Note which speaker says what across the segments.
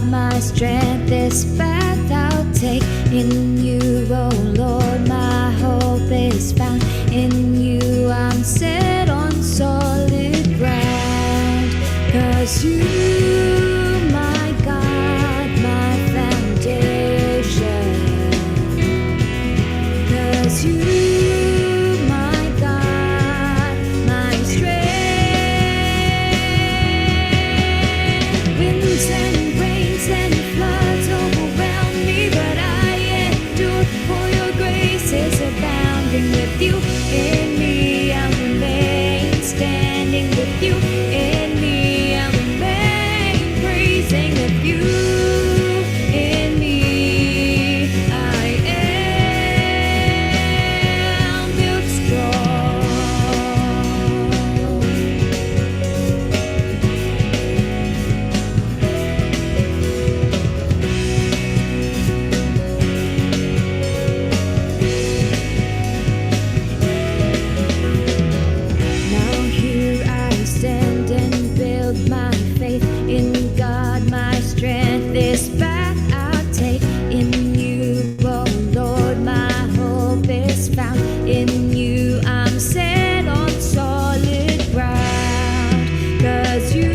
Speaker 1: my strength, this path I'll take. In you, oh Lord, my hope is found. In you I'm set on solid ground. 'Cause you, my God, my foundation. 'Cause you, my God, my strength. Winds and rains and floods overwhelm me, but I endure, for your grace is abounding. With you in me I'll remain standing. With you in me I'll remain praising. With you in me I am built strong. Now here I stand and build my faith in God, my strength. This path I'll take. In you, oh Lord, my hope is found. In you I'm set on solid ground. 'Cause you,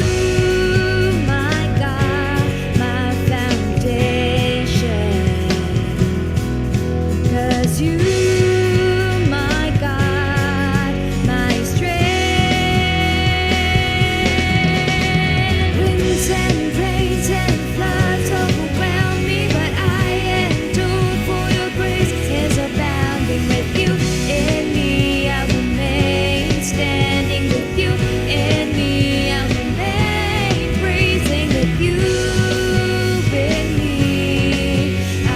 Speaker 1: my God, my foundation. 'Cause you, my God, my strength. Winds and rains and floods overwhelm me, but I endure, for your grace is abounding. With you in me I'll remain standing. With you in me I'll remain praising. With you in me I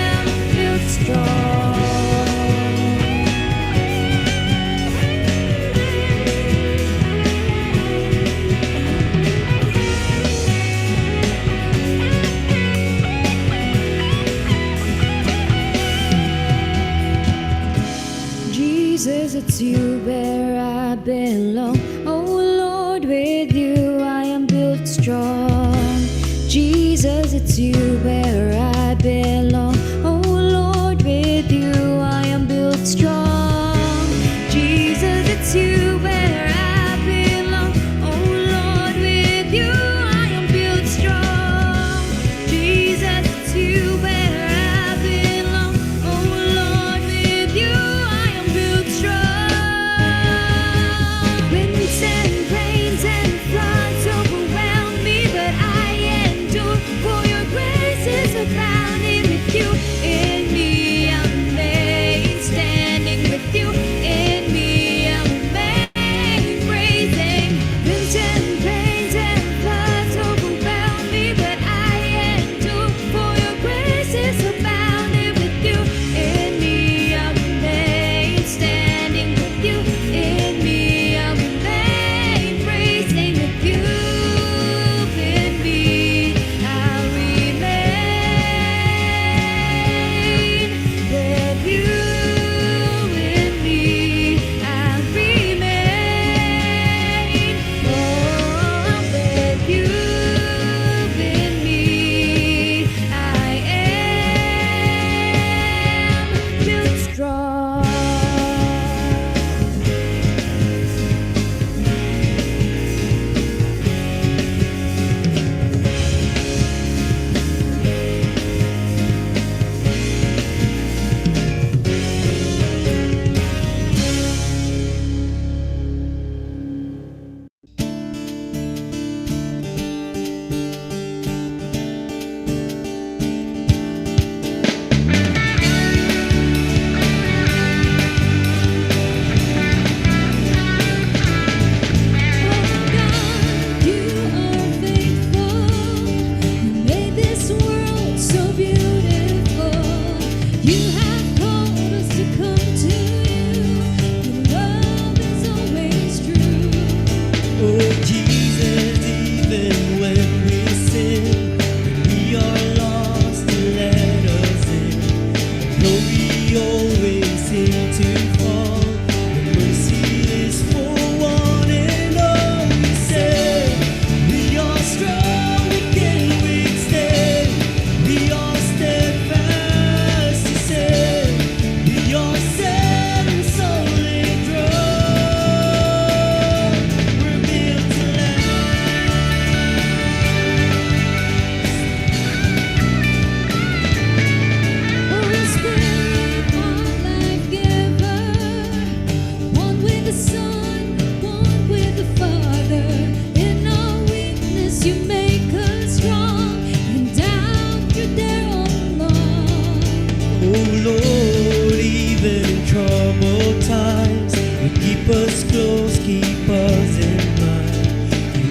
Speaker 1: am built strong. Jesus, it's you where I belong. Oh Lord, with you I am built strong. Jesus, it's you where I belong. Oh Lord, with you I am built strong. Jesus, it's you where I belong. Oh Lord, with you I am built strong. Jesus, it's you where I belong. Oh Lord, with you I am built strong. Winds and rains and floods overwhelm me, but I endure, for your grace is abounding. With you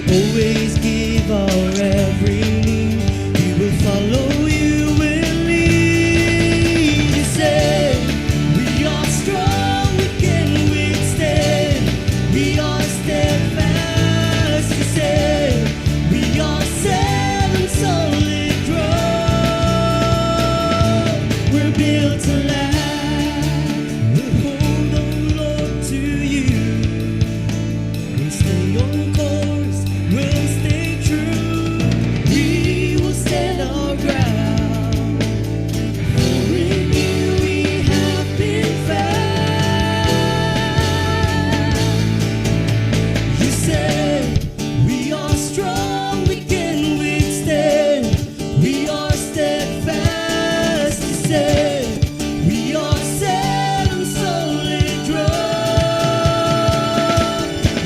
Speaker 2: always give our every need. We will follow you, will lead. You say we are strong, we can withstand. We are steadfast. You say we are set on solid ground. We're built to last. We'll hold on, Lord, to you. We'll stay on course, we'll stay true. We will stand our ground. For in you we have been found. You say we are strong, we can withstand. We are steadfast. You say we are set on solid ground.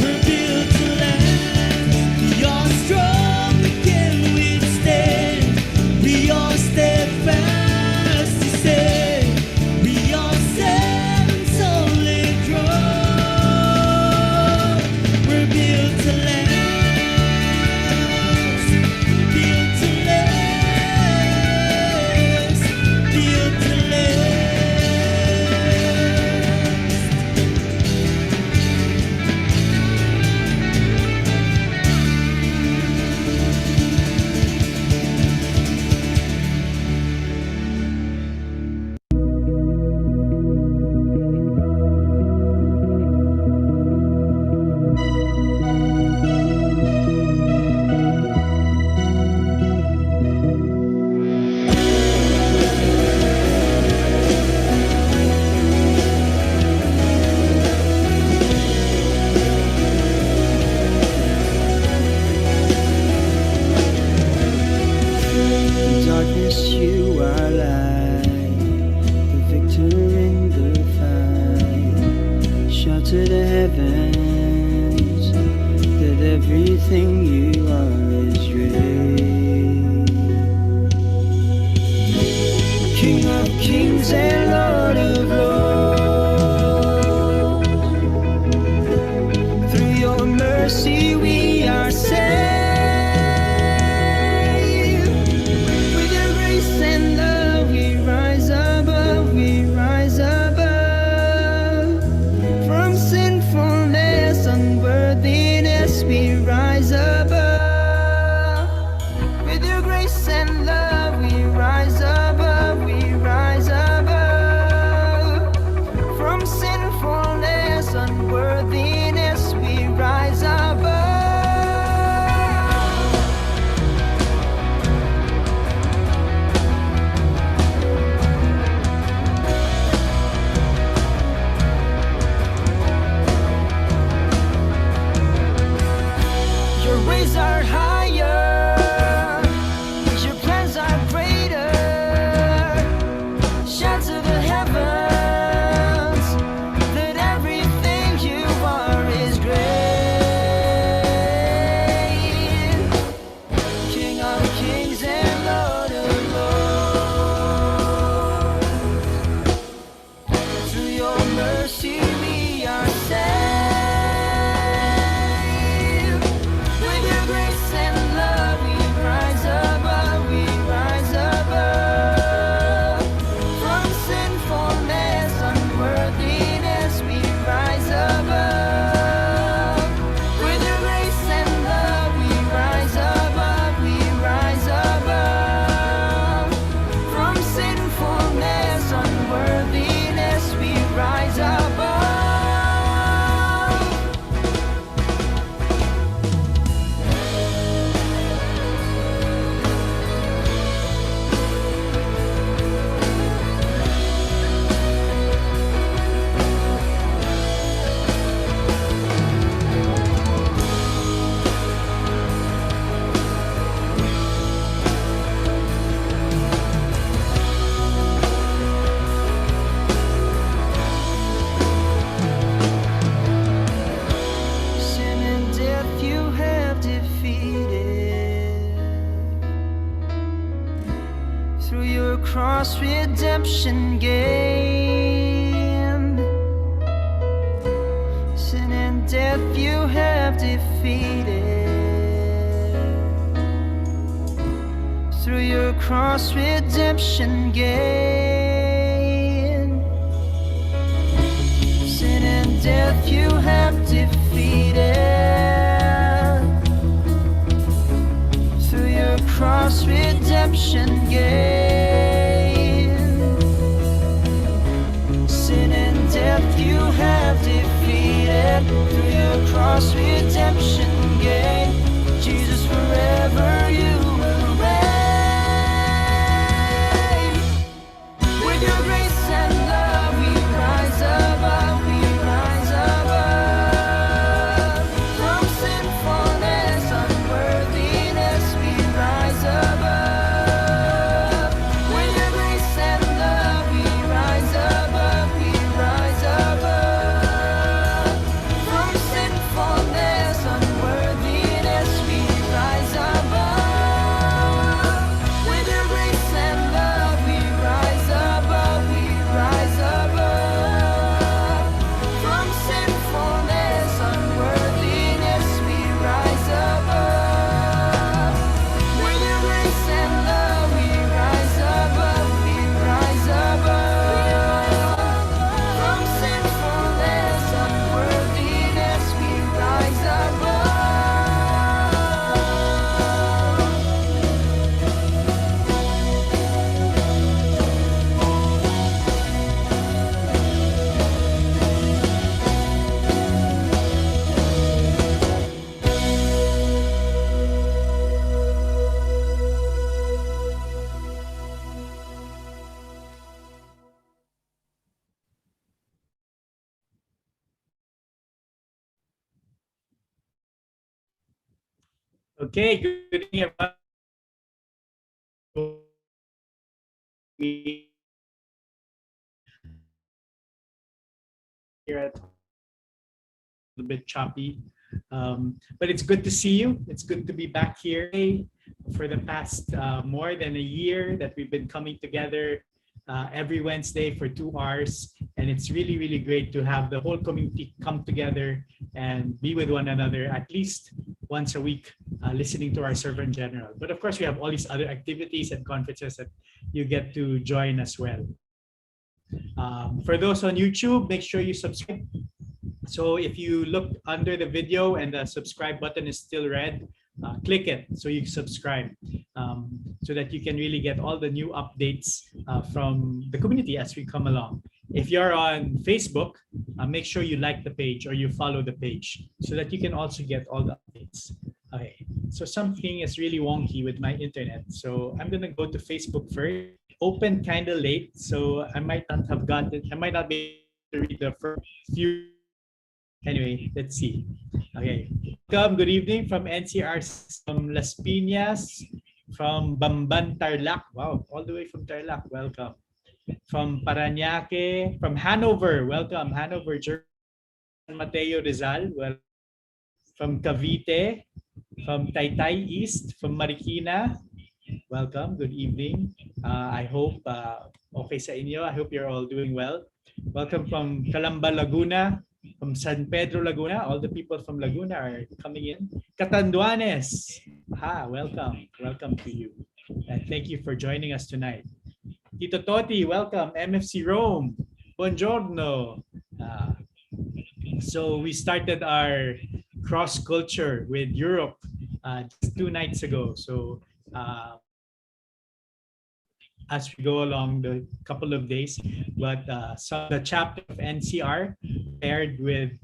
Speaker 2: We're built to last. We are strong, we can withstand. We are steadfast. You say we are set on solid ground. We're built to last. Built to last. Built to last.
Speaker 3: In darkness you are light, the victor in the fight. Shout to the heavens that everything you are is great. King of kings and Lord of lords, through your mercy we are saved. With your grace and love we rise above, we rise above. From sinfulness, unworthiness, we rise above. With your grace and love we rise above, we rise above. From sinfulness, unworthiness, we rise above. Your ways are higher, your plans are greater. Shout to the heavens that everything you are is great. King of kings and Lord of lords, through your mercy we are saved. With your grace and love we rise above, we rise above. From sinfulness, unworthiness, we rise above. With your grace and love we rise above, we rise above. From sinfulness, unworthiness, we rise above. Sin and death you have defeated. Through your cross redemption gained. Sin and death you have defeated. your cross redemption gain. Sin and death you have defeated. Through your cross redemption gain. Sin and death you have defeated. Through your cross redemption gain. Jesus, forever you will reign. With your grace and love we rise above, we rise above. From sinfulness, unworthiness, we rise above. With your grace and love we rise above, we rise above. From sinfulness, unworthiness, we rise above. With your grace and love we rise above, we rise above. From sinfulness, unworthiness, we rise above. With your grace and love we rise above, we rise above. From sinfulness, unworthiness, we rise above.
Speaker 4: Okay, good evening, everyone. Here at a little bit choppy, but it's good to see you. It's good to be back here for the past more than a year that we've been coming together every Wednesday for 2 hours, and it's really, really great to have the whole community come together and be with one another at least once a week, listening to our servant general. But of course, we have all these other activities and conferences that you get to join as well. For those on YouTube, make sure you subscribe. So if you look under the video and the subscribe button is still red, click it so you subscribe, so that you can really get all the new updates from the community as we come along. If you're on Facebook, make sure you like the page or you follow the page so that you can also get all the updates. Okay, so something is really wonky with my internet. So I'm gonna go to Facebook first. Opened kind of late, so I might not have gotten, I might not be able to read the first few. Anyway, let's see. Okay, welcome, good evening from NCR, from Las Piñas, from Bamban, Tarlac. Wow, all the way from Tarlac, welcome. From Parañaque, from Hanover, welcome, Hanover, Germany. San Mateo, Rizal, well, from Cavite, from Taytay East, from Marikina, welcome, good evening. I hope okay sa inyo. I hope you're all doing well. Welcome from Calamba, Laguna, from San Pedro, Laguna. All the people from Laguna are coming in. Catanduanes, welcome. Welcome to you. And thank you for joining us tonight. Tito Toti, welcome. MFC Rome, buongiorno. So we started our cross culture with Europe just 2 nights ago. So as we go along the couple of days, but some of the chapter of NCR paired with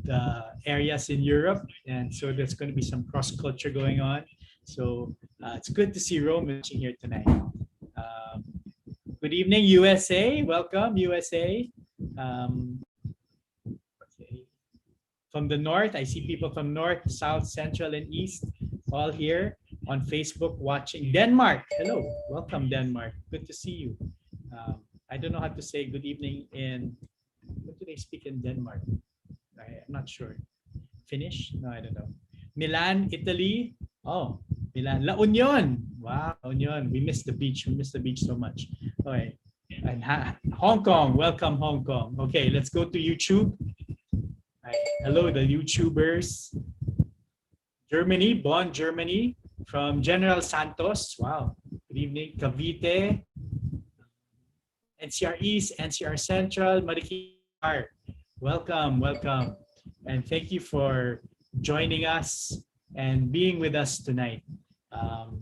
Speaker 4: areas in Europe, and so there's going to be some cross culture going on. So it's good to see Rome watching here tonight. Good evening, USA. Welcome, USA. Okay. From the north, I see people from north, south, central, and east, all here on Facebook watching. Denmark, hello, welcome Denmark. Good to see you. I don't know how to say good evening in, what do they speak in Denmark? I'm not sure. Finnish? No, I don't know. Milan, Italy. Oh, Milan. La Union. Wow, Union. We miss the beach. We miss the beach so much. Okay. And Hong Kong. Welcome, Hong Kong. Okay, let's go to YouTube. Right. Hello, the YouTubers. Germany, Bonn, Germany. From General Santos. Wow. good evening. Cavite, NCR East, NCR Central, Marikina. Welcome, welcome. And thank you for joining us and being with us tonight. Um,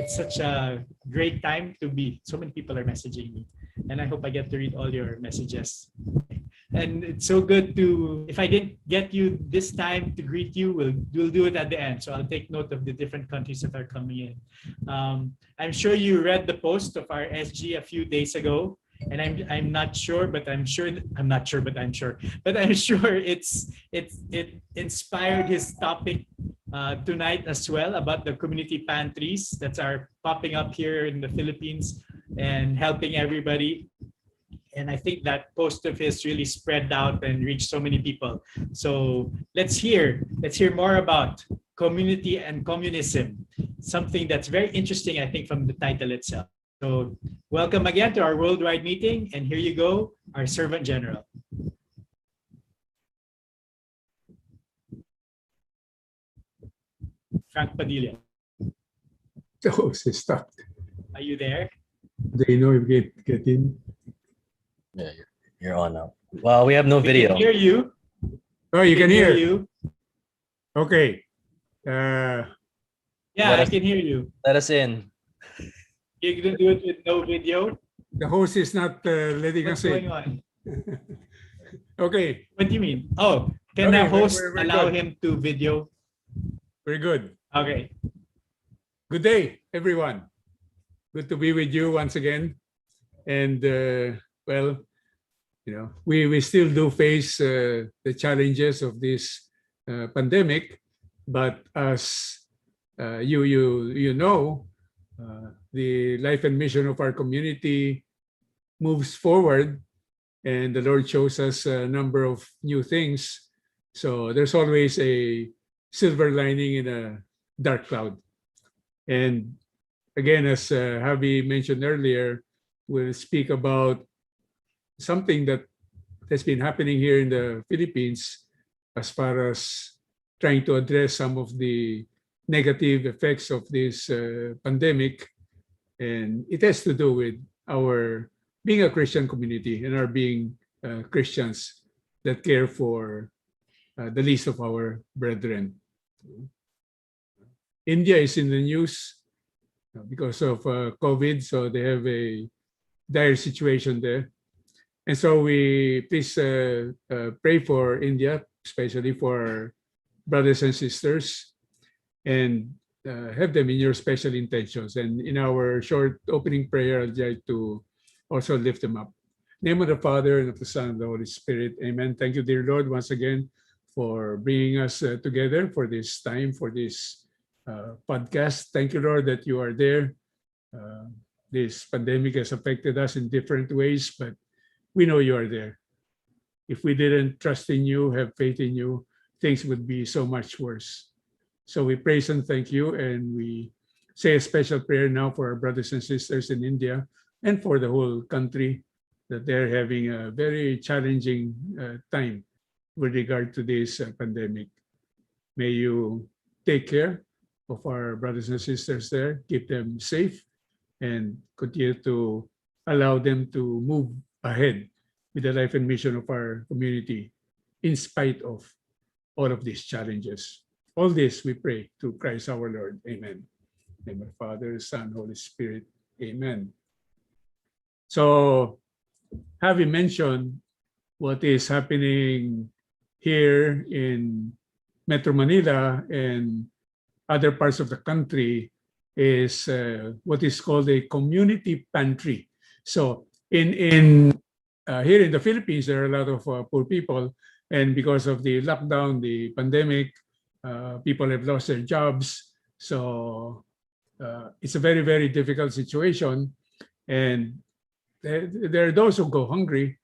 Speaker 4: it's such a great time to be. So many people are messaging me, and I hope I get to read all your messages. And it's so good to, if I didn't get you this time to greet you, we'll do it at the end. So I'll take note of the different countries that are coming in. I'm sure you read the post of our SG a few days ago, and I'm not sure, but I'm sure I'm not sure, but I'm sure, but I'm sure it inspired his topic tonight as well, about the community pantries that are popping up here in the Philippines and helping everybody. And I think that post of his really spread out and reached so many people. So let's hear more about community and communism, something that's very interesting, I think, from the title itself. So welcome again to our worldwide meeting. And here you go, our Servant General. Frank Padilla.
Speaker 5: Oh, she stopped.
Speaker 4: Are you there?
Speaker 5: They know if get in.
Speaker 6: Yeah, you're on now. Well, we have no
Speaker 4: We
Speaker 6: video.
Speaker 4: can hear you.
Speaker 5: Oh, you can hear.
Speaker 4: you.
Speaker 5: Okay.
Speaker 4: Yeah,
Speaker 6: Let
Speaker 4: I
Speaker 6: us-
Speaker 4: can hear you.
Speaker 6: Let us in.
Speaker 4: You're going to do it with no video?
Speaker 5: The host is not letting
Speaker 4: What's
Speaker 5: us
Speaker 4: going
Speaker 5: in.
Speaker 4: on?
Speaker 5: Okay,
Speaker 4: What do you mean? Oh, can
Speaker 5: Okay,
Speaker 4: the host
Speaker 5: we're
Speaker 4: allow
Speaker 5: good.
Speaker 4: him to video?
Speaker 5: very good.
Speaker 4: Okay.
Speaker 5: Good day, everyone. Good to be with you once again. And well, you know, we still do face the challenges of this pandemic, but as you know, the life and mission of our community moves forward, and the Lord shows us a number of new things. So there's always a silver lining in a dark cloud. And again, as Javi mentioned earlier, we'll speak about something that has been happening here in the Philippines as far as trying to address some of the negative effects of this pandemic. And it has to do with our being a Christian community and our being Christians that care for the least of our brethren. India is in the news because of COVID, so they have a dire situation there. And so we please pray for India, especially for our brothers and sisters, and have them in your special intentions. And in our short opening prayer, I'd like to also lift them up. Name of the Father, and of the Son, and the Holy Spirit. Amen. Thank you, dear Lord, once again for bringing us together for this time, for this podcast. Thank you, Lord, that you are there. This pandemic has affected us in different ways, but we know you are there. If we didn't trust in you, have faith in you, things would be so much worse. So we praise and thank you, and we say a special prayer now for our brothers and sisters in India and for the whole country, that they're having a very challenging time with regard to this pandemic. May you take care of our brothers and sisters there, keep them safe, and continue to allow them to move ahead with the life and mission of our community in spite of all of these challenges. All this we pray through Christ our Lord. Amen. In the name of the Father, Son, Holy Spirit. Amen. So, having mentioned what is happening here in Metro Manila and other parts of the country is what is called a community pantry. So in here in the Philippines, there are a lot of poor people, and because of the lockdown, the pandemic, people have lost their jobs. So it's a very, very difficult situation, and there are those who go hungry,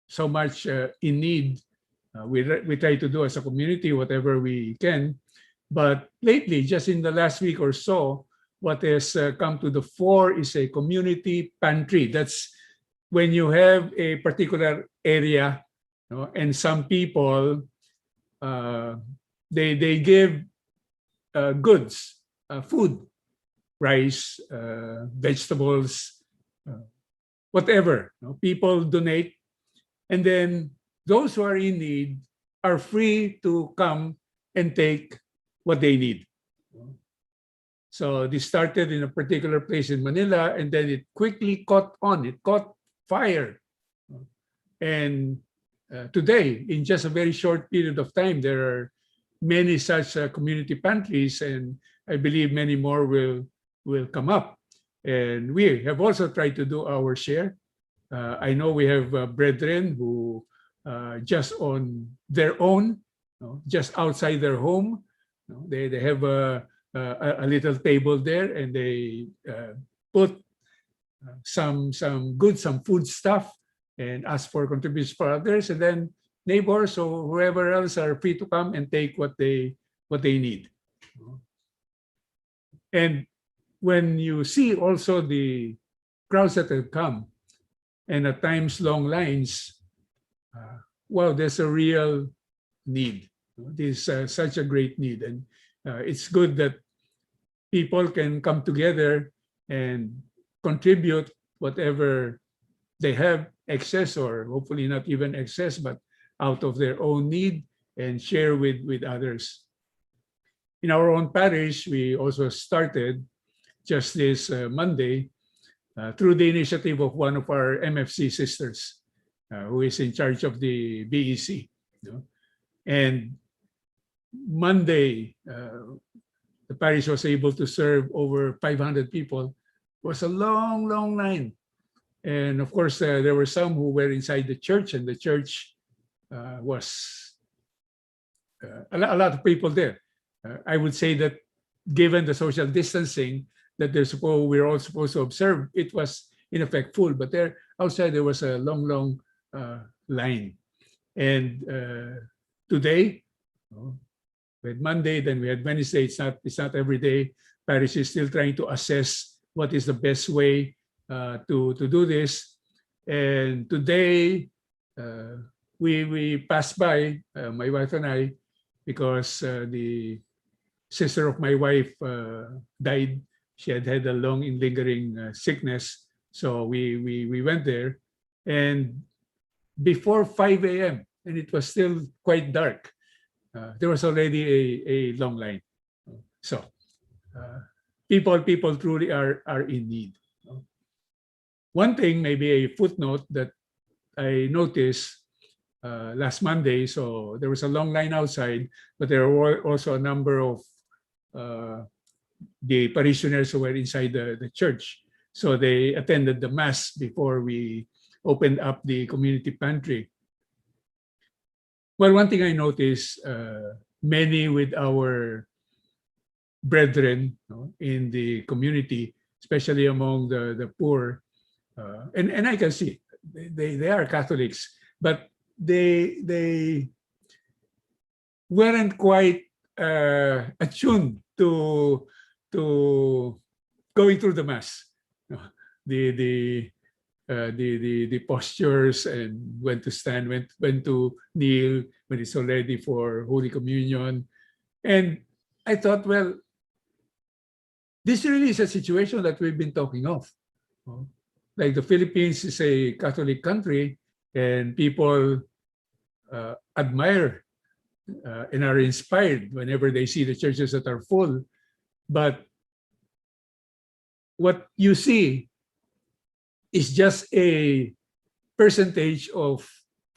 Speaker 5: so much in need. We try to do as a community whatever we can. But lately, just in the last week or so, what has come to the fore is a community pantry. That's when you have a particular area, you know, and some people, they give goods, food rice, vegetables, whatever. People donate, and then those who are in need are free to come and take what they need. So this started in a particular place in Manila, and then it quickly caught on. It caught fire. And today, in just a very short period of time, there are many such community pantries, and I believe many more will come up. And we have also tried to do our share. I know we have brethren who just on their own, just outside their home, they have a little table there, and they put some food stuff and ask for contributions for others, and then neighbors or whoever else are free to come and take what they need. And when you see also the crowds that have come, and at times long lines, well, there's a real need. There's such a great need, and it's good that people can come together and contribute whatever they have excess, or hopefully not even excess, but out of their own need, and share with others. In our own parish, we also started just this Monday through the initiative of one of our MFC sisters who is in charge of the BEC. And Monday, the parish was able to serve over 500 people. It was a long, long line. And of course, there were some who were inside the church, and the church was a lot of people there. I would say that given the social distancing that we're all supposed to observe, it was in effect full. But there outside there was a long, long line. And today, we had Monday, then we had Wednesday. It's not every day. Parish is still trying to assess what is the best way to do this. And today, we passed by, my wife and I, because the sister of my wife died. She had a long and lingering sickness. So we went there, and before 5 a.m., and it was still quite dark, there was already a long line. So people truly are in need. One thing, maybe a footnote that I noticed last Monday, so there was a long line outside, but there were also a number of the parishioners who were inside the church. So they attended the mass before we opened up the community pantry. Well, one thing I noticed, many with our brethren in the community, especially among the poor, and I can see they are Catholics, but they weren't quite attuned to going through the mass, the postures, and when to stand, when to kneel, when it's already for Holy Communion. And I thought, well, this really is a situation that we've been talking of. Like the Philippines is a Catholic country, and people admire and are inspired whenever they see the churches that are full. But what you see is just a percentage of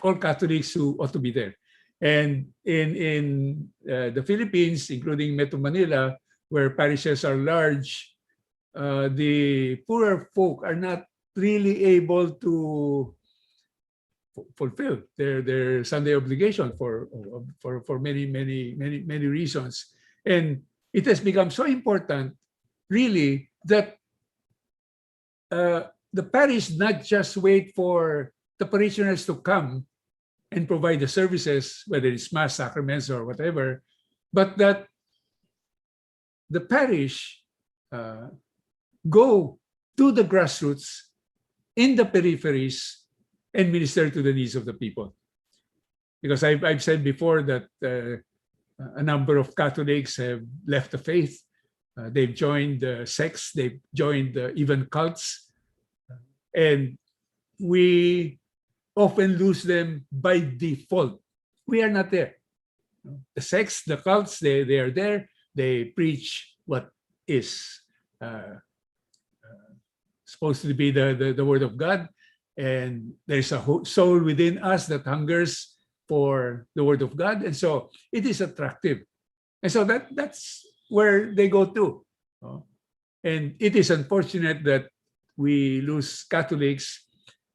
Speaker 5: all Catholics who ought to be there. And in the Philippines, including Metro Manila, where parishes are large, the poorer folk are not really able to fulfill their Sunday obligation for many reasons. And it has become so important, really, that the parish not just wait for the parishioners to come and provide the services, whether it's mass, sacraments, or whatever, but that the parish go to the grassroots in the peripheries and minister to the needs of the people. Because I've said before that a number of Catholics have left the faith They've joined sects, they've joined even cults, and we often lose them by default. We are not there. The sects, the cults, they are there. They preach what is supposed to be the word of God, and there's a soul within us that hungers for the word of God, and so it is attractive, and so that's where they go to. And it is unfortunate that we lose Catholics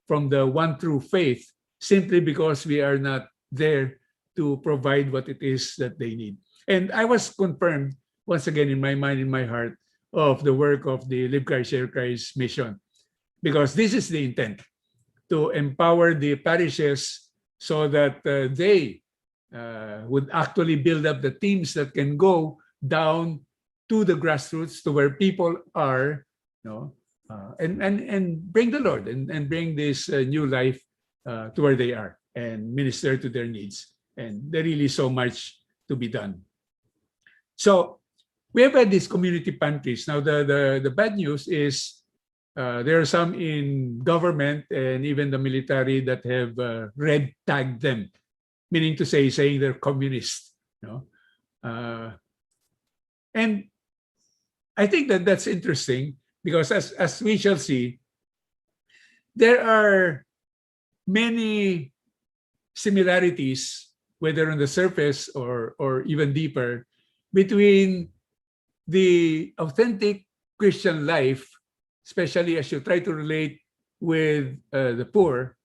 Speaker 5: from the one true faith simply because we are not there to provide what it is that they need. And I was confirmed once again in my mind, in my heart, of the work of the Live Christ, Share Christ mission, because this is the intent, to empower the parishes so that they would actually build up the teams that can go down to the grassroots, to where people are, and bring the Lord and bring this new life to where they are and minister to their needs. And there really so much to be done. So we have had these community pantries. Now the bad news is there are some in government and even the military that have red tagged them, meaning to say, saying they're communist. And I think that that's interesting because as we shall see, there are many similarities, whether on the surface or even deeper, between the authentic Christian life, especially as you try to relate with the poor,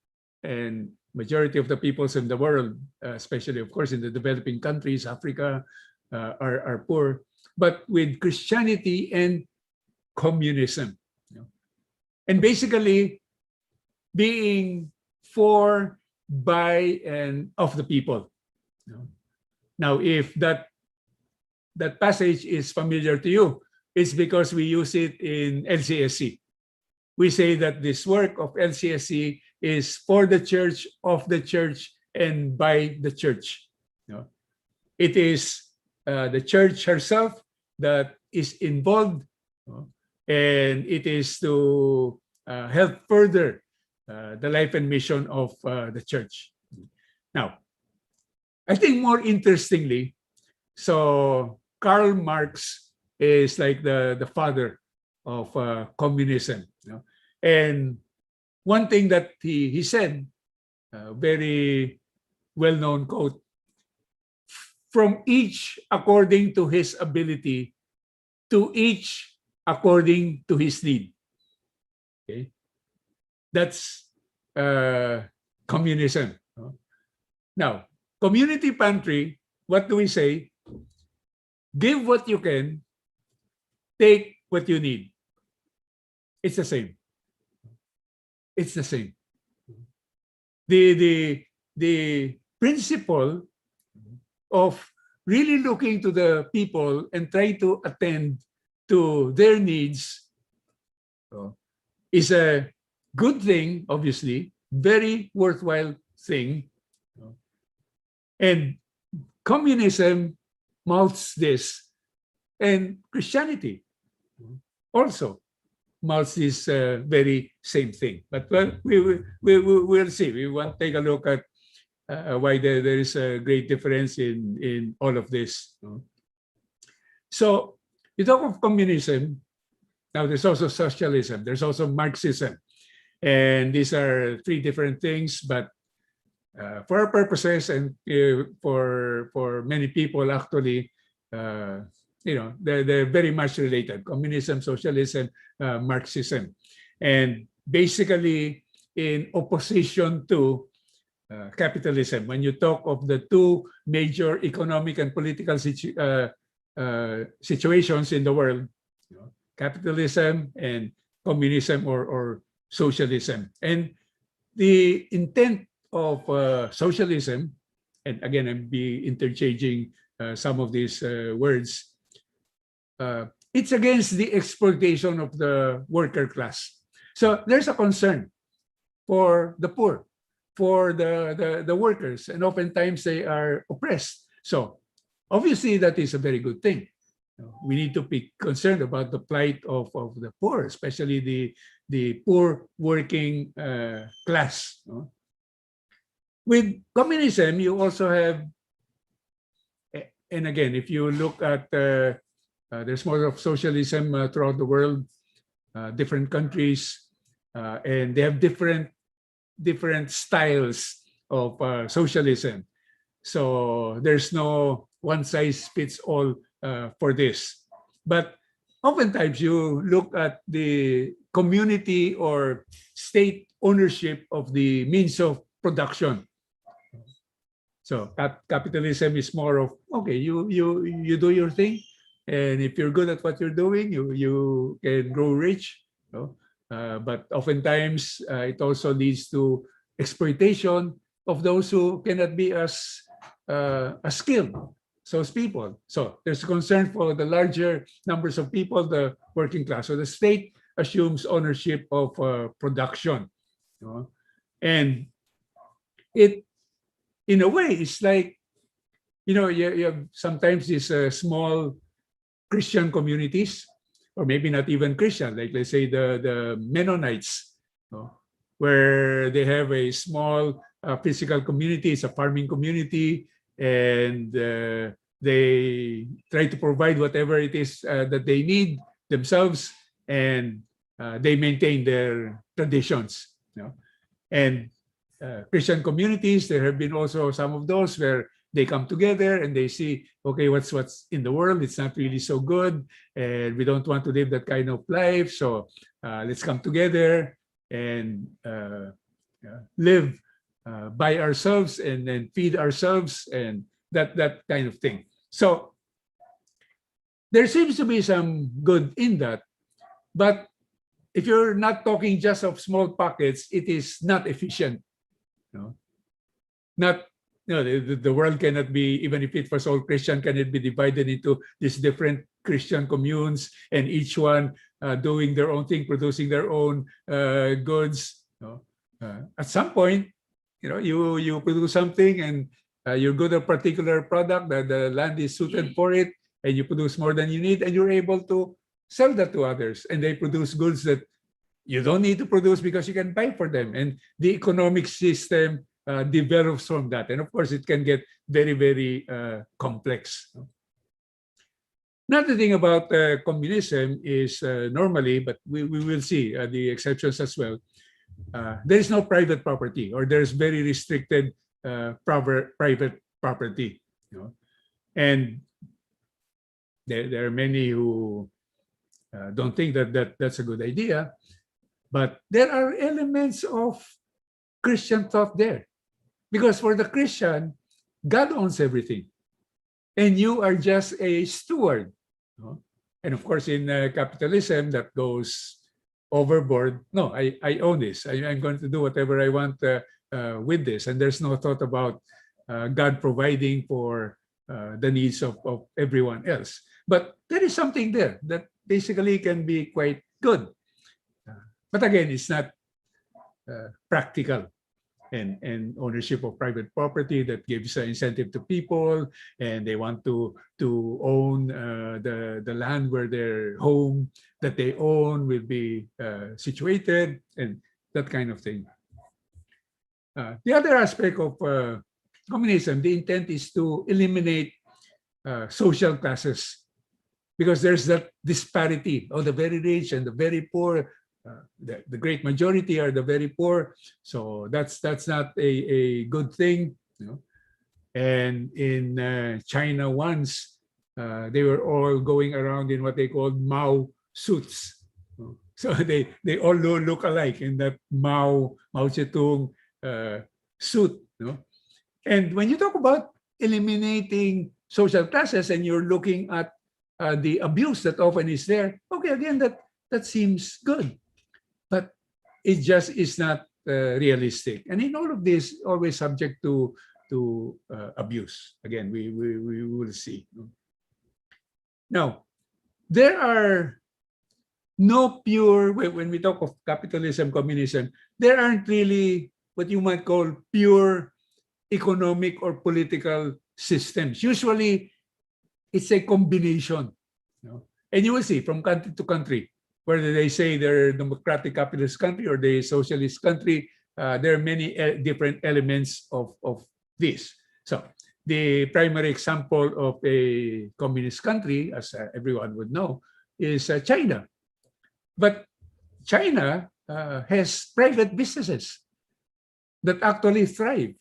Speaker 5: and majority of the peoples in the world, especially of course in the developing countries, Africa, are poor, but with Christianity and communism. And basically being for, by, and of the people. Now, if that passage is familiar to you, it's because we use it in LCSC. We say that this work of LCSC is for the church, of the church, and by the church. It is the church herself that is involved, and it is to help further the life and mission of the church. Now, I think more interestingly, so Karl Marx is like the father of communism. And one thing that he said, very well-known quote, "From each according to his ability, to each according to his need." Okay, that's communism. Now, community pantry, what do we say? Give what you can, take what you need. It's the same. It's the same. The principle of really looking to the people and trying to attend to their needs is a good thing, obviously, very worthwhile thing. And communism mouths this, and Christianity also mouths this very same thing. But well, we'll see. We want to take a look at why there is a great difference in all of this. So you talk of communism. Now there's also socialism. There's also Marxism. And these are three different things, but for our purposes and for many people, actually, they're very much related. Communism, socialism, Marxism, and basically in opposition to capitalism. When you talk of the two major economic and political situations in the world, capitalism and communism or socialism. And the intent of socialism, and again, I'll be interchanging some of these words, it's against the exploitation of the worker class. So there's a concern for the poor, for the workers, and oftentimes they are oppressed. So obviously that is a very good thing. We need to be concerned about the plight of the poor, especially the poor working class. With communism, you also have, and again, if you look at, there's more of socialism throughout the world, different countries, and they have different styles of socialism. So there's no one size fits all for this. But oftentimes you look at the community or state ownership of the means of production. So capitalism is more of, okay, you do your thing, and if you're good at what you're doing, you can grow rich. But oftentimes it also leads to exploitation of those who cannot be as skilled, those people. So there's concern for the larger numbers of people, the working class. So the state assumes ownership of production, and it, in a way, it's like, you have sometimes these small Christian communities, or maybe not even Christian, like let's say the Mennonites, where they have a small physical community, it's a farming community, and they try to provide whatever it is that they need themselves, and they maintain their traditions. And Christian communities, there have been also some of those where they come together and they see, okay, what's in the world, it's not really so good, and we don't want to live that kind of life, so let's come together and live by ourselves and then feed ourselves, and that kind of thing. So there seems to be some good in that, but if you're not talking just of small pockets, it is not efficient. The world cannot be, even if it was all Christian, can it be divided into these different Christian communes, and each one doing their own thing, producing their own goods. At some point, you produce something and you're good at a particular product, that the land is suited for it, and you produce more than you need, and you're able to sell that to others, and they produce goods that you don't need to produce because you can buy for them, and the economic system develops from that. And of course, it can get very, very complex. Another thing about communism is normally, but we will see the exceptions as well, there is no private property, or there's very restricted private property. And there are many who don't think that's a good idea, but there are elements of Christian thought there. Because for the Christian, God owns everything, and you are just a steward. And of course, in capitalism, that goes overboard. No, I own this. I'm going to do whatever I want with this. And there's no thought about God providing for the needs of everyone else. But there is something there that basically can be quite good. But again, it's not practical. And ownership of private property that gives incentive to people, and they want to own the land where their home that they own will be situated, and that kind of thing. The other aspect of communism, the intent is to eliminate social classes, because there's that disparity of the very rich and the very poor. The great majority are the very poor, so that's not a good thing. And in China once, they were all going around in what they called Mao suits. So they all look alike in that Mao Zedong suit. And when you talk about eliminating social classes and you're looking at the abuse that often is there, okay, again, that seems good. But it just is not realistic. And in all of this, always subject to abuse. Again, we will see. Now, there are no pure, when we talk of capitalism, communism, there aren't really what you might call pure economic or political systems. Usually, it's a combination And you will see from country to country, whether they say they're democratic capitalist country or the socialist country, there are many different elements of this. So the primary example of a communist country, as everyone would know, is China. But China has private businesses that actually thrive.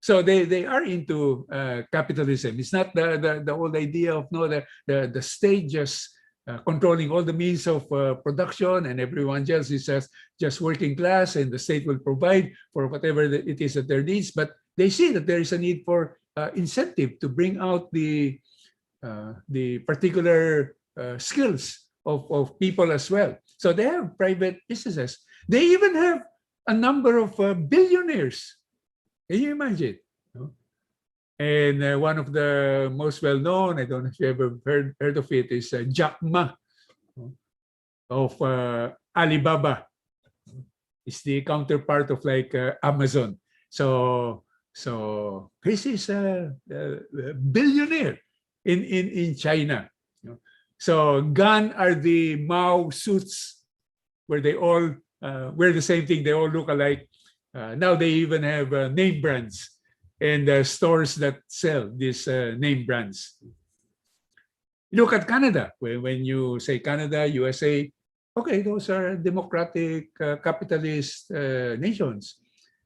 Speaker 5: So they are into capitalism. It's not the old idea of the state just controlling all the means of production and everyone else is just working class and the state will provide for whatever it is that their needs. But they see that there is a need for incentive to bring out the particular skills of people as well. So they have private businesses. They even have a number of billionaires. Can you imagine? And one of the most well-known, I don't know if you ever heard of it, is Jack Ma of Alibaba. It's the counterpart of like Amazon. So this is a billionaire in China. So gone are the Mao suits where they all wear the same thing. They all look alike. Now they even have name brands and stores that sell these name brands. Look at Canada. When you say Canada, USA, okay, those are democratic capitalist nations.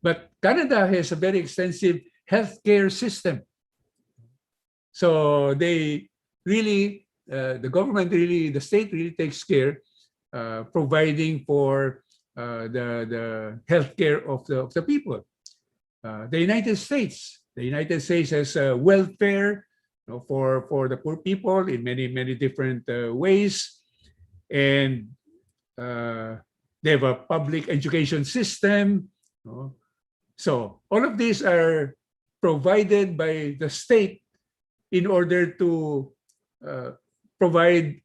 Speaker 5: But Canada has a very extensive healthcare system. So they really, the government really, the state really takes care providing for the healthcare of the people. The United States has welfare for the poor people in many different ways, and they have a public education system. So all of these are provided by the state in order to provide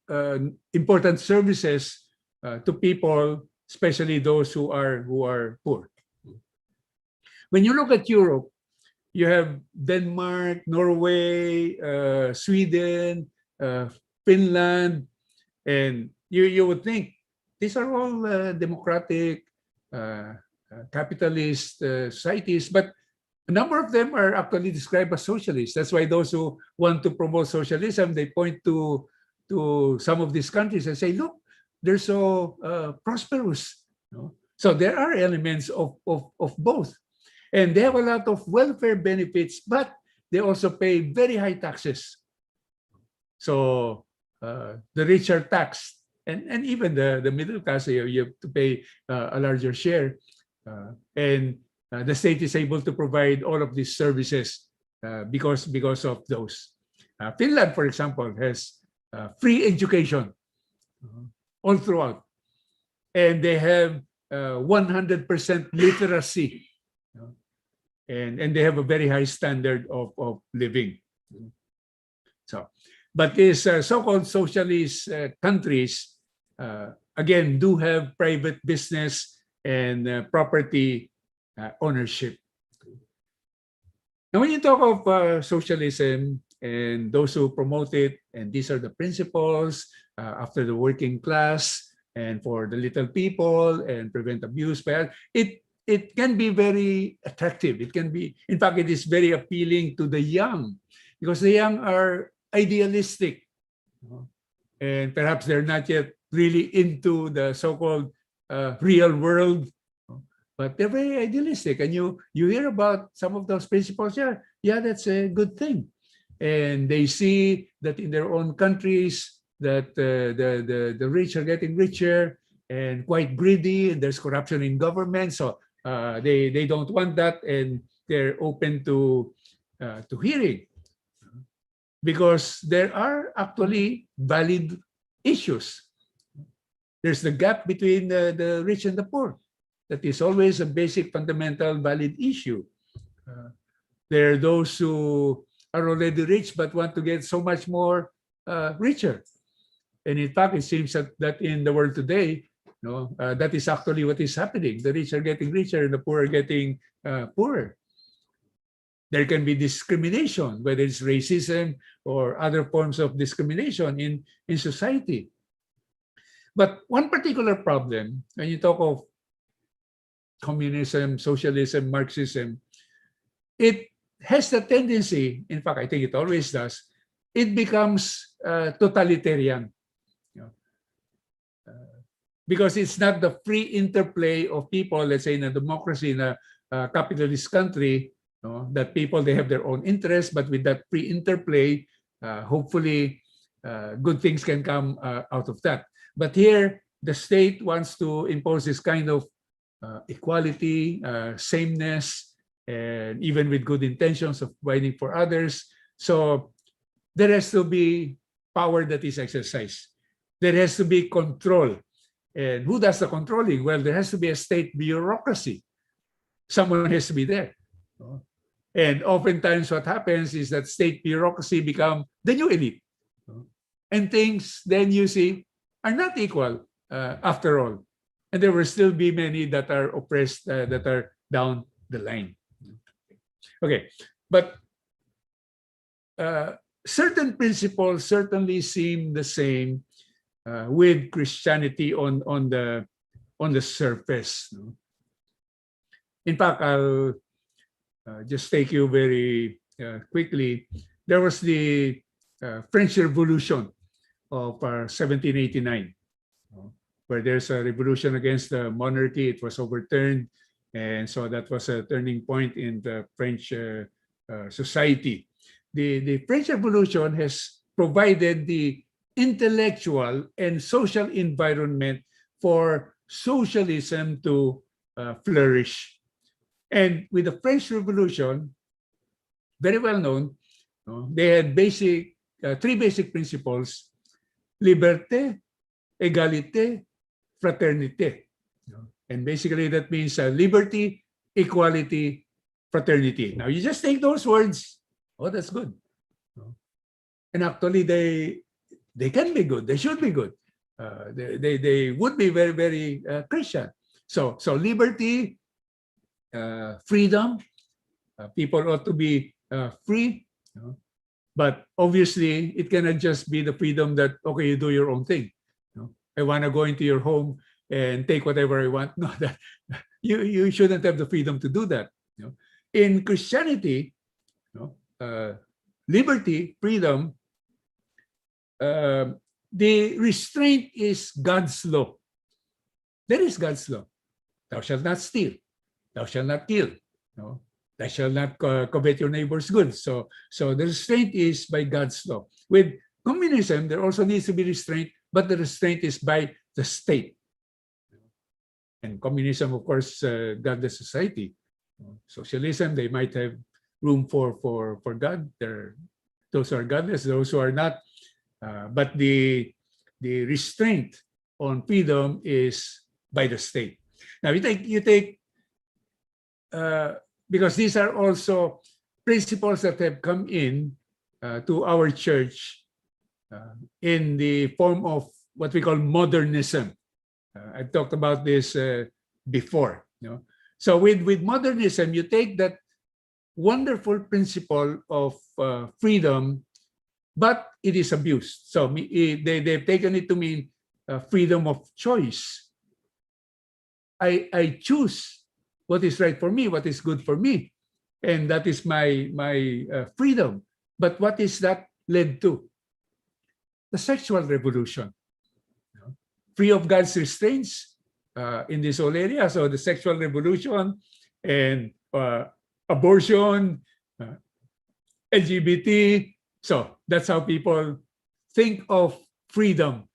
Speaker 5: important services to people, especially those who are poor. When you look at Europe, you have Denmark, Norway, Sweden, Finland, and you would think these are all democratic, capitalist societies, but a number of them are actually described as socialists. That's why those who want to promote socialism, they point to some of these countries and say, look, they're so prosperous. So there are elements of both. And they have a lot of welfare benefits, but they also pay very high taxes. So the rich are taxed, and even the middle class, you have to pay a larger share. And the state is able to provide all of these services because of those. Finland, for example, has free education all throughout. And they have 100% literacy. And they have a very high standard of living. So, but these so-called socialist countries, again, do have private business and property ownership. Now, when you talk of socialism and those who promote it, and these are the principles after the working class and for the little people and prevent abuse, but it can be very attractive. It can be, in fact, it is very appealing to the young because the young are idealistic and perhaps they're not yet really into the so-called real world, but they're very idealistic. And you hear about some of those principles. Yeah, that's a good thing. And they see that in their own countries that the rich are getting richer and quite greedy, and there's corruption in government. So they don't want that, and they're open to hearing, because there are actually valid issues. There's the gap between the rich and the poor. That is always a basic, fundamental, valid issue. There are those who are already rich but want to get so much more richer. And in fact, it seems that in the world today, that is actually what is happening. The rich are getting richer and the poor are getting poorer. there can be discrimination, whether it's racism or other forms of discrimination in society. But one particular problem, when you talk of communism, socialism, Marxism, it has the tendency, in fact, I think it always does, it becomes totalitarian. You know, because it's not the free interplay of people, let's say in a democracy, in a capitalist country, you know, that people, they have their own interests, but with that free interplay, hopefully good things can come out of that. But here, the state wants to impose this kind of equality, sameness, and even with good intentions of providing for others. So there has to be power that is exercised. There has to be control. And who does the controlling? Well, there has to be a state bureaucracy. Someone has to be there. And oftentimes what happens is that state bureaucracy become the new elite. And things, then you see, are not equal after all. And there will still be many that are oppressed, that are down the line. Okay, but certain principles certainly seem the same with Christianity on the surface. In fact, I'll just take you very quickly. There was the French Revolution of 1789, where there's a revolution against the monarchy. It was overturned, and so that was a turning point in the French society. The French Revolution has provided the intellectual and social environment for socialism to flourish. And with the French Revolution, very well known, they had three basic principles: liberté, égalité, fraternité. And basically that means liberty, equality, fraternity. Now you just take those words, oh, that's good. And actually they can be good, they should be good. They would be very, very Christian. So liberty, freedom, people ought to be free. But obviously, it cannot just be the freedom that, okay, you do your own thing. I want to go into your home and take whatever I want. No, that you shouldn't have the freedom to do that. In Christianity, liberty, freedom, the restraint is God's law. That is God's law. Thou shalt not steal. Thou shalt not kill. Thou shalt not covet your neighbor's goods. So the restraint is by God's law. With communism, there also needs to be restraint, but the restraint is by the state. And communism, of course, godless society. Socialism, they might have room for God. Those are godless, those who are not. But the restraint on freedom is by the state. Now you take because these are also principles that have come in to our church in the form of what we call modernism. I've talked about this before. So with modernism, you take that wonderful principle of freedom, but it is abused. So they've taken it to mean freedom of choice. I choose what is right for me, what is good for me, and that is my freedom. But what is that led to? The sexual revolution. Free of God's restraints in this whole area. So the sexual revolution and abortion, LGBT. So that's how people think of freedom.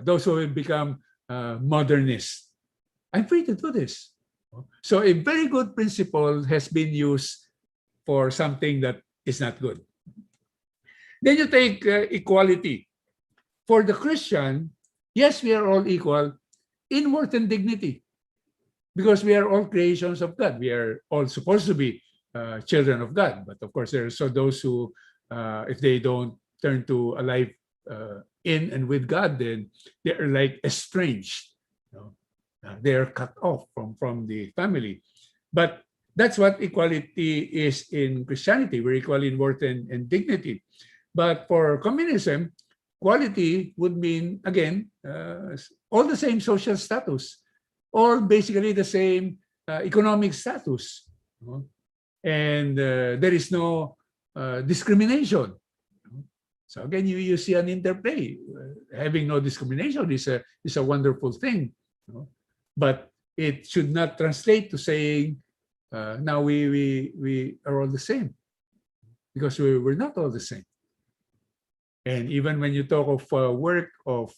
Speaker 5: Those who will become modernists. I'm free to do this. So a very good principle has been used for something that is not good. Then you take equality. For the Christian, yes, we are all equal in worth and dignity because we are all creations of God. We are all supposed to be children of God. But of course, there are so those who, if they don't turn to a life in and with God, then they are like estranged. They are cut off from the family. But That's what equality is in Christianity. We're equal in worth and dignity. But for communism, equality would mean, again, all the same social status, all basically the same economic status. And there is no discrimination. So again, you see an interplay. Having no discrimination is a wonderful thing. But it should not translate to saying, now we are all the same, because we're not all the same. And even when you talk of work, of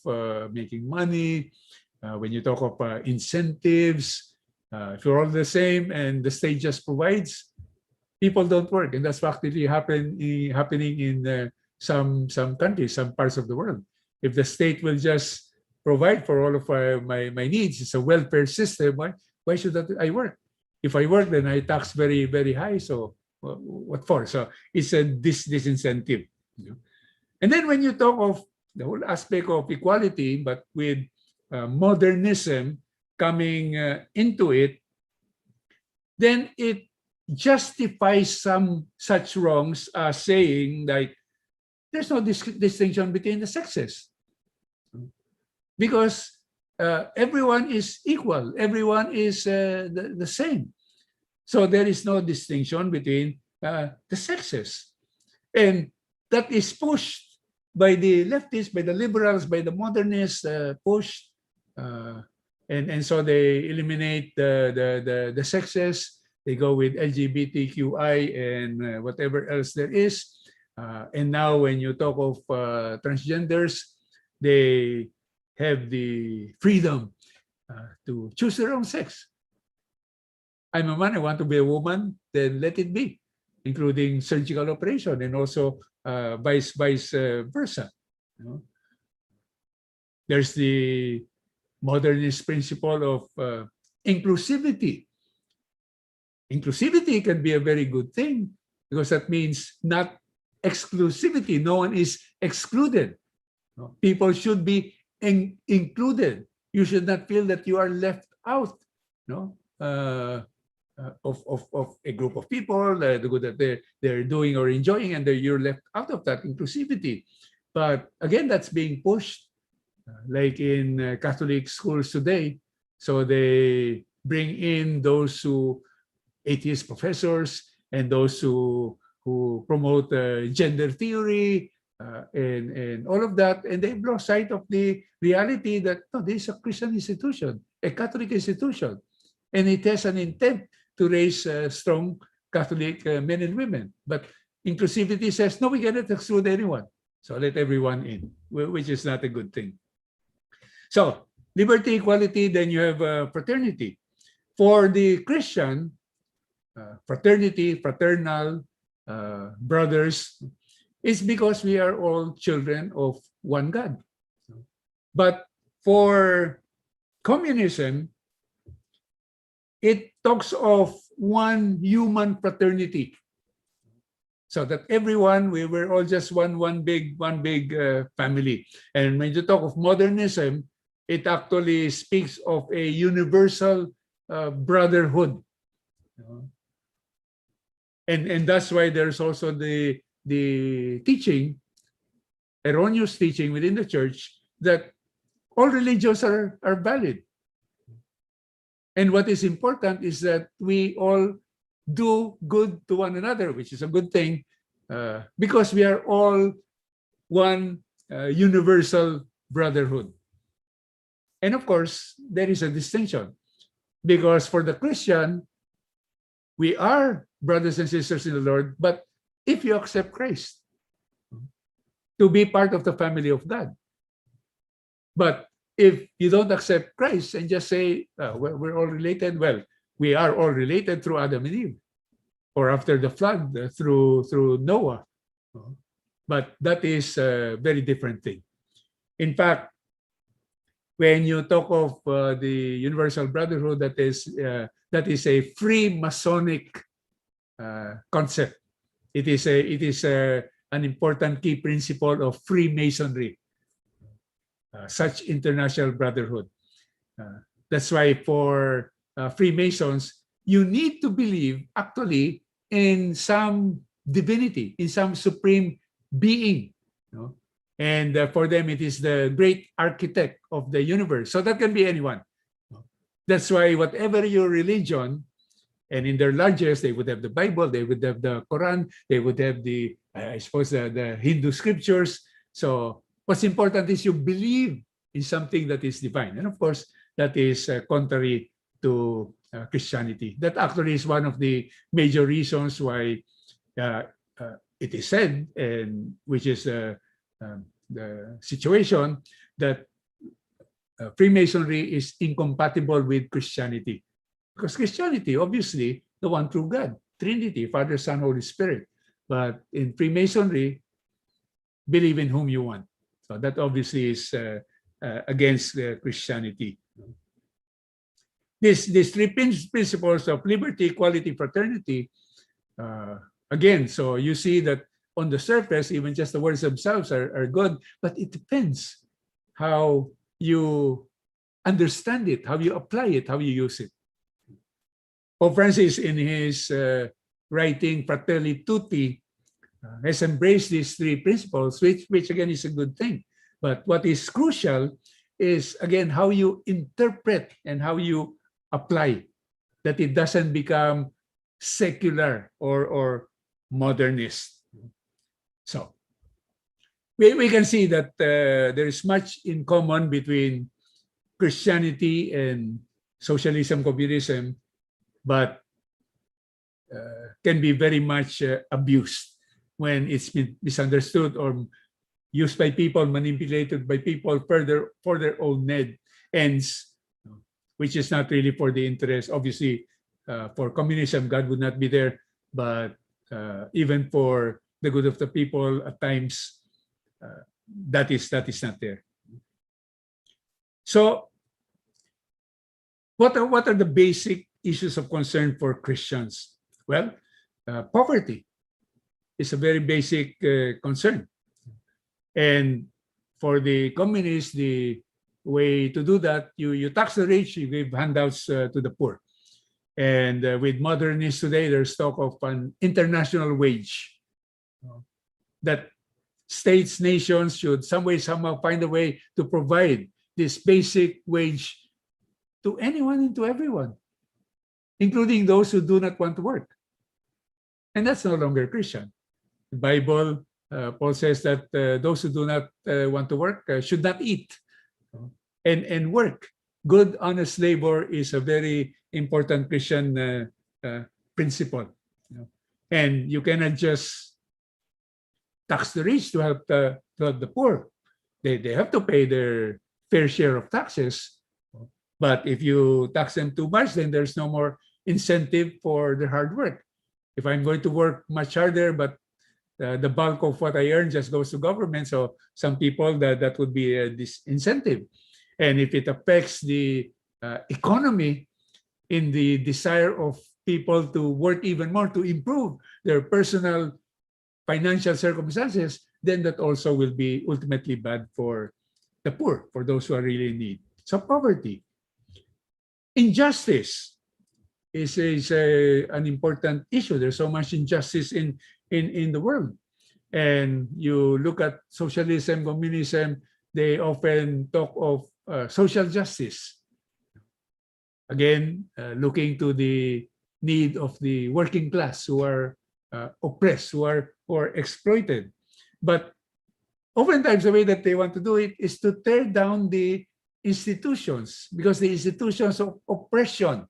Speaker 5: making money, when you talk of incentives, if you're all the same and the state just provides, people don't work. And that's actually happening in some countries, some parts of the world. If the state will just provide for all of my needs, it's a welfare system, why should I work? If I work, then I tax very, very high. So what for? So it's a disincentive. And then when you talk of the whole aspect of equality, but with modernism coming into it, then it justifies some such wrongs as saying like, there's no distinction between the sexes. Because everyone is equal. Everyone is the same. So there is no distinction between the sexes. And that is pushed by the leftists, by the liberals, by the modernists, pushed. And so they eliminate the sexes. They go with LGBTQI and whatever else there is. And now when you talk of transgenders, they have the freedom to choose their own sex. I'm a man, I want to be a woman, then let it be, including surgical operation and also vice versa. There's the modernist principle of inclusivity. Inclusivity can be a very good thing because that means not exclusivity. No one is excluded. People should be included. You should not feel that you are left out of a group of people, the good that they're doing or enjoying, and you're left out of that inclusivity. But again, that's being pushed, like in Catholic schools today. So they bring in those who atheist professors and those who promote gender theory and all of that, and they blow sight of the reality that no, this is a Christian institution, a Catholic institution, and it has an intent to raise strong Catholic men and women. But inclusivity says, no, we cannot exclude anyone. So let everyone in, which is not a good thing. So liberty, equality, then you have fraternity. For the Christian, fraternity, fraternal, brothers, is because we are all children of one God. But for communism, it talks of one human fraternity. So that everyone, we were all just one big family. And when you talk of modernism, it actually speaks of a universal brotherhood. And that's why there's also the teaching, erroneous teaching within the church, that all religions are valid. And what is important is that we all do good to one another, which is a good thing, because we are all one universal brotherhood. And of course, there is a distinction, because for the Christian, we are brothers and sisters in the Lord, but if you accept Christ to be part of the family of God. But if you don't accept Christ and just say, we're all related, well, we are all related through Adam and Eve, or after the flood, through Noah. But that is a very different thing. In fact, when you talk of the universal brotherhood, that is a free Masonic concept. It is an important key principle of Freemasonry, such international brotherhood. That's why for Freemasons, you need to believe actually in some divinity, in some supreme being. And for them, it is the great architect of the universe. So that can be anyone. That's why whatever your religion, and in their largest, they would have the Bible, they would have the Quran, they would have the, I suppose, the Hindu scriptures. So what's important is you believe in something that is divine. And of course, that is contrary to Christianity. That actually is one of the major reasons why it is said, and which is the situation, that Freemasonry is incompatible with Christianity. Because Christianity, obviously, the one true God, Trinity, Father, Son, Holy Spirit. But in Freemasonry, believe in whom you want. So that obviously is against Christianity. These three principles of liberty, equality, fraternity, again, so you see that on the surface, even just the words themselves are good, but it depends how you understand it, how you apply it, how you use it. Pope Francis, in his writing Fratelli Tutti, has embraced these three principles, which again is a good thing. But what is crucial is, again, how you interpret and how you apply, that it doesn't become secular or modernist. So we can see that there is much in common between Christianity and socialism, communism, but can be very much abused when it's been misunderstood or used by people, manipulated by people for their own ends, which is not really for the interest. Obviously, for communism, God would not be there, but even for the good of the people, at times, that is not there. So, what are the basic issues of concern for Christians? Well, poverty is a very basic concern. And for the communists, the way to do that, you tax the rich, you give handouts to the poor. And with modernists today, there's talk of an international wage, that states, nations should somehow find a way to provide this basic wage to anyone and to everyone, including those who do not want to work. And that's no longer Christian. The Bible, Paul says that those who do not want to work should not eat and work. Good, honest labor is a very important Christian principle. And you cannot just tax the rich to help the poor. They have to pay their fair share of taxes. But if you tax them too much, then there's no more incentive for their hard work. If I'm going to work much harder, but the bulk of what I earn just goes to government, so some people that would be a disincentive. And if it affects the economy in the desire of people to work even more to improve their personal financial circumstances, then that also will be ultimately bad for the poor, for those who are really in need. So poverty. Injustice is an important issue. There's so much injustice in the world. And you look at socialism, communism, they often talk of social justice. Again, looking to the need of the working class who are oppressed, who are exploited. But oftentimes the way that they want to do it is to tear down the institutions, because the institutions of oppression,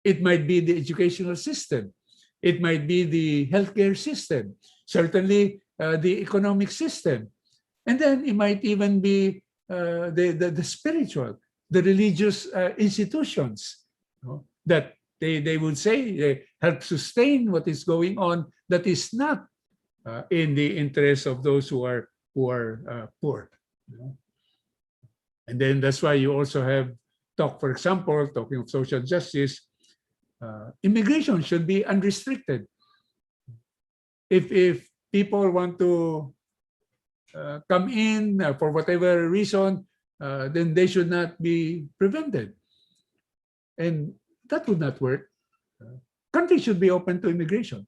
Speaker 5: it might be the educational system, it might be the healthcare system, certainly the economic system, and then it might even be the spiritual, the religious institutions, that they would say they help sustain what is going on that is not in the interest of those who are poor. And then that's why you also have for example, talking of social justice, immigration should be unrestricted. If people want to come in for whatever reason, then they should not be prevented. And that would not work. Countries should be open to immigration,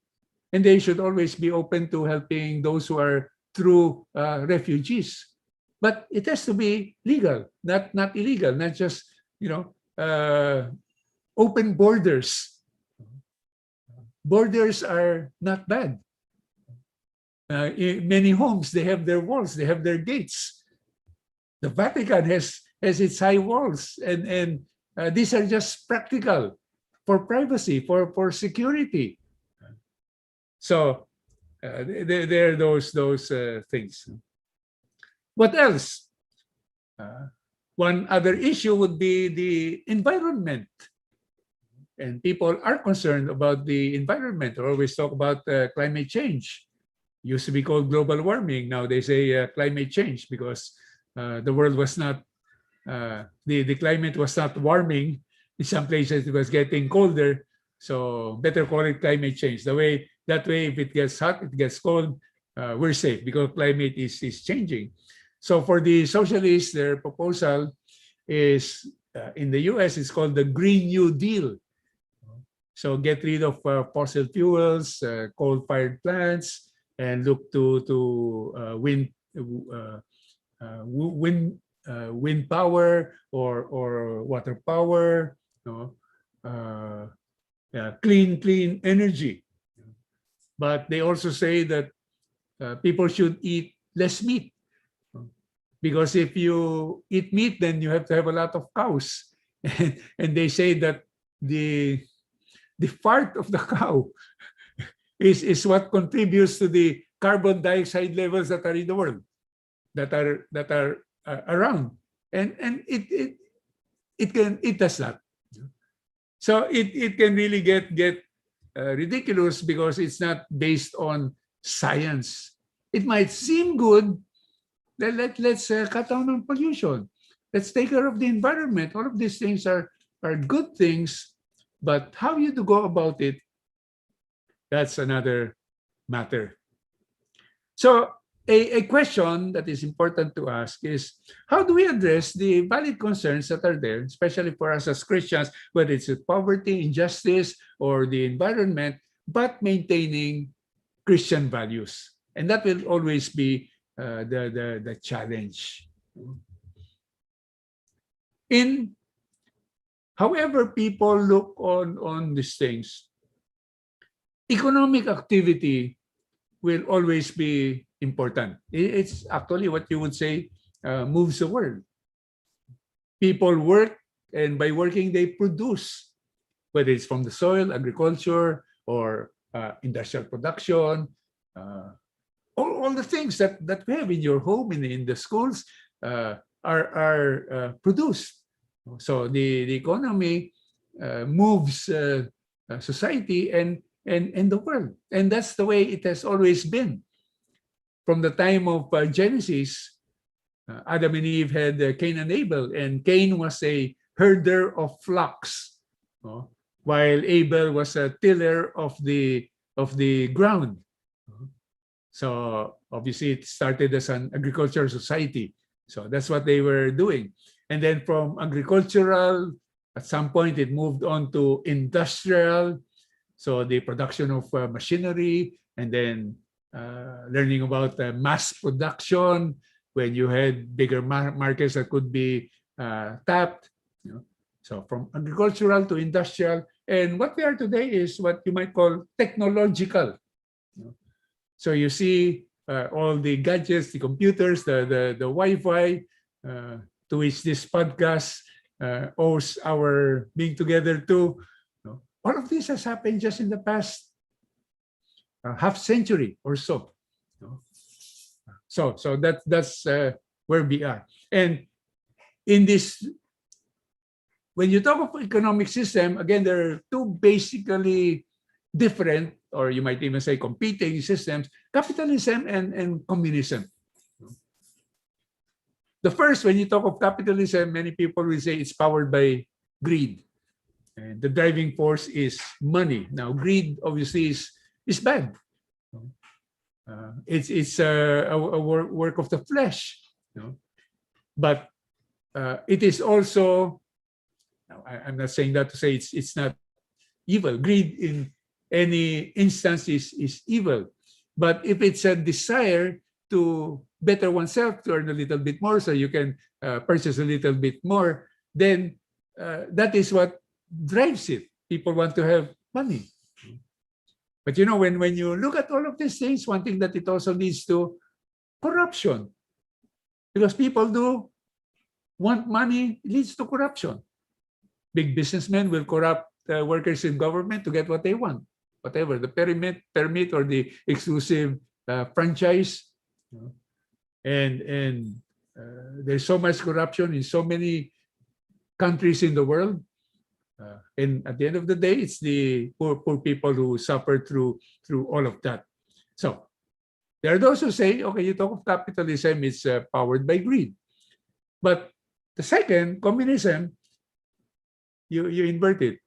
Speaker 5: and they should always be open to helping those who are true refugees. But it has to be legal, not illegal, not just open borders. Borders are not bad. In many homes, they have their walls, they have their gates. The Vatican has its high walls, and these are just practical for privacy, for security. So there are those things. What else? One other issue would be the environment. And people are concerned about the environment. They always talk about climate change. Used to be called global warming. Now they say climate change because the world was not, the climate was not warming. In some places it was getting colder. So better call it climate change. That way, if it gets hot, it gets cold, we're safe because climate is changing. So for the socialists, their proposal is, in the US, it's called the Green New Deal. So get rid of fossil fuels, coal-fired plants, and look to wind power or water power, clean energy. But they also say that people should eat less meat, because if you eat meat, then you have to have a lot of cows, and they say that the fart of the cow is what contributes to the carbon dioxide levels that are in the world, that are around, and it does not. So it can really get ridiculous because it's not based on science. It might seem good. Let's cut down on pollution. Let's take care of the environment. All of these things are good things, but how you to go about it, that's another matter. So a question that is important to ask is, how do we address the valid concerns that are there, especially for us as Christians, whether it's poverty, injustice, or the environment, but maintaining Christian values? And that will always be the challenge. However people look on these things, economic activity will always be important. It's actually what you would say moves the world. People work, and by working they produce, whether it's from the soil, agriculture, or industrial production, all the things that we have in your home, in the schools, are produced. So the economy moves society and the world, and that's the way it has always been. From the time of Genesis, Adam and Eve had Cain and Abel, and Cain was a herder of flocks, while Abel was a tiller of the ground. So obviously it started as an agricultural society. So that's what they were doing. And then from agricultural, at some point it moved on to industrial. So the production of machinery, and then learning about mass production when you had bigger markets that could be tapped. So from agricultural to industrial, and what we are today is what you might call technological. So you see all the gadgets, the computers, the Wi-Fi, to which this podcast owes our being together too. All of this has happened just in the past half century or so. So that's where we are. And in this, when you talk of economic system, again, there are two basically different, or you might even say competing systems: capitalism and communism. The first, when you talk of capitalism, many people will say it's powered by greed. And the driving force is money. Now, greed obviously is bad. It's a work of the flesh. But it is also, I'm not saying that to say it's not evil. Greed in any instance is evil. But if it's a desire to better oneself, to earn a little bit more so you can purchase a little bit more, then that is what drives it. People want to have money. But you know, when you look at all of these things, one thing that it also leads to corruption. Because people do want money, it leads to corruption. Big businessmen will corrupt workers in government to get what they want, whatever, the permit or the exclusive franchise. And there's so much corruption in so many countries in the world. And at the end of the day, it's the poor people who suffer through all of that. So there are those who say, okay, you talk of capitalism, it's powered by greed. But the second, communism, you invert it.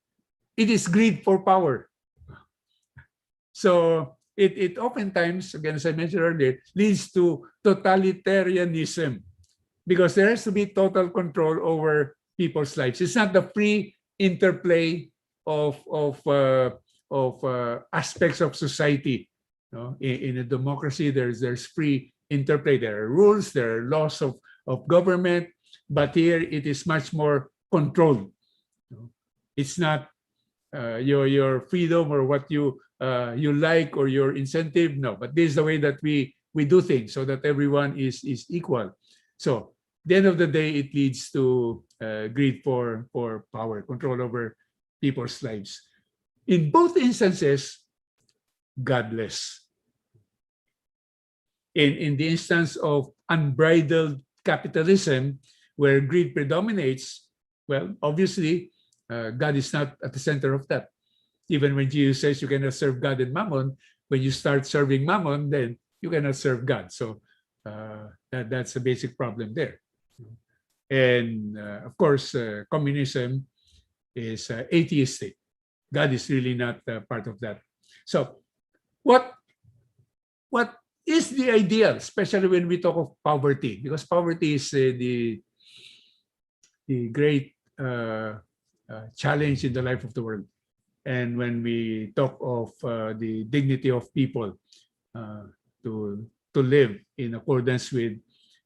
Speaker 5: It is greed for power. So it oftentimes, again, as I mentioned earlier, leads to totalitarianism because there has to be total control over people's lives. It's not the free interplay of aspects of society. No? In a democracy, there's free interplay. There are rules, there are laws of government, but here it is much more controlled. It's not your freedom or what you like or your incentive. No, but this is the way that we do things so that everyone is equal. So at the end of the day, it leads to greed for power, control over people's lives. In both instances, godless. In the instance of unbridled capitalism, where greed predominates, well, obviously, God is not at the center of that. Even when Jesus says you cannot serve God and mammon, when you start serving mammon, then you cannot serve God. So that's a basic problem there. And of course, communism is atheistic. God is really not part of that. So what is the ideal, especially when we talk of poverty? Because poverty is the great challenge in the life of the world. And when we talk of the dignity of people to live in accordance with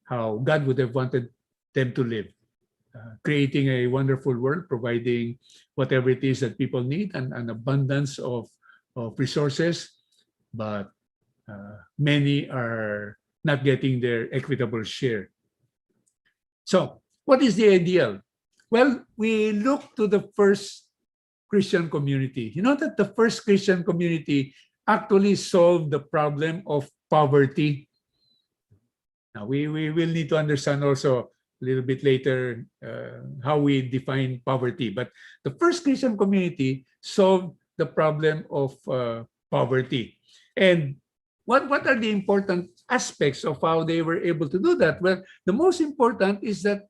Speaker 5: how God would have wanted them to live, creating a wonderful world, providing whatever it is that people need, and an abundance of resources, but many are not getting their equitable share. So what is the ideal? Well, we look to the first Christian community. You know that the first Christian community actually solved the problem of poverty. Now, we will need to understand also a little bit later how we define poverty. But the first Christian community solved the problem of poverty. And what are the important aspects of how they were able to do that? Well, the most important is that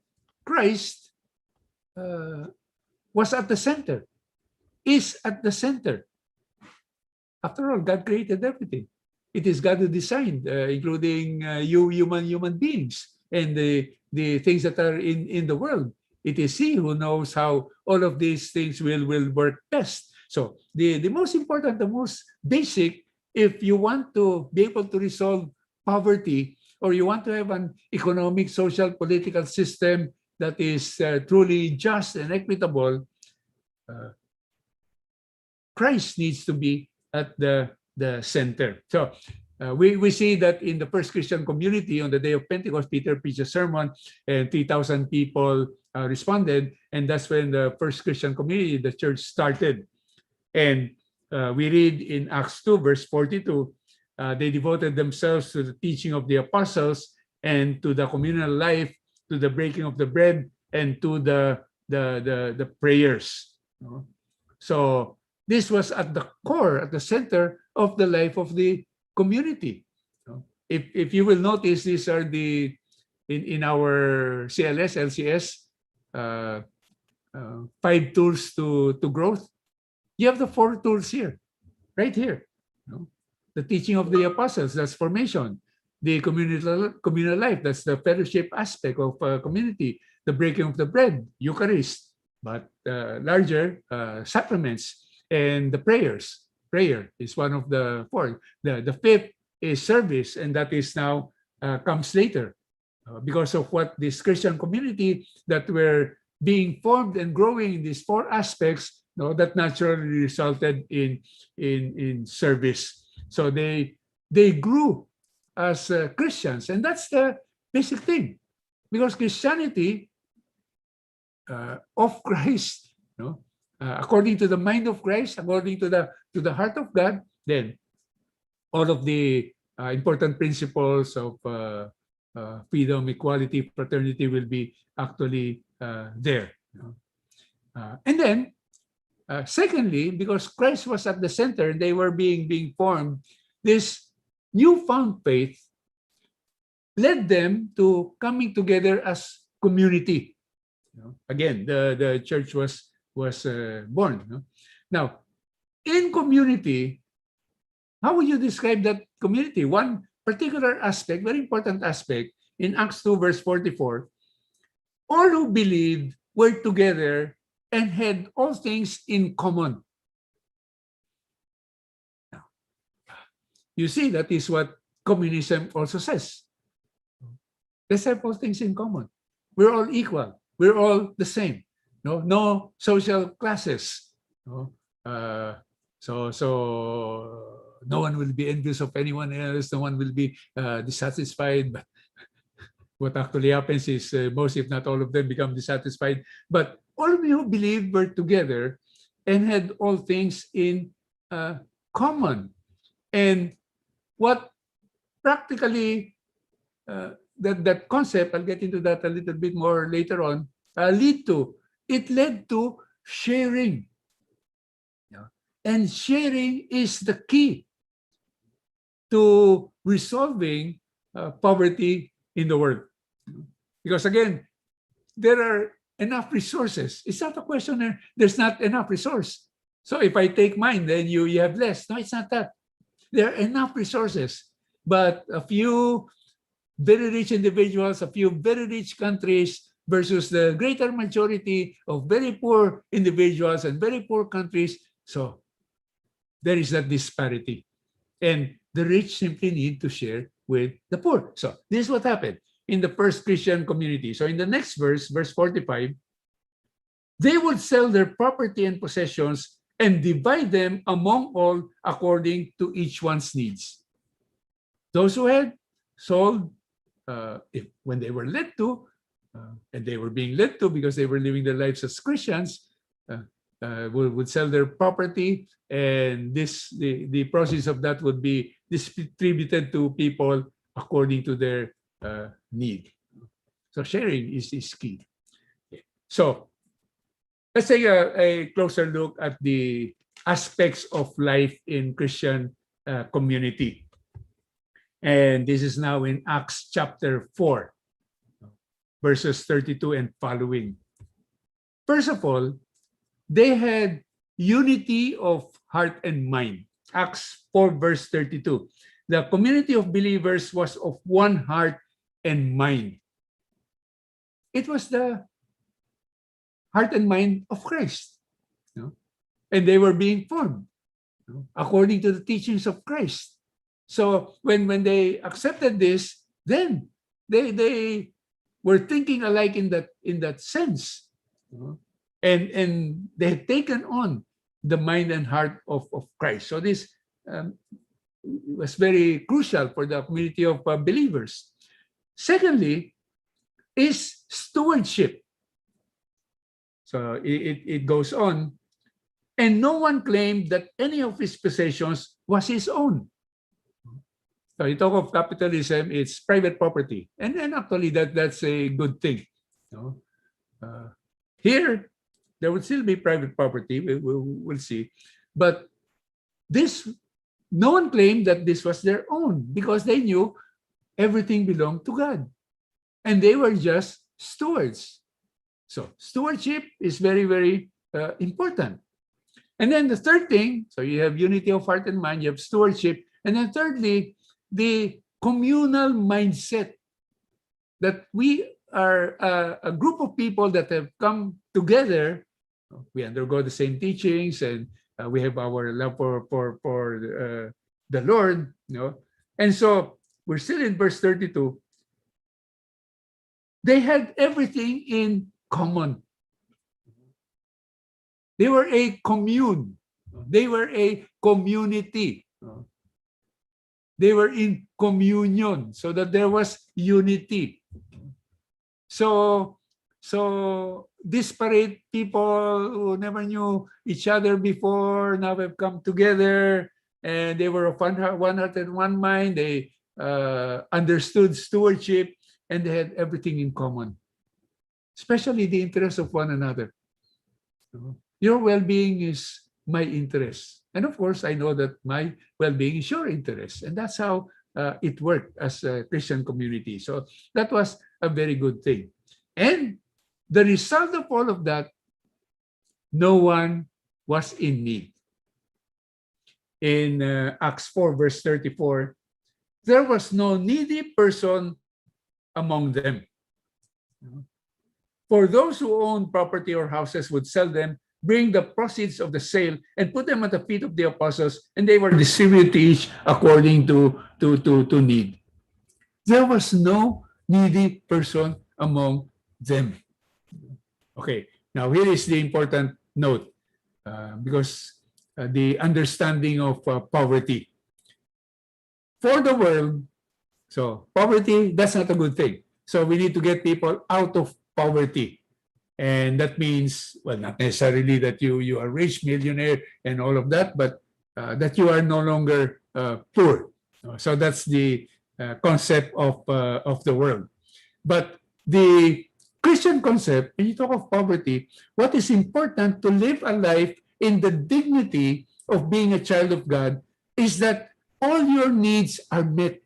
Speaker 5: Christ was at the center, is at the center. After all, God created everything. It is God who designed, including you human beings and the things that are in the world. It is He who knows how all of these things will work best. So the most important, the most basic, if you want to be able to resolve poverty, or you want to have an economic, social, political system that is truly just and equitable, Christ needs to be at the center. So we see that in the first Christian community on the day of Pentecost, Peter preached a sermon and 3,000 people responded. And that's when the first Christian community, the church, started. And we read in Acts 2, verse 42, they devoted themselves to the teaching of the apostles and to the communal life, to the breaking of the bread, and to the prayers. So this was at the core, at the center of the life of the community. If you will notice, these are the in our CLS, LCS, 5 tools to growth. You have the 4 tools here, right here. The teaching of the apostles, that's formation. The communal life, that's the fellowship aspect of community. The breaking of the bread, Eucharist, but larger sacraments. And the prayers. Prayer is one of the four. The fifth is service, and that is now comes later. Because of what this Christian community that were being formed and growing in these four aspects, that naturally resulted in service. So they grew as Christians, and that's the basic thing. Because Christianity of Christ, according to the mind of Christ, according to the heart of God, then all of the important principles of freedom, equality, fraternity will be actually there. And then, secondly, because Christ was at the center and they were being formed, this newfound faith led them to coming together as community. Again, the church was born. Now, in community, how would you describe that community? One particular aspect, very important aspect, in Acts 2 verse 44, all who believed were together and had all things in common. Now, you see, that is what communism also says. Let's have all things in common. We're all equal. We're all the same. No social classes. So no one will be envious of anyone else. No one will be dissatisfied. But what actually happens is most, if not all of them, become dissatisfied. But all of you who believe were together and had all things in common. And what practically that concept, I'll get into that a little bit more later on, it led to sharing. And sharing is the key to resolving poverty in the world. Because again, there are enough resources. It's not a question there's not enough resource. So if I take mine, then you have less. No, it's not that. There are enough resources, but a few very rich individuals, a few very rich countries versus the greater majority of very poor individuals and very poor countries. So there is that disparity. And the rich simply need to share with the poor. So this is what happened in the first Christian community. So in the next verse, verse 45, they would sell their property and possessions and divide them among all according to each one's needs. Those who had sold, when they were led to, and they were being led to because they were living their lives as Christians, would sell their property, and the proceeds of that would be distributed to people according to their need. So sharing is key. So let's take a closer look at the aspects of life in Christian community. And this is now in Acts chapter 4, verses 32 and following. First of all, they had unity of heart and mind. Acts 4 verse 32. The community of believers was of one heart and mind. It was the heart and mind of Christ. And they were being formed according to the teachings of Christ. So when they accepted this, then they were thinking alike in that sense. And they had taken on the mind and heart of Christ. So this was very crucial for the community of believers. Secondly, is stewardship. So it goes on. And no one claimed that any of his possessions was his own. So you talk of capitalism, it's private property. And actually that's a good thing. Here, there would still be private property, we'll see. But no one claimed that this was their own because they knew everything belonged to God. And they were just stewards. So stewardship is very, very important. And then the third thing, so you have unity of heart and mind, you have stewardship. And then thirdly, the communal mindset that we are a group of people that have come together. We undergo the same teachings and we have our love for the Lord, And so we're still in verse 32. They had everything in common. They were a commune. They were a community. They were in communion, so that there was unity. So disparate people who never knew each other before now have come together, and they were of one heart and one mind. They understood stewardship, and they had everything in common, especially the interests of one another. Your well-being is my interest. And of course, I know that my well-being is your interest. And that's how it worked as a Christian community. So that was a very good thing. And the result of all of that, no one was in need. In Acts 4, verse 34, there was no needy person among them. For those who owned property or houses would sell them, bring the proceeds of the sale, and put them at the feet of the apostles, and they were distributed to each according to need. There was no needy person among them. Okay, now here is the important note, because the understanding of poverty. For the world, so poverty, that's not a good thing. So we need to get people out of poverty. And that means, well, not necessarily that you are rich, millionaire, and all of that, but that you are no longer poor. So that's the concept of the world. But the Christian concept, when you talk of poverty, what is important to live a life in the dignity of being a child of God is that all your needs are met.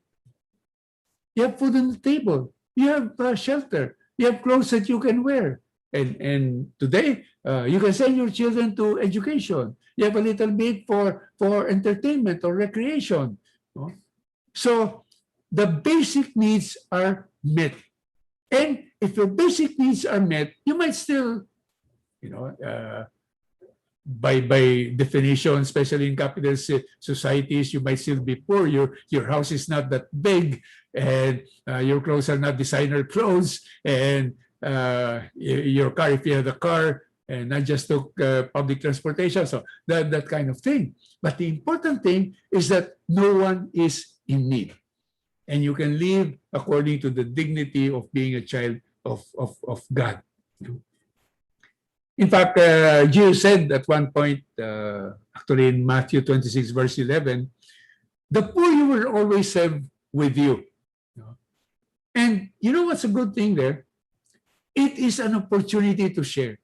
Speaker 5: You have food on the table. You have shelter. You have clothes that you can wear. And today, you can send your children to education. You have a little bit for entertainment or recreation. So the basic needs are met. And if your basic needs are met, you might still, by definition, especially in capitalist societies, you might still be poor. Your house is not that big, and your clothes are not designer clothes, and your car, if you have a car, and not just took public transportation, so that kind of thing. But the important thing is that no one is in need, and you can live according to the dignity of being a child of God. In fact, Jesus said at one point, actually in Matthew 26, verse 11, the poor you will always have with you. And you know what's a good thing there? It is an opportunity to share.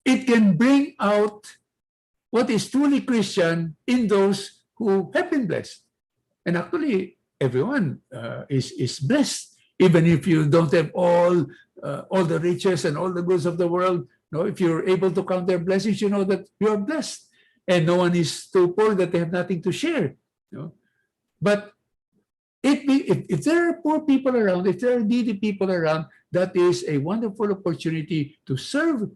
Speaker 5: It can bring out what is truly Christian in those who have been blessed. And actually, everyone is blessed, even if you don't have all the riches and all the goods of the world. If you're able to count their blessings, you know that you are blessed, and no one is too poor that they have nothing to share. But if there are poor people around, if there are needy people around, that is a wonderful opportunity to serve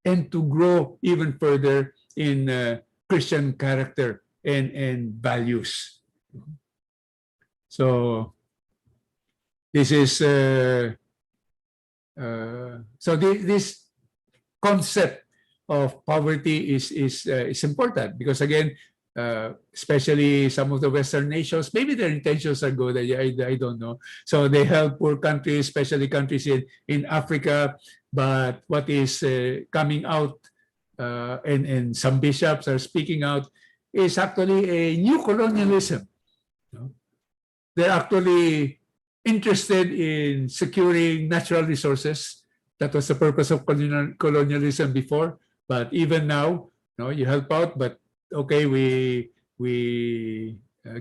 Speaker 5: and to grow even further in Christian character and values. So this is this concept of poverty is important, because again, especially some of the Western nations, maybe their intentions are good. I don't know. So they help poor countries, especially countries in Africa. But what is coming out, and some bishops are speaking out, is actually a new colonialism. They're actually interested in securing natural resources. That was the purpose of colonialism before. But even now, you help out, but okay, we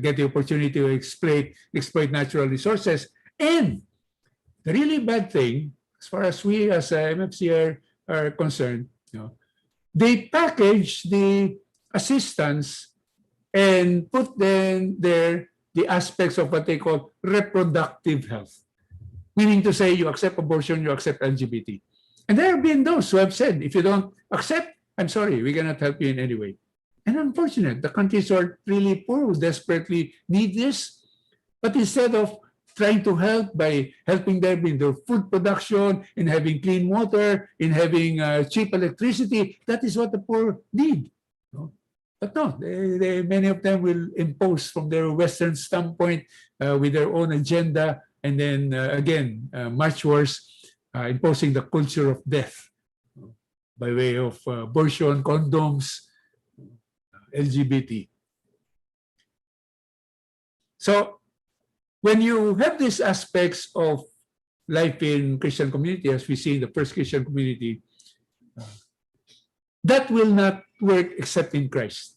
Speaker 5: get the opportunity to exploit natural resources. And the really bad thing, as far as we as MFC are concerned, they package the assistance and put then there the aspects of what they call reproductive health. Meaning to say, you accept abortion, you accept LGBT. And there have been those who have said, if you don't accept, I'm sorry, we cannot help you in any way. And unfortunate, the countries who are really poor, who desperately need this. But instead of trying to help by helping them in their food production, in having clean water, in having cheap electricity, that is what the poor need. No? But no, many of them will impose from their Western standpoint with their own agenda, and then again, much worse, imposing the culture of death by way of abortion, condoms, LGBT. So when you have these aspects of life in Christian community, as we see in the first Christian community, that will not work except in Christ.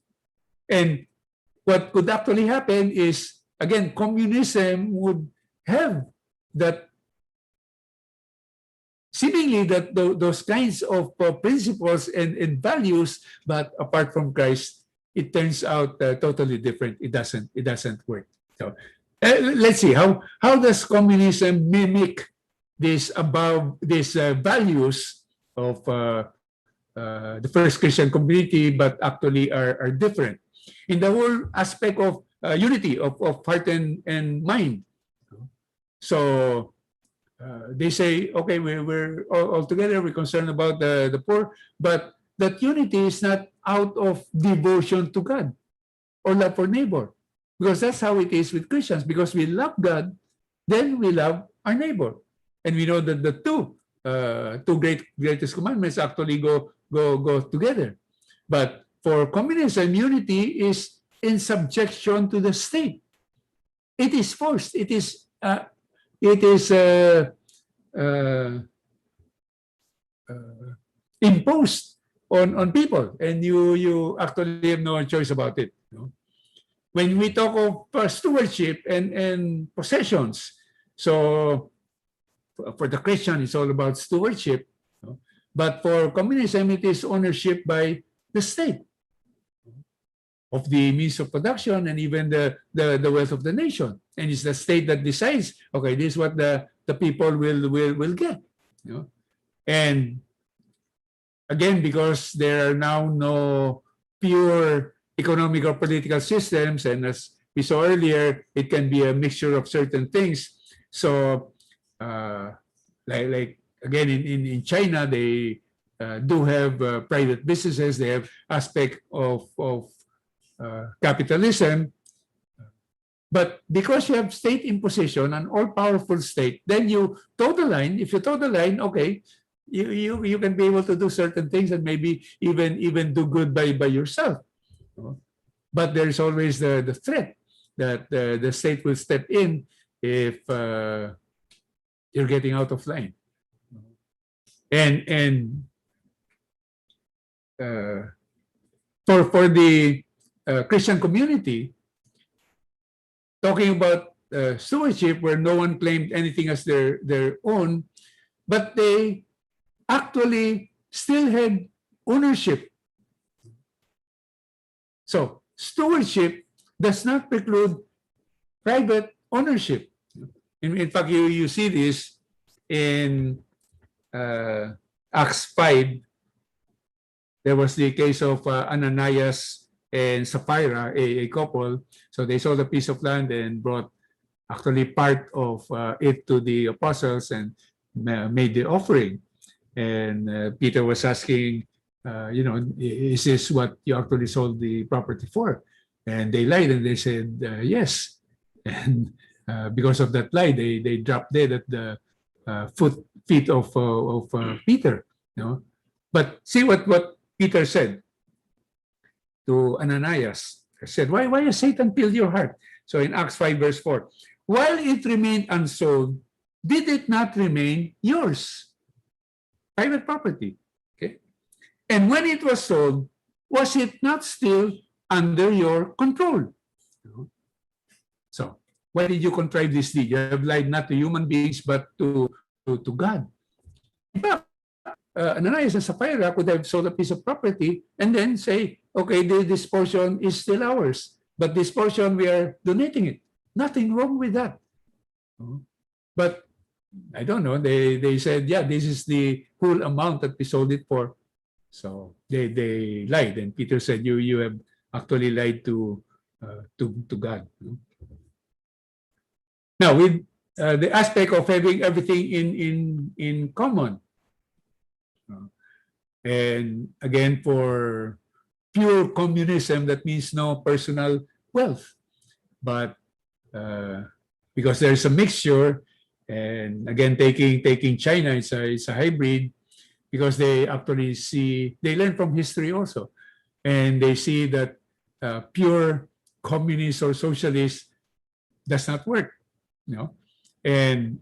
Speaker 5: And what could actually happen is, again, communism would have that, seemingly that those kinds of principles and values, but apart from Christ, it turns out totally different. It doesn't work. So let's see how does communism mimic these values of the first Christian community, but actually are different in the whole aspect of unity of heart and mind. So they say, okay, we're all together, we're concerned about the poor, but that unity is not out of devotion to God or love for neighbor, because that's how it is with Christians. Because we love God, then we love our neighbor, and we know that the two greatest commandments actually go together. But for communism, unity is in subjection to the state. It is forced. It is imposed on people, and you actually have no choice about it. When we talk of stewardship and possessions, so for the Christian, it's all about stewardship, but for communism, it is ownership by the state of the means of production and even the wealth of the nation. And it's the state that decides, okay, this is what the people will get. And again, because there are now no pure economic or political systems, and as we saw earlier, it can be a mixture of certain things. So like again, in China, they do have private businesses. They have aspect of capitalism, but because you have state imposition, an all-powerful state, then you toe the line. If you toe the line, okay, you can be able to do certain things and maybe even do good by yourself. But there's always the threat that the state will step in if you're getting out of line. And for the Christian community, talking about stewardship, where no one claimed anything as their own, but they actually still had ownership. So stewardship does not preclude private ownership. In fact, you see this in Acts 5. There was the case of Ananias and Sapphira, a couple. So they sold a piece of land and brought actually part of it to the apostles and made the offering. And Peter was asking, is this what you actually sold the property for? And they lied and they said, yes. And because of that lie, they dropped dead at the feet of Peter. But see what Peter said to Ananias. He said, why has Satan filled your heart? So in Acts 5 verse 4, while it remained unsold, did it not remain yours? Private property. Okay. And when it was sold, was it not still under your control? So why did you contrive this deed? You have lied not to human beings, but to God. Ananias and Sapphira could have sold a piece of property and then say, okay, this portion is still ours, but this portion we are donating it. Nothing wrong with that. But I don't know, they said, yeah, this is the whole amount that we sold it for. So they lied. And Peter said, you have actually lied to God. Now, with the aspect of having everything in common, and again, for pure communism, that means no personal wealth, but because there's a mixture, and again, taking China, it's a hybrid, because they actually they learn from history also, and they see that pure communist or socialist does not work, and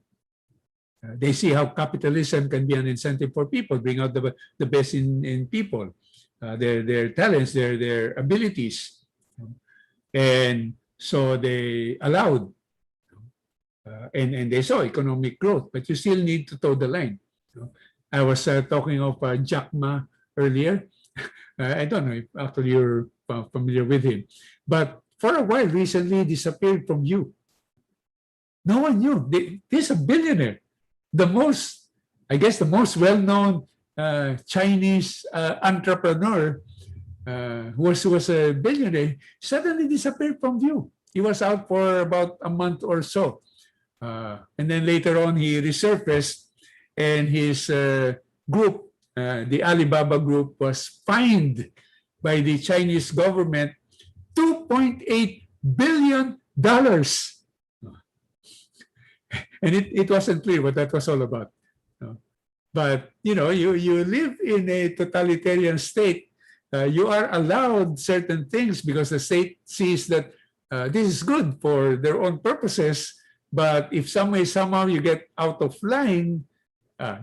Speaker 5: they see how capitalism can be an incentive for people, bring out the best in people, their talents, their abilities, and so they allowed, and they saw economic growth, but you still need to toe the line. I was talking of Jack Ma earlier. I don't know if actually you're familiar with him, but for a while recently disappeared from you. No one knew. He's a billionaire. I guess the most well-known Chinese entrepreneur was a billionaire, suddenly disappeared from view. He was out for about a month or so. And then later on, he resurfaced, and his group, the Alibaba group, was fined by the Chinese government $2.8 billion. And it wasn't clear what that was all about. But, you live in a totalitarian state. You are allowed certain things because the state sees that this is good for their own purposes. But if somehow you get out of line,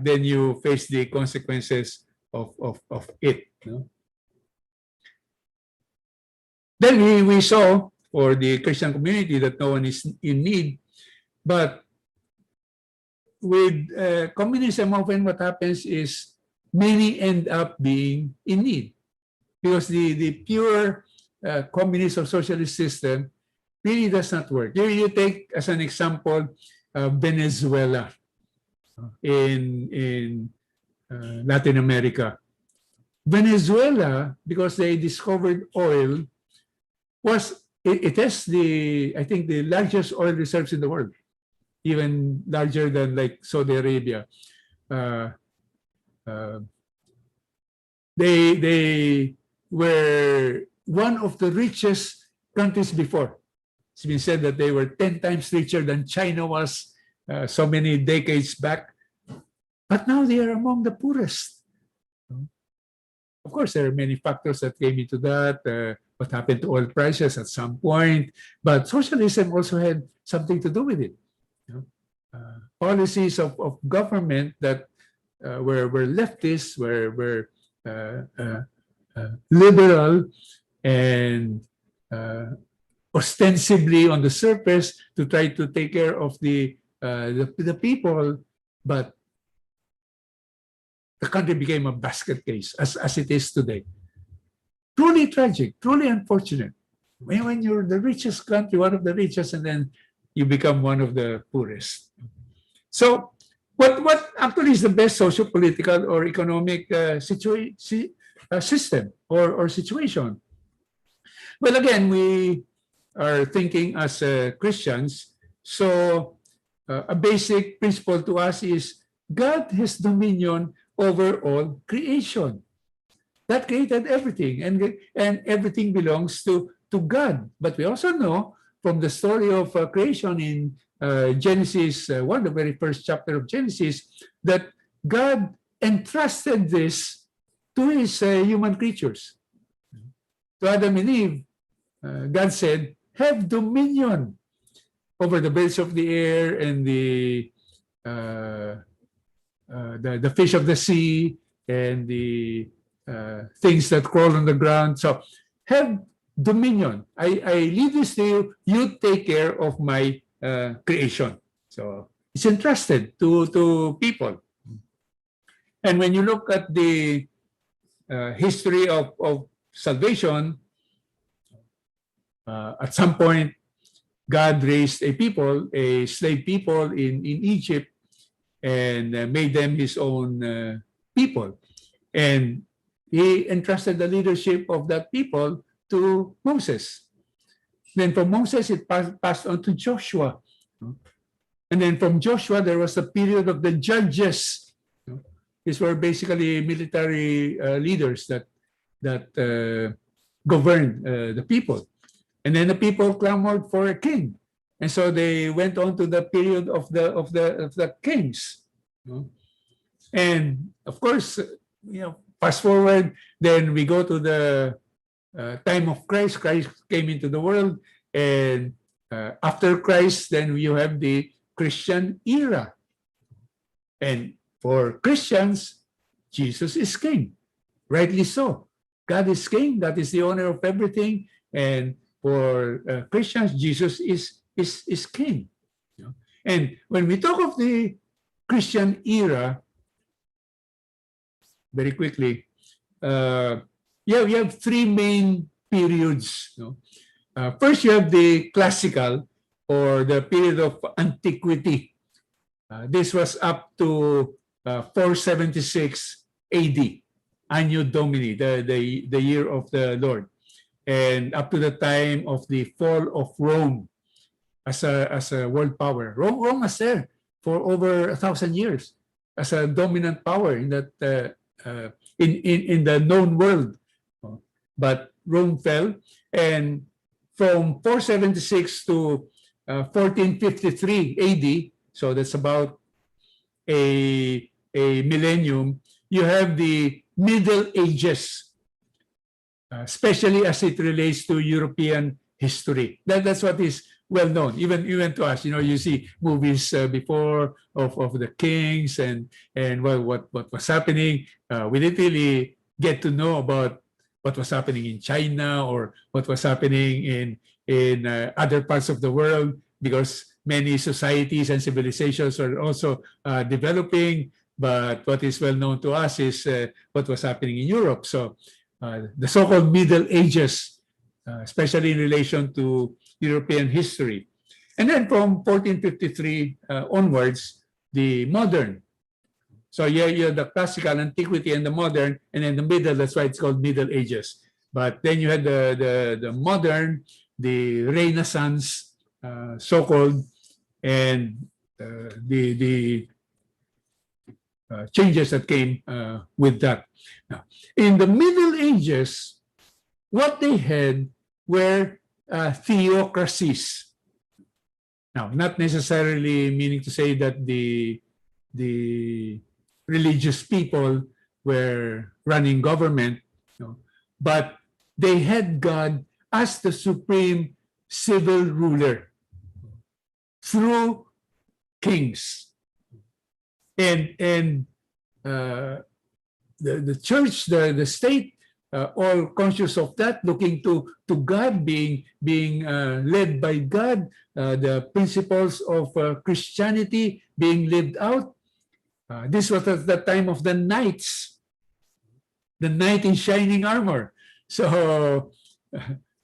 Speaker 5: then you face the consequences of it. Then we saw for the Christian community that no one is in need. But with communism, often what happens is many end up being in need, because the pure communist or socialist system really does not work. You take as an example Venezuela in Latin America. Venezuela, because they discovered oil, it has I think the largest oil reserves in the world, even larger than like Saudi Arabia. They were one of the richest countries before. It's been said that they were 10 times richer than China was so many decades back. But now they are among the poorest. Of course, there are many factors that came into that. What happened to oil prices at some point. But socialism also had something to do with it. Policies of government that were leftist, were liberal, and ostensibly on the surface to try to take care of the people, but the country became a basket case as it is today. Truly tragic, truly unfortunate. When you're the richest country, one of the richest, and then you become one of the poorest. So what actually is the best socio-political or economic system or situation? Well, again, we are thinking as Christians, so a basic principle to us is God has dominion over all creation. That created everything, and everything belongs to God. But we also know from the story of creation in Genesis 1, the very first chapter of Genesis, that God entrusted this to his human creatures. To Adam and Eve, God said, have dominion over the birds of the air and the fish of the sea and the things that crawl on the ground. So have dominion. I leave this to you. You take care of my creation. So it's entrusted to people. And when you look at the history of salvation, at some point, God raised a people, a slave people in Egypt, and made them his own people. And he entrusted the leadership of that people to Moses. Then from Moses, it passed on to Joshua. And then from Joshua, there was a period of the judges. These were basically military leaders that governed the people. And then the people clamored for a king. And so they went on to the period of the kings. And of course, fast forward, then we go to the time of Christ. Christ came into the world, and after Christ, then you have the Christian era. And for Christians, Jesus is king, rightly so. God is king, that is the owner of everything. And for Christians, Jesus is king. And when we talk of the Christian era, very quickly, we have three main periods. First, you have the classical, or the period of antiquity. This was up to 476 AD, Anno Domini, the year of the Lord, and up to the time of the fall of Rome as a world power. Rome was there for over 1,000 years as a dominant power in that in the known world. But Rome fell, and from 476 to 1453 AD, so that's about a millennium, you have the Middle Ages, especially as it relates to European history. That's what is well known, even to us. You see movies before of the kings and what was happening. We didn't really get to know about what was happening in China or what was happening in other parts of the world, because many societies and civilizations are also developing. But what is well known to us is what was happening in Europe. So the so-called Middle Ages, especially in relation to European history. And then from 1453 onwards, the modern. So you have the classical, antiquity, and the modern, and then the middle, that's why it's called Middle Ages. But then you had the modern, the Renaissance, so-called, and the changes that came with that. Now, in the Middle Ages, what they had were theocracies. Now, not necessarily meaning to say that the religious people were running government, but they had God as the supreme civil ruler through kings. And the church, the state, all conscious of that, looking to God, being led by God, the principles of Christianity being lived out. This was at the time of the knights, the knight in shining armor. So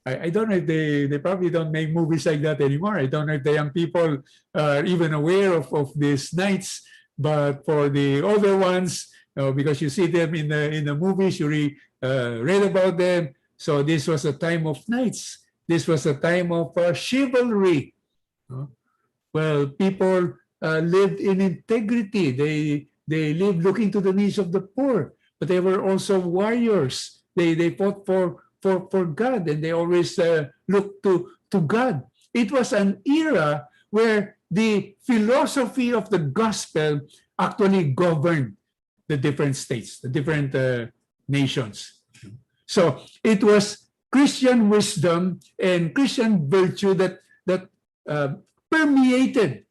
Speaker 5: I don't know if they probably don't make movies like that anymore. I don't know if the young people are even aware of these knights, but for the older ones, because you see them in the movies, you read about them. So this was a time of knights. This was a time of chivalry. Well, people lived in integrity. They lived looking to the needs of the poor, but they were also warriors. They fought for God, and they always looked to God. It was an era where the philosophy of the gospel actually governed the different states, the different nations. So it was Christian wisdom and Christian virtue that permeated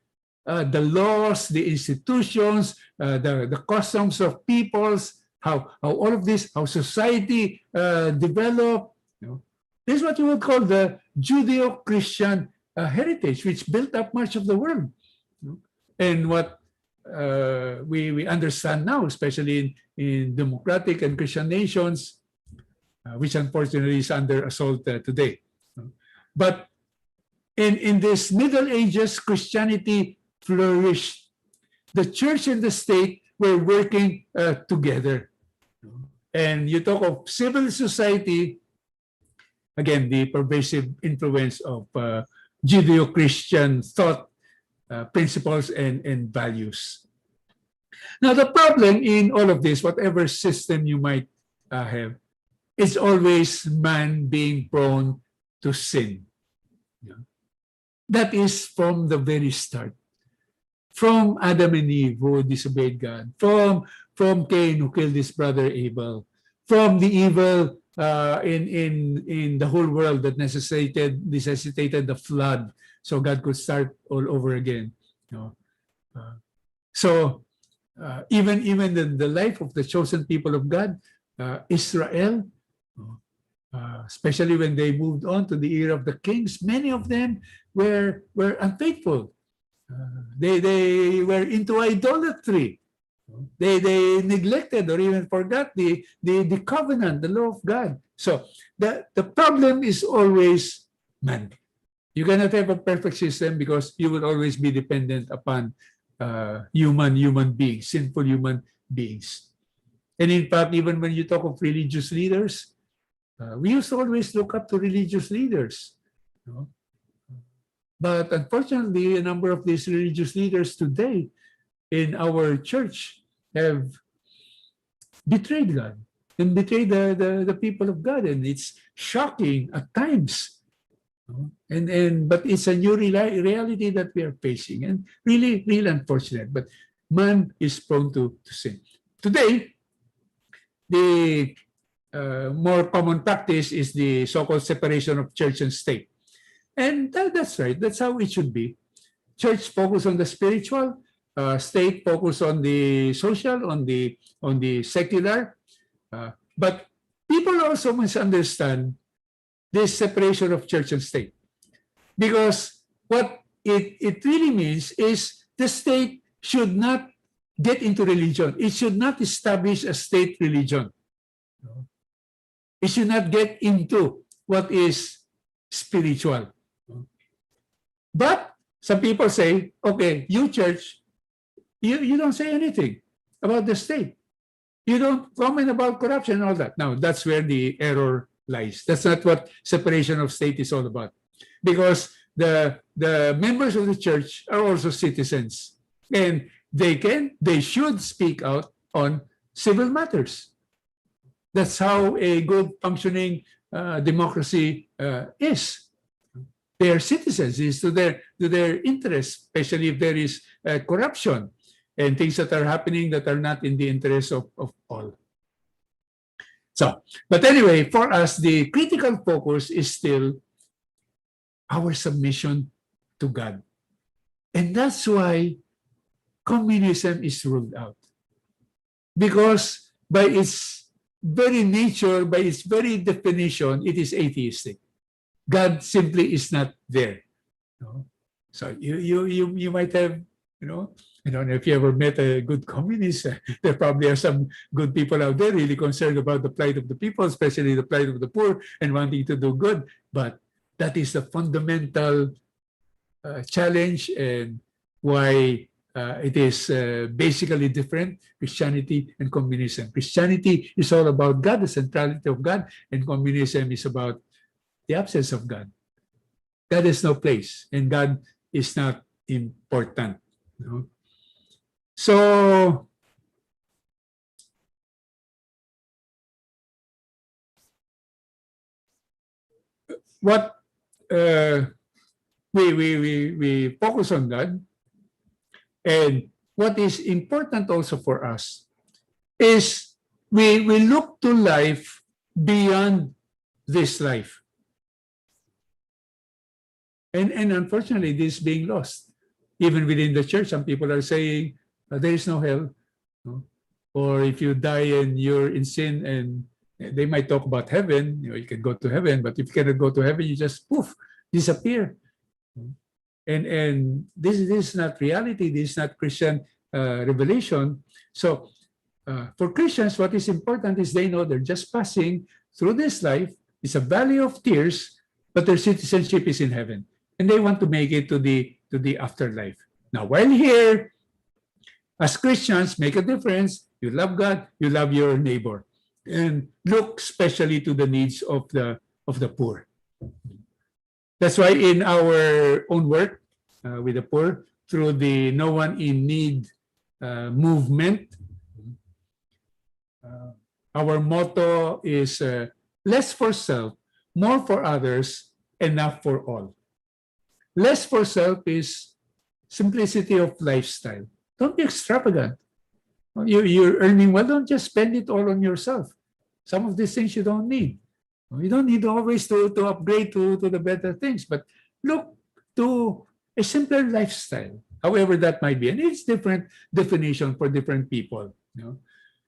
Speaker 5: the laws, the institutions, the customs of peoples, how all of this, how society developed. This is what you would call the Judeo-Christian heritage, which built up much of the world. And what we understand now, especially in democratic and Christian nations, which unfortunately is under assault today. But in this Middle Ages, Christianity flourished. The church and the state were working together. And you talk of civil society, again, the pervasive influence of Judeo-Christian thought, principles, and values. Now, the problem in all of this, whatever system you might have, is always man being prone to sin. Yeah. That is from the very start. From Adam and Eve who disobeyed God, from Cain who killed his brother Abel, from the evil in the whole world that necessitated the flood, so God could start all over again. You know? So even the life of the chosen people of God, Israel, especially when they moved on to the era of the kings, many of them were unfaithful. They were into idolatry. They neglected or even forgot the covenant, the law of God. So the problem is always man. You cannot have a perfect system because you will always be dependent upon human beings, sinful human beings. And in fact, even when you talk of religious leaders, we used to always look up to religious leaders. You know? But unfortunately, a number of these religious leaders today in our church have betrayed God and betrayed the people of God. And it's shocking at times. But it's a new reality that we are facing, and really, really unfortunate. But man is prone to sin. Today, the more common practice is the so-called separation of church and state. And that's right. That's how it should be. Church focus on the spiritual, state focus on the social, on the secular. But people also misunderstand this separation of church and state, because what it really means is the state should not get into religion. It should not establish a state religion. It should not get into what is spiritual. But some people say, okay, you church, you don't say anything about the state. You don't comment about corruption and all that. Now, that's where the error lies. That's not what separation of state is all about. Because the members of the church are also citizens. And they should speak out on civil matters. That's how a good functioning democracy is. They are citizens. It's to their interest, especially if there is corruption and things that are happening that are not in the interest of all. So, but anyway, for us, the critical focus is still our submission to God. And that's why communism is ruled out. Because by its very nature, by its very definition, it is atheistic. God simply is not there. So you might have, I don't know if you ever met a good communist. There probably are some good people out there really concerned about the plight of the people, especially the plight of the poor, and wanting to do good. But that is the fundamental challenge, and why it is basically different, Christianity and communism. Christianity is all about God, the centrality of God, and communism is about the absence of God. God has no place, and God is not important. So, what we focus on God, and what is important also for us is we look to life beyond this life. And unfortunately, this is being lost. Even within the church, some people are saying there is no hell. Or if you die and you're in sin, and they might talk about heaven, you can go to heaven, but if you cannot go to heaven, you just poof, disappear. And this is not reality. This is not Christian revelation. So for Christians, what is important is they know they're just passing through this life. It's a valley of tears, but their citizenship is in heaven. And they want to make it to the afterlife. Now, while here, as Christians, make a difference. You love God, you love your neighbor, and look especially to the needs of the poor. That's why in our own work with the poor, through the No One in Need movement, our motto is less for self, more for others, enough for all. Less for self is simplicity of lifestyle. Don't be extravagant. You're earning well, don't just spend it all on yourself. Some of these things you don't need. You don't need always to upgrade to the better things, but look to a simpler lifestyle, however that might be. And it's different definition for different people.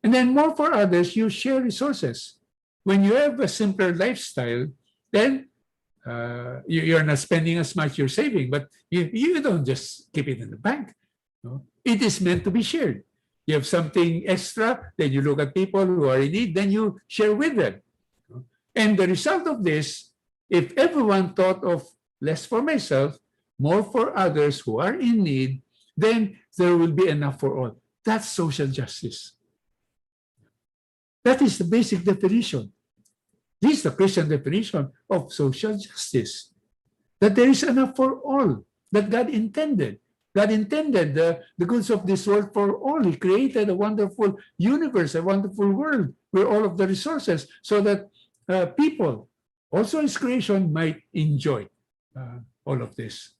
Speaker 5: And then more for others, you share resources. When you have a simpler lifestyle, then you're not spending as much, you're saving, but you don't just keep it in the bank. It is meant to be shared. You have something extra, then you look at people who are in need, then you share with them. And the result of this, if everyone thought of less for myself, more for others who are in need, then there will be enough for all. That's social justice. That is the basic definition. This is the Christian definition of social justice. That there is enough for all, that God intended. God intended the goods of this world for all. He created a wonderful universe, a wonderful world where all of the resources, so that people, also his creation, might enjoy all of this.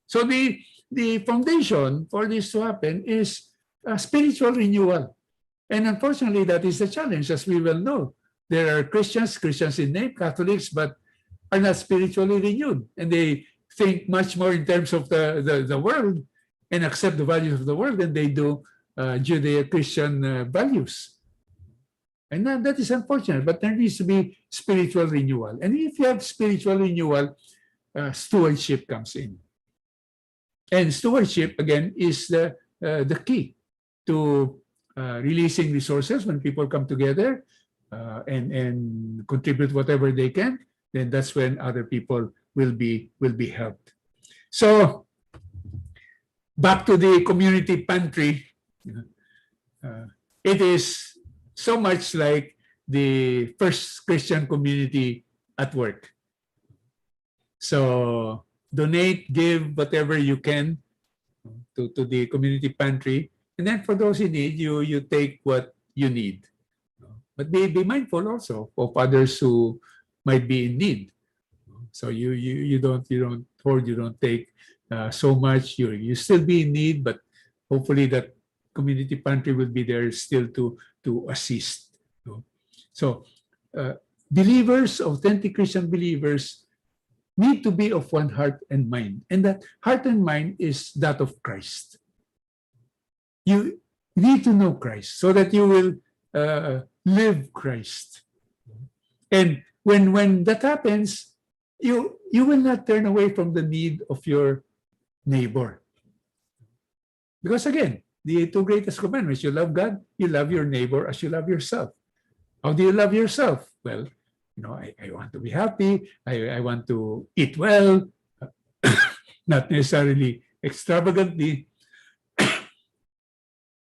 Speaker 5: So the foundation for this to happen is spiritual renewal. And unfortunately, that is the challenge, as we well know. There are Christians in name, Catholics, but are not spiritually renewed. And they think much more in terms of the world and accept the values of the world than they do Judeo-Christian values. And that is unfortunate, but there needs to be spiritual renewal. And if you have spiritual renewal, stewardship comes in. And stewardship, again, is the key to releasing resources. When people come together and contribute whatever they can, then that's when other people will be helped. So back to the community pantry. It is so much like the first Christian community at work. So donate, give whatever you can to the community pantry. And then for those in need, you take what you need. But be mindful also of others who might be in need. So you don't hoard, you don't take so much. You still be in need, but hopefully that community pantry will be there still to assist. So believers, authentic Christian believers, need to be of one heart and mind. And that heart and mind is that of Christ. You need to know Christ so that you will live Christ. And when that happens, you will not turn away from the need of your neighbor. Because again, the two greatest commandments, you love God, you love your neighbor as you love yourself. How do you love yourself? Well, I want to be happy, I want to eat well, not necessarily extravagantly.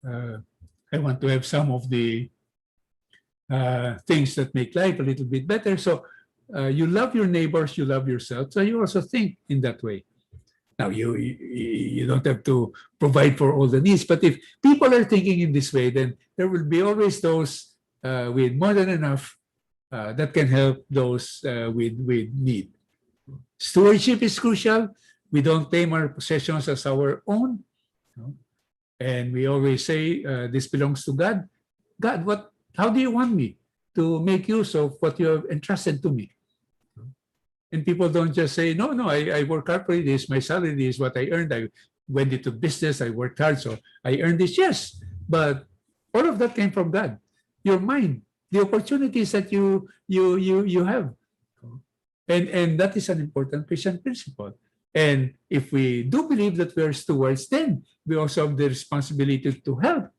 Speaker 5: I want to have some of the things that make life a little bit better. So you love your neighbors, you love yourself. So you also think in that way. Now, you don't have to provide for all the needs, but if people are thinking in this way, then there will be always those with more than enough that can help those with need. Stewardship is crucial. We don't claim our possessions as our own. And we always say, this belongs to God. God, how do you want me to make use of what you have entrusted to me? And people don't just say, no, I work hard for this, my salary is what I earned. I went into business, I worked hard, so I earned this. Yes, but all of that came from God. Your mind, the opportunities that you have. And that is an important Christian principle. And if we do believe that we are stewards, then we also have the responsibility to help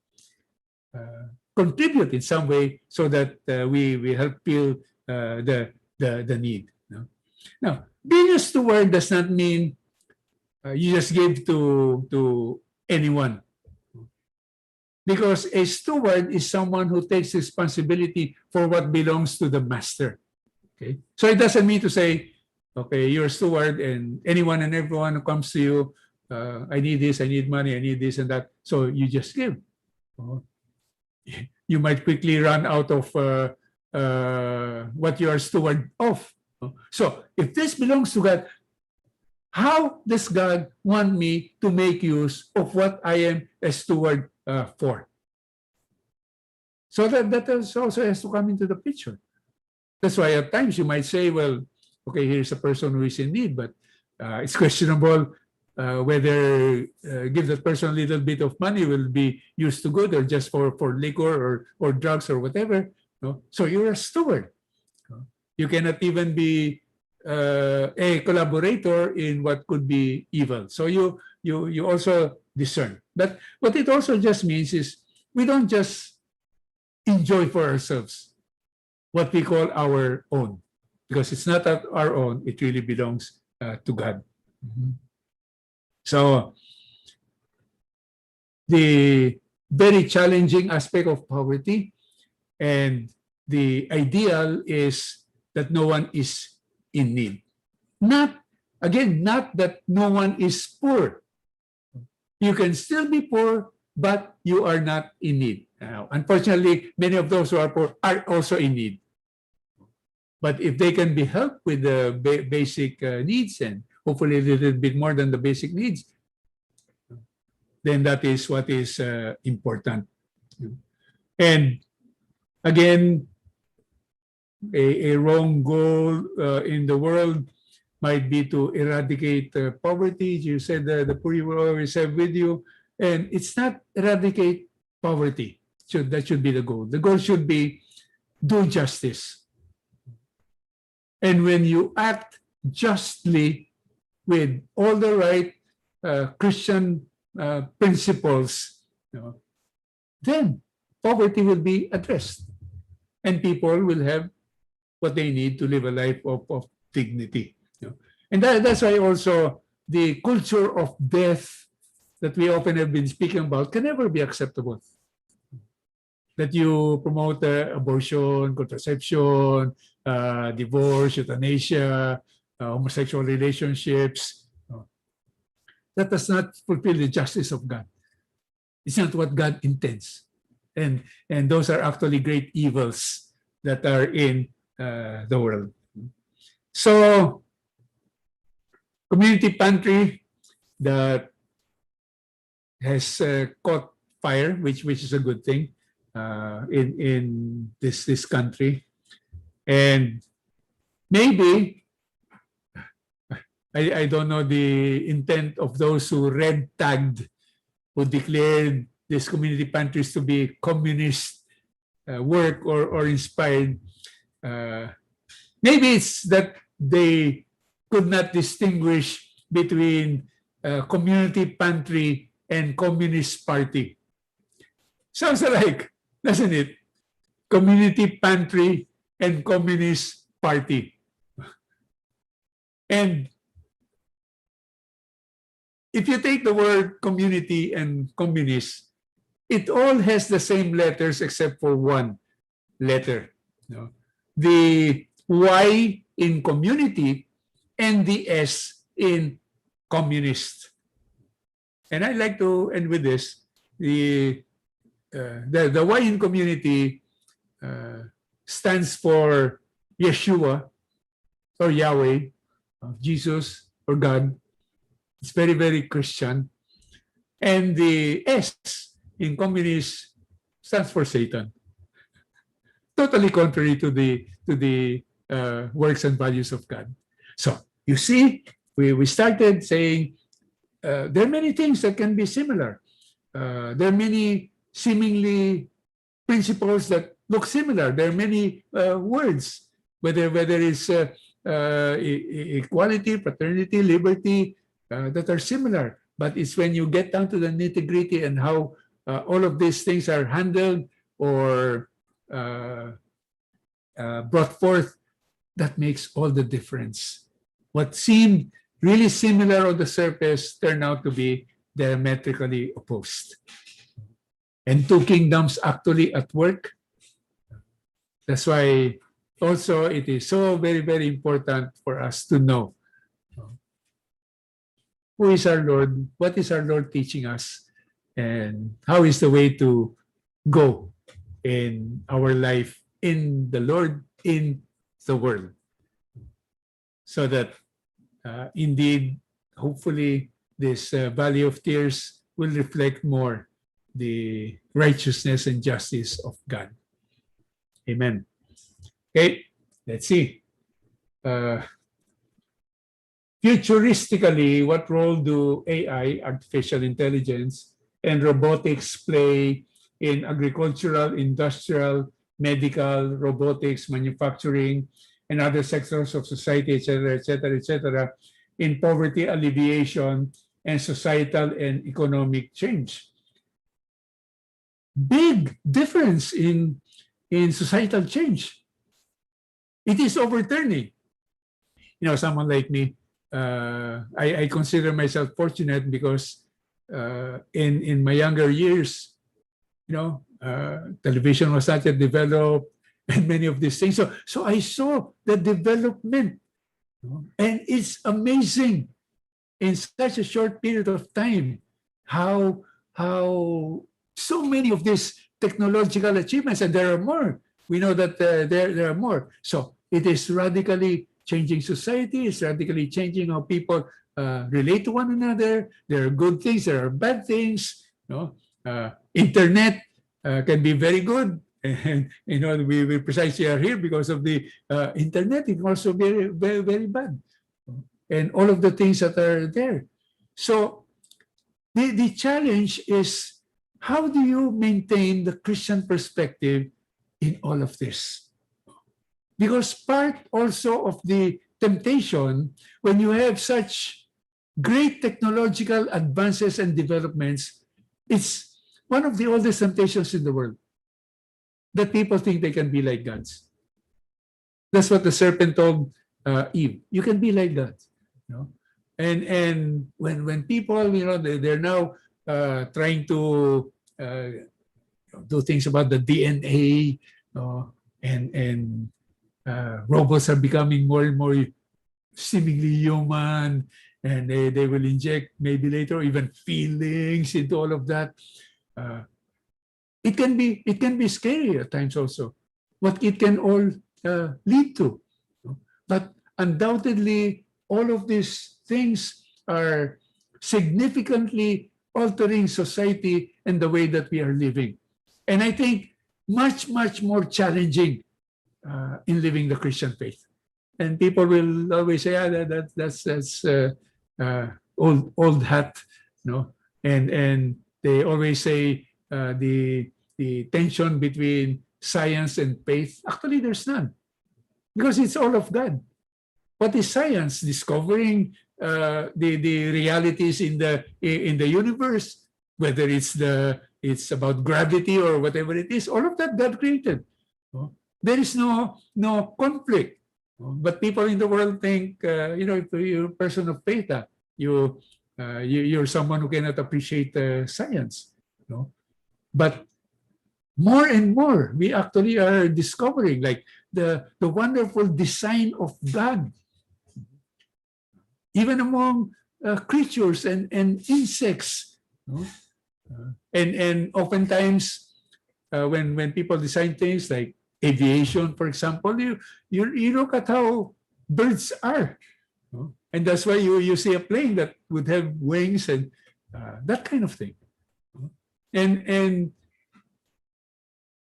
Speaker 5: contribute in some way so that we help fill the need. Now, being a steward does not mean you just give to anyone. Because a steward is someone who takes responsibility for what belongs to the master. Okay, so it doesn't mean to say, okay, you're a steward and anyone and everyone who comes to you, I need this, I need money, I need this and that. So you just give. You might quickly run out of what you are steward of. So if this belongs to God, how does God want me to make use of what I am a steward for? So that also has to come into the picture. That's why at times you might say, well, okay, here's a person who is in need, but it's questionable whether give that person a little bit of money will be used to good or just for liquor or drugs or whatever. No? So you're a steward. You cannot even be a collaborator in what could be evil. So you also discern. But what it also just means is we don't just enjoy for ourselves what we call our own, because it's not our own, it really belongs to God. So the very challenging aspect of poverty, and the ideal is that no one is in need. Not that no one is poor. You can still be poor, but you are not in need. Now, unfortunately, many of those who are poor are also in need. But if they can be helped with the basic needs, and hopefully a little bit more than the basic needs, then that is what is important. And again, a wrong goal in the world might be to eradicate poverty. You said the poor you will always have with you. And it's not eradicate poverty. That should be the goal. The goal should be do justice. And when you act justly with all the right Christian principles, then poverty will be addressed. And people will have what they need to live a life of dignity. And that's why also the culture of death that we often have been speaking about can never be acceptable. That you promote abortion, contraception, divorce, euthanasia, homosexual relationships. That does not fulfill the justice of God. It's not what God intends. And those are actually great evils that are in the world. So, community pantry that has caught fire, which is a good thing in this country. And maybe, I don't know the intent of those who red tagged, who declared these community pantries to be communist work or inspired. Maybe it's that they could not distinguish between community pantry and communist party. Sounds alike, doesn't it? Community pantry and communist party. And if you take the word community and communist, it all has the same letters except for one letter. The Y in community and the S in communist. And I'd like to end with this. The Y in community stands for Yeshua or Yahweh, Jesus or God. It's very, very Christian. And the S in communist stands for Satan. Totally contrary to the works and values of God. So you see, we started saying there are many things that can be similar. There are many seemingly principles that look similar. There are many words, whether it's equality, fraternity, liberty, that are similar. But it's when you get down to the nitty-gritty and how all of these things are handled or brought forth, that makes all the difference. What seemed really similar on the surface turned out to be diametrically opposed. And two kingdoms actually at work. That's why also it is so very, very important for us to know who is our Lord, what is our Lord teaching us, and how is the way to go in our life in the Lord, in the world. So that indeed, hopefully, this valley of tears will reflect more the righteousness and justice of God. Amen. Okay, let's see. Futuristically, what role do AI, artificial intelligence, and robotics play in agricultural, industrial, medical, robotics, manufacturing, and other sectors of society, etc., etc., etc., in poverty alleviation and societal and economic change? Big difference in societal change. It is overturning. You know, someone like me, I consider myself fortunate because in my younger years, you know, television was not yet developed and many of these things. So I saw the development, you know, and it's amazing in such a short period of time how so many of these technological achievements, and there are more. We know that there are more. So it is radically changing society. It's radically changing how people relate to one another. There are good things. There are bad things. You know, internet can be very good, and you know we precisely are here because of the internet. It can also be very, very bad, and all of the things that are there. So the challenge is, how do you maintain the Christian perspective in all of this? Because part also of the temptation, when you have such great technological advances and developments, it's one of the oldest temptations in the world, that people think they can be like gods. That's what the serpent told Eve. You can be like God. You know? And when people, you know, they're now trying to do things about the DNA, and robots are becoming more and more seemingly human, and they will inject maybe later even feelings into all of that. It can be scary at times also, what it can all lead to. But undoubtedly, all of these things are significantly altering society and the way that we are living. And I think much, much more challenging in living the Christian faith. And people will always say, that's old hat, you know. And they always say the tension between science and faith. Actually, there's none, because it's all of God. What is science? Discovering the realities in the universe, whether it's about gravity or whatever it is. All of that God created. There is no conflict. But people in the world think, you know, if you're a person of faith, you're someone who cannot appreciate science. You know? But more and more, we actually are discovering like the wonderful design of God, even among creatures and insects. You know? And oftentimes, when people design things like aviation, for example, you look at how birds are, you know? And that's why you see a plane that would have wings and that kind of thing. And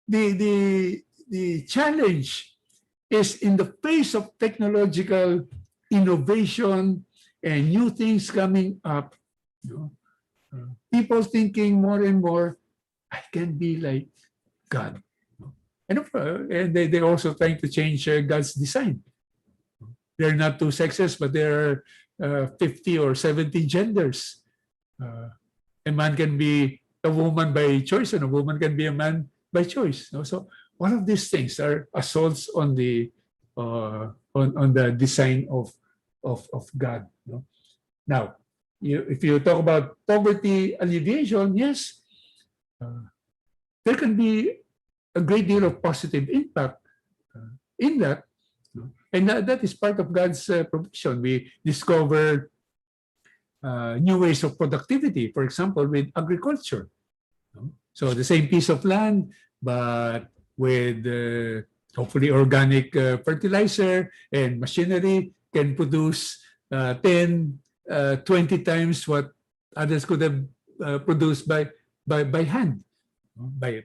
Speaker 5: the challenge is, in the face of technological innovation and new things coming up, you know, people thinking more and more, I can be like God. And they're also trying to change God's design. There are not two sexes, but there are 50 or 70 genders. A man can be a woman by choice, and a woman can be a man by choice. So one of these things are assaults on the design of God. Now, if you talk about poverty alleviation, yes, there can be a great deal of positive impact in that, no? And that is part of God's provision. We discover new ways of productivity, for example, with agriculture. No? So the same piece of land, but with hopefully organic fertilizer and machinery can produce 10, 20 times what others could have produced by hand, by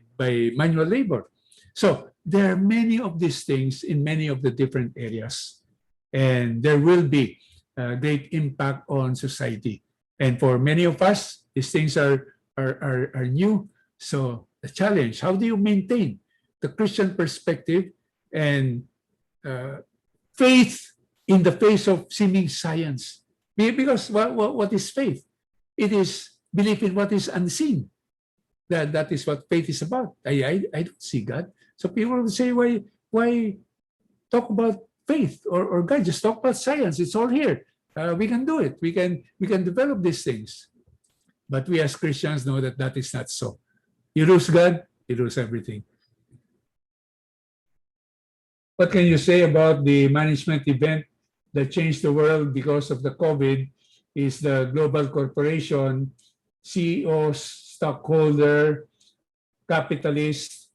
Speaker 5: manual labor. So there are many of these things in many of the different areas, and there will be a great impact on society. And for many of us, these things are new. So the challenge, how do you maintain the Christian perspective and faith in the face of seeming science? Because what is faith? It is belief in what is unseen. That is what faith is about. I don't see God. So people will say, why talk about faith or God? Just talk about science. It's all here. We can do it. We can develop these things. But we as Christians know that is not so. You lose God, you lose everything. What can you say about the management event that changed the world because of the COVID? Is the global corporation, CEOs, stockholder, capitalists,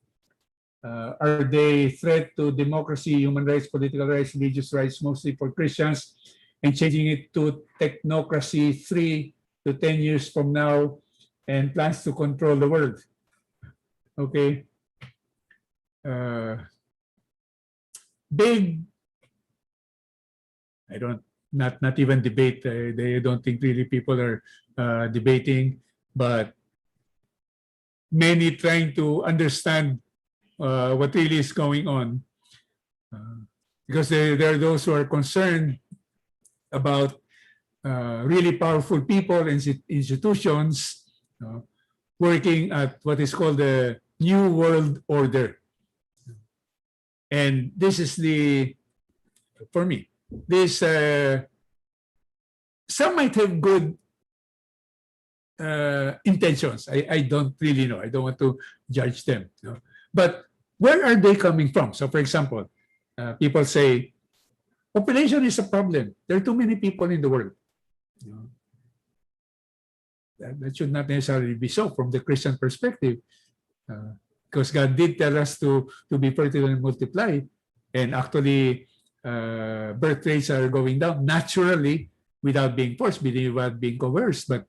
Speaker 5: are they threat to democracy, human rights, political rights, religious rights, mostly for Christians, and changing it to technocracy 3 to 10 years from now, and plans to control the world? Okay. Big, I don't, not even debate. They don't think really people are debating, but many trying to understand what really is going on. Because there are those who are concerned about really powerful people and institutions working at what is called the New World Order. And this is for me, this, some might have good intentions. I don't really know. I don't want to judge them. But where are they coming from? So for example, people say, population is a problem. There are too many people in the world. That should not necessarily be so from the Christian perspective, because God did tell us to be fertile and multiply, and actually birth rates are going down naturally without being forced, without being coerced. But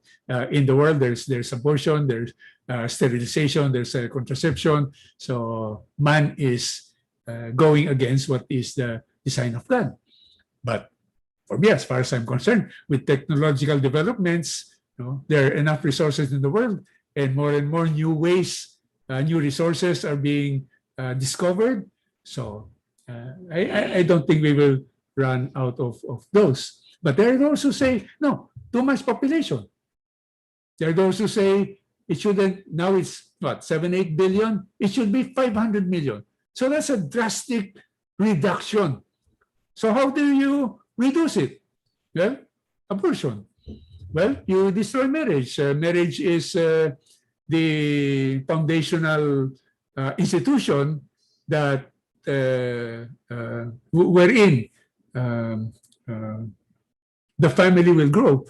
Speaker 5: in the world, there's abortion, there's sterilization, there's contraception. So man is going against what is the design of God. But for me, as far as I'm concerned, with technological developments, there are enough resources in the world, and more new ways, new resources are being discovered. So I don't think we will run out of those. But there are those who say, no, too much population. There are those who say it shouldn't, now it's what, 7-8 billion? It should be 500 million. So that's a drastic reduction. So how do you reduce it? Well, abortion. Well, you destroy marriage. Marriage is the foundational institution that wherein the family will grow.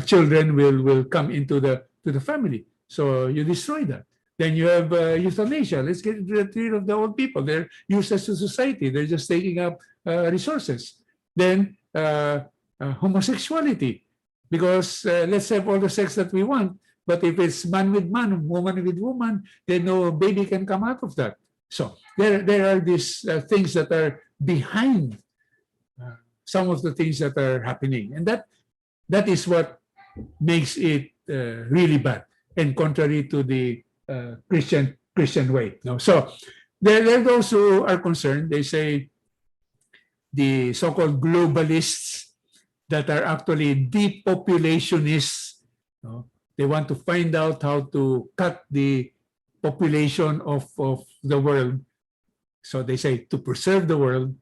Speaker 5: Children will come into the family. So you destroy that. Then you have euthanasia. Let's get rid of the old people. They're useless to society. They're just taking up resources. Then homosexuality. Because let's have all the sex that we want, but if it's man with man, woman with woman, then no baby can come out of that. So there are these things that are behind some of the things that are happening, and that is what makes it really bad and contrary to the Christian way. So there are those who are concerned. They say the so-called globalists that are actually depopulationists. They want to find out how to cut the population of the world. So they say to preserve the world,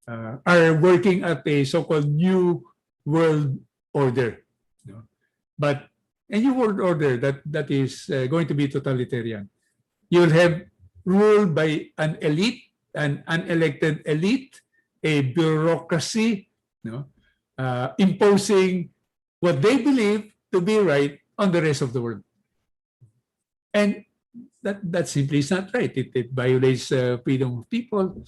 Speaker 5: are working at a so-called New World Order. But a New World Order that is going to be totalitarian. You'll have ruled by an elite, an unelected elite, a bureaucracy, imposing what they believe to be right on the rest of the world. And that simply is not right. It violates freedom of people.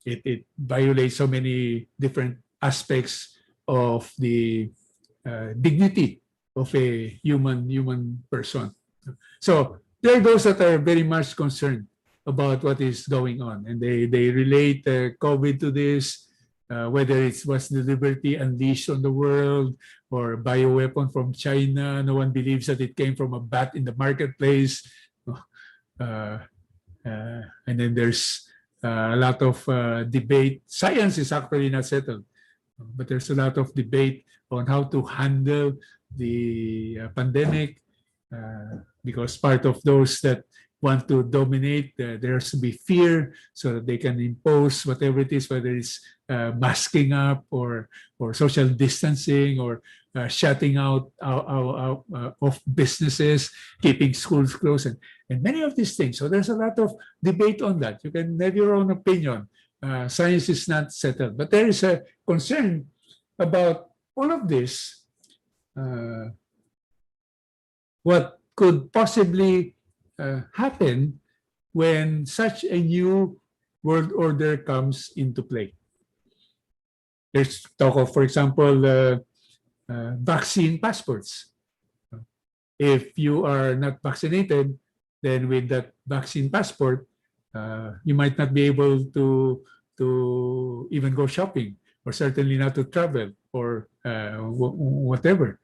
Speaker 5: It violates so many different aspects of the dignity of a human person. So there are those that are very much concerned about what is going on, and they relate COVID to this, whether it was the liberty unleashed on the world or bioweapon from China. No one believes that it came from a bat in the marketplace. And then there's a lot of debate. Science is actually not settled, but there's a lot of debate on how to handle the pandemic, because part of those that want to dominate, there has to be fear so that they can impose whatever it is, whether it's masking up or social distancing or shutting out of businesses, keeping schools closed, and many of these things. So there's a lot of debate on that. You can have your own opinion. Science is not settled, but there is a concern about all of this. What could possibly happen when such a new world order comes into play? There's talk of, for example, vaccine passports. If you are not vaccinated, then with that vaccine passport, you might not be able to even go shopping, or certainly not to travel, or whatever.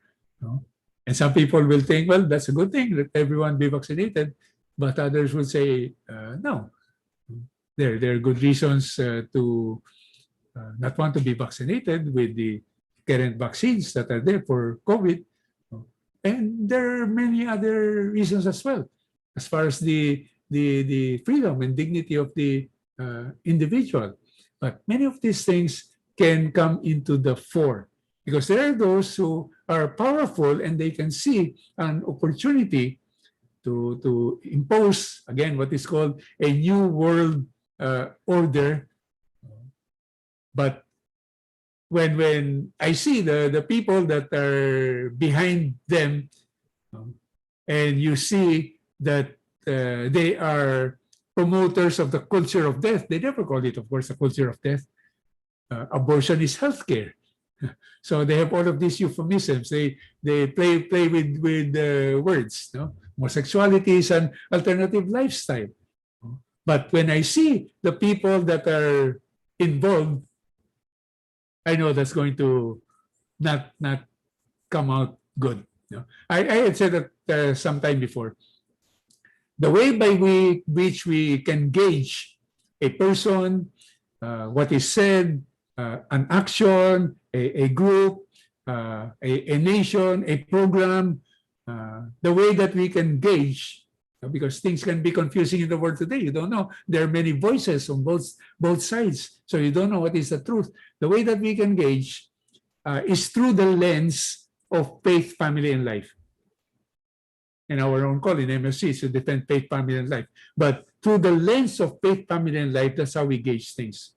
Speaker 5: And some people will think, well, that's a good thing, let everyone be vaccinated. But others will say, no. There are good reasons to not want to be vaccinated with the current vaccines that are there for COVID. And there are many other reasons as well, as far as the freedom and dignity of the individual. But many of these things can come into the fore, because there are those who are powerful and they can see an opportunity to impose, again, what is called a new world order. But when I see the people that are behind them, and you see that they are promoters of the culture of death, they never call it, of course, a culture of death. Abortion is healthcare. So they have all of these euphemisms. They play with words. Homosexuality is an alternative lifestyle. But when I see the people that are involved, I know that's going to not come out good. I had said that sometime before. The way by which we can gauge a person, what is said, an action, a group, a nation, a program, the way that we can gauge, because things can be confusing in the world today. You don't know. There are many voices on both sides, so you don't know what is the truth. The way that we can gauge is through the lens of faith, family, and life. In our own call in MSC is to defend faith, family, and life. But through the lens of faith, family, and life, that's how we gauge things.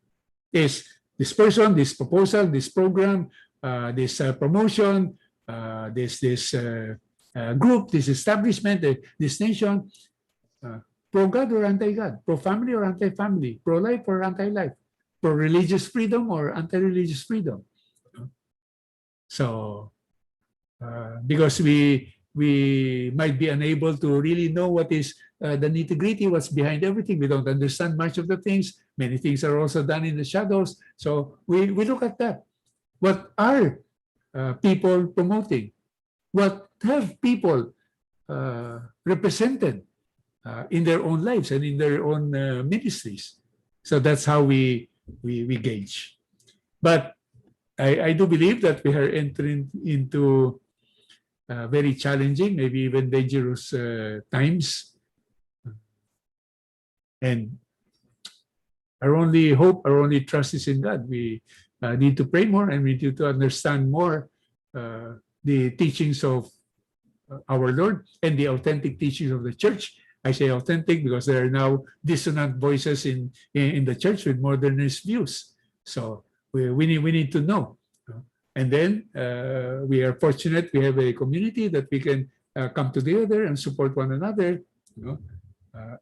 Speaker 5: Is this person, this proposal, this program, this promotion, this group, this establishment, this nation, pro-God or anti-God, pro-family or anti-family, pro-life or anti-life, pro-religious freedom or anti-religious freedom. So, because we might be unable to really know what is the nitty-gritty, what's behind everything. We don't understand much of the things. Many things are also done in the shadows. So we look at that. What are people promoting? What have people represented in their own lives and in their own ministries? So that's how we gauge. But I do believe that we are entering into very challenging, maybe even dangerous times. And our only hope, our only trust is in God. We need to pray more, and we need to understand more the teachings of our Lord and the authentic teachings of the church I say authentic because there are now dissonant voices in the church with modernist views. So we need to know. And then we are fortunate we have a community that we can come together and support one another,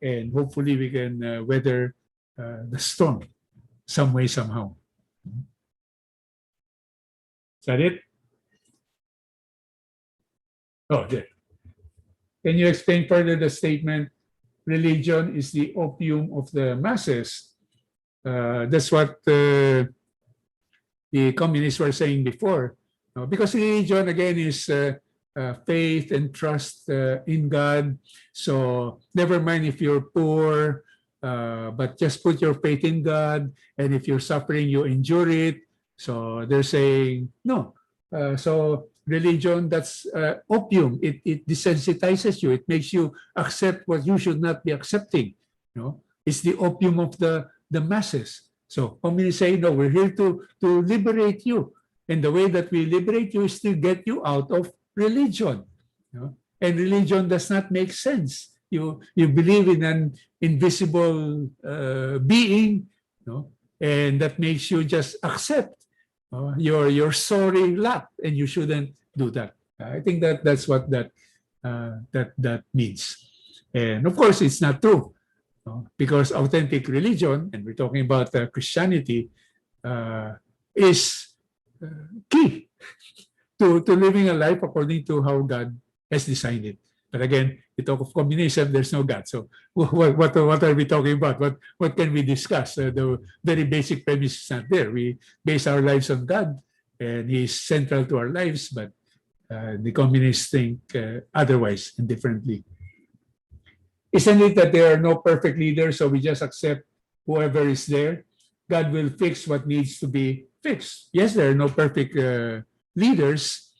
Speaker 5: and hopefully we can weather the storm some way, somehow. Is that it? Oh, there. Can you explain further the statement, religion is the opium of the masses? That's what the communists were saying before. Because religion, again, is faith and trust in God. So never mind if you're poor, but just put your faith in God. And if you're suffering, you endure it. So they're saying, no. So religion, that's opium. It desensitizes you. It makes you accept what you should not be accepting. It's the opium of the masses. So communists say, no, we're here to liberate you. And the way that we liberate you is to get you out of religion. And religion does not make sense. You believe in an invisible being, and that makes you just accept your sorry lot, and you shouldn't do that. I think that's what that means. And of course, it's not true, because authentic religion, and we're talking about Christianity, is key to living a life according to how God has designed it. But again, we talk of communism, there's no God. So what are we talking about? What can we discuss? The very basic premise is not there. We base our lives on God, and He's central to our lives, but the communists think otherwise and differently. Isn't it that there are no perfect leaders, so we just accept whoever is there? God will fix what needs to be fixed. Yes, there are no perfect leaders.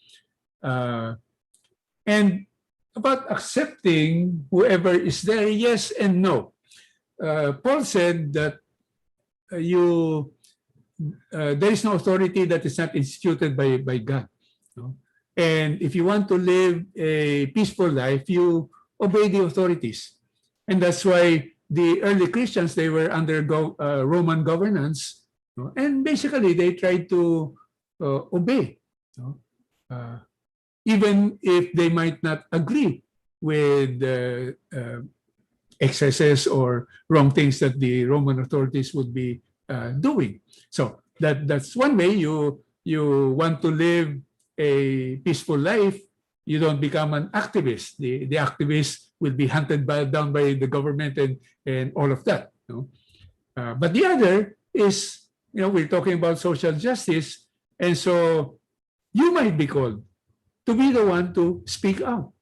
Speaker 5: And about accepting whoever is there, yes and no. Paul said that there is no authority that is not instituted by God. And if you want to live a peaceful life, you obey the authorities. And that's why the early Christians, they were under Roman governance, and basically they tried to obey, even if they might not agree with excesses or wrong things that the Roman authorities would be doing. So that's one way. You want to live a peaceful life, you don't become an activist. The activist will be hunted down by the government and all of that. But the other is, we're talking about social justice, and so you might be called to be the one to speak out,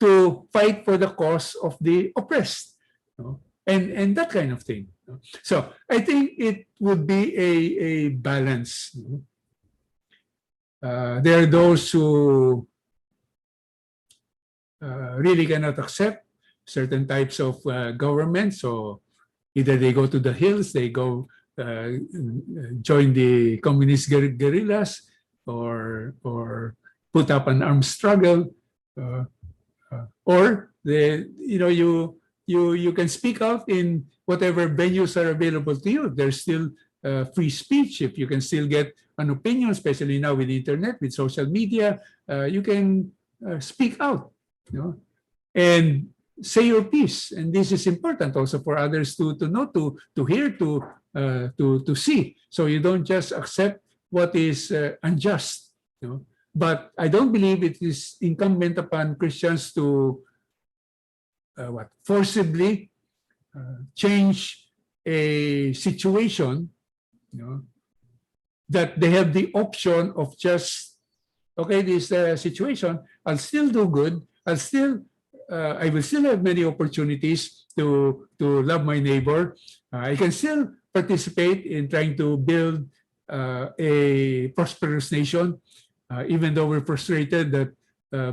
Speaker 5: to fight for the cause of the oppressed, and that kind of thing. So I think it would be a balance. There are those who really cannot accept certain types of government. So either they go to the hills, they go join the communist guerrillas, or put up an armed struggle, or you can speak out in whatever venues are available to you. There's still free speech. If you can still get an opinion, especially now with the internet, with social media, you can speak out, and say your piece. And this is important also for others to know, to hear, to see. So you don't just accept what is unjust. But I don't believe it is incumbent upon Christians to forcibly change a situation, that they have the option of just, okay, this situation, I'll still do good. I will still have many opportunities to love my neighbor. I can still participate in trying to build a prosperous nation, even though we're frustrated that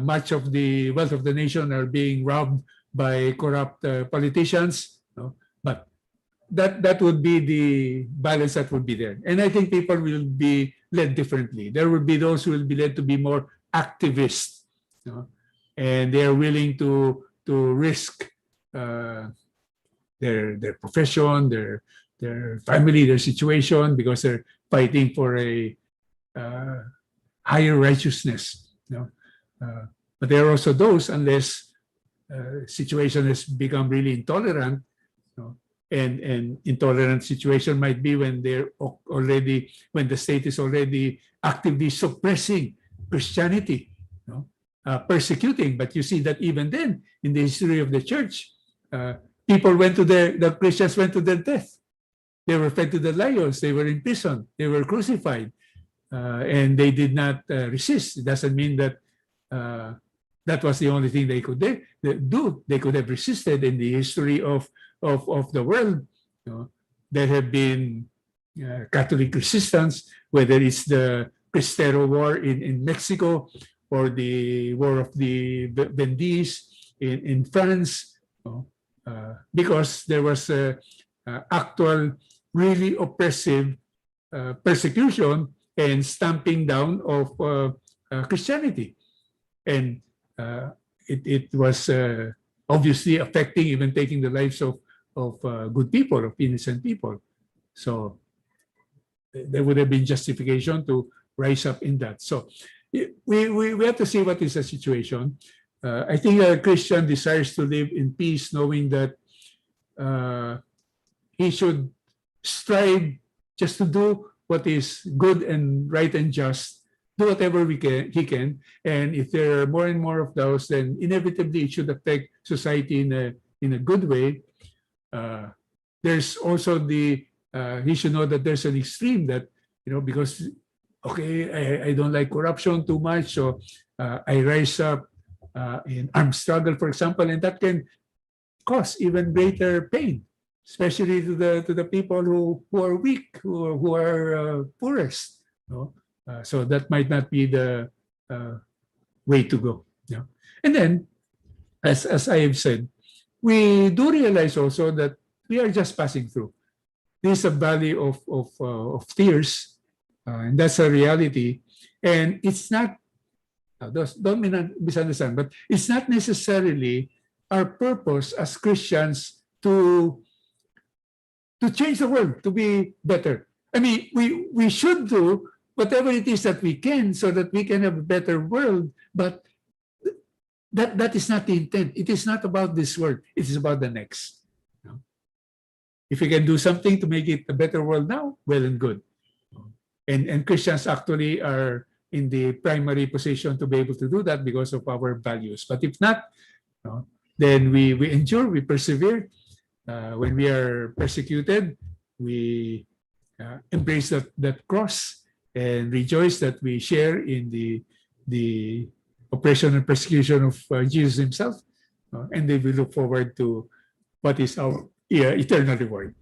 Speaker 5: much of the wealth of the nation are being robbed by corrupt politicians. But that would be the balance that would be there. And I think people will be led differently. There will be those who will be led to be more activists, and they are willing to risk their profession, their family, their situation, because they're fighting for a higher righteousness. But there are also those, unless situation has become really intolerant, and intolerant situation might be when when the state is already actively suppressing Christianity, persecuting. But you see that even then, in the history of the church, the Christians went to their death. They were fed to the lions. They were in prison. They were crucified, and they did not resist. It doesn't mean that that was the only thing they could do. They could have resisted. In the history of the world, there have been Catholic resistance, whether it's the Cristero War in Mexico or the War of the Vendées in France, because there was actual, really oppressive persecution and stamping down of Christianity. And it was obviously affecting, even taking the lives of good people, of innocent people. So there would have been justification to rise up in that. So we have to see what is the situation. I think a Christian desires to live in peace, knowing that he should strive just to do what is good and right and just, do whatever he can. And if there are more and more of those, then inevitably it should affect society in a good way. There's also he should know that there's an extreme that, because, okay, I don't like corruption too much, so I rise up in armed struggle, for example, and that can cause even greater pain, especially to the people who are weak, who are poorest. So that might not be the way to go. And then, as I have said, we do realize also that we are just passing through. This is a valley of tears, and that's a reality. And it's not, don't misunderstand, but it's not necessarily our purpose as Christians to change the world, to be better. I mean, we should do whatever it is that we can so that we can have a better world, but that is not the intent. It is not about this world. It is about the next. If we can do something to make it a better world now, well and good. And Christians actually are in the primary position to be able to do that because of our values. But if not, then we endure, we persevere. When we are persecuted, we embrace that cross and rejoice that we share in the oppression and persecution of Jesus himself. And then we look forward to what is our eternal reward.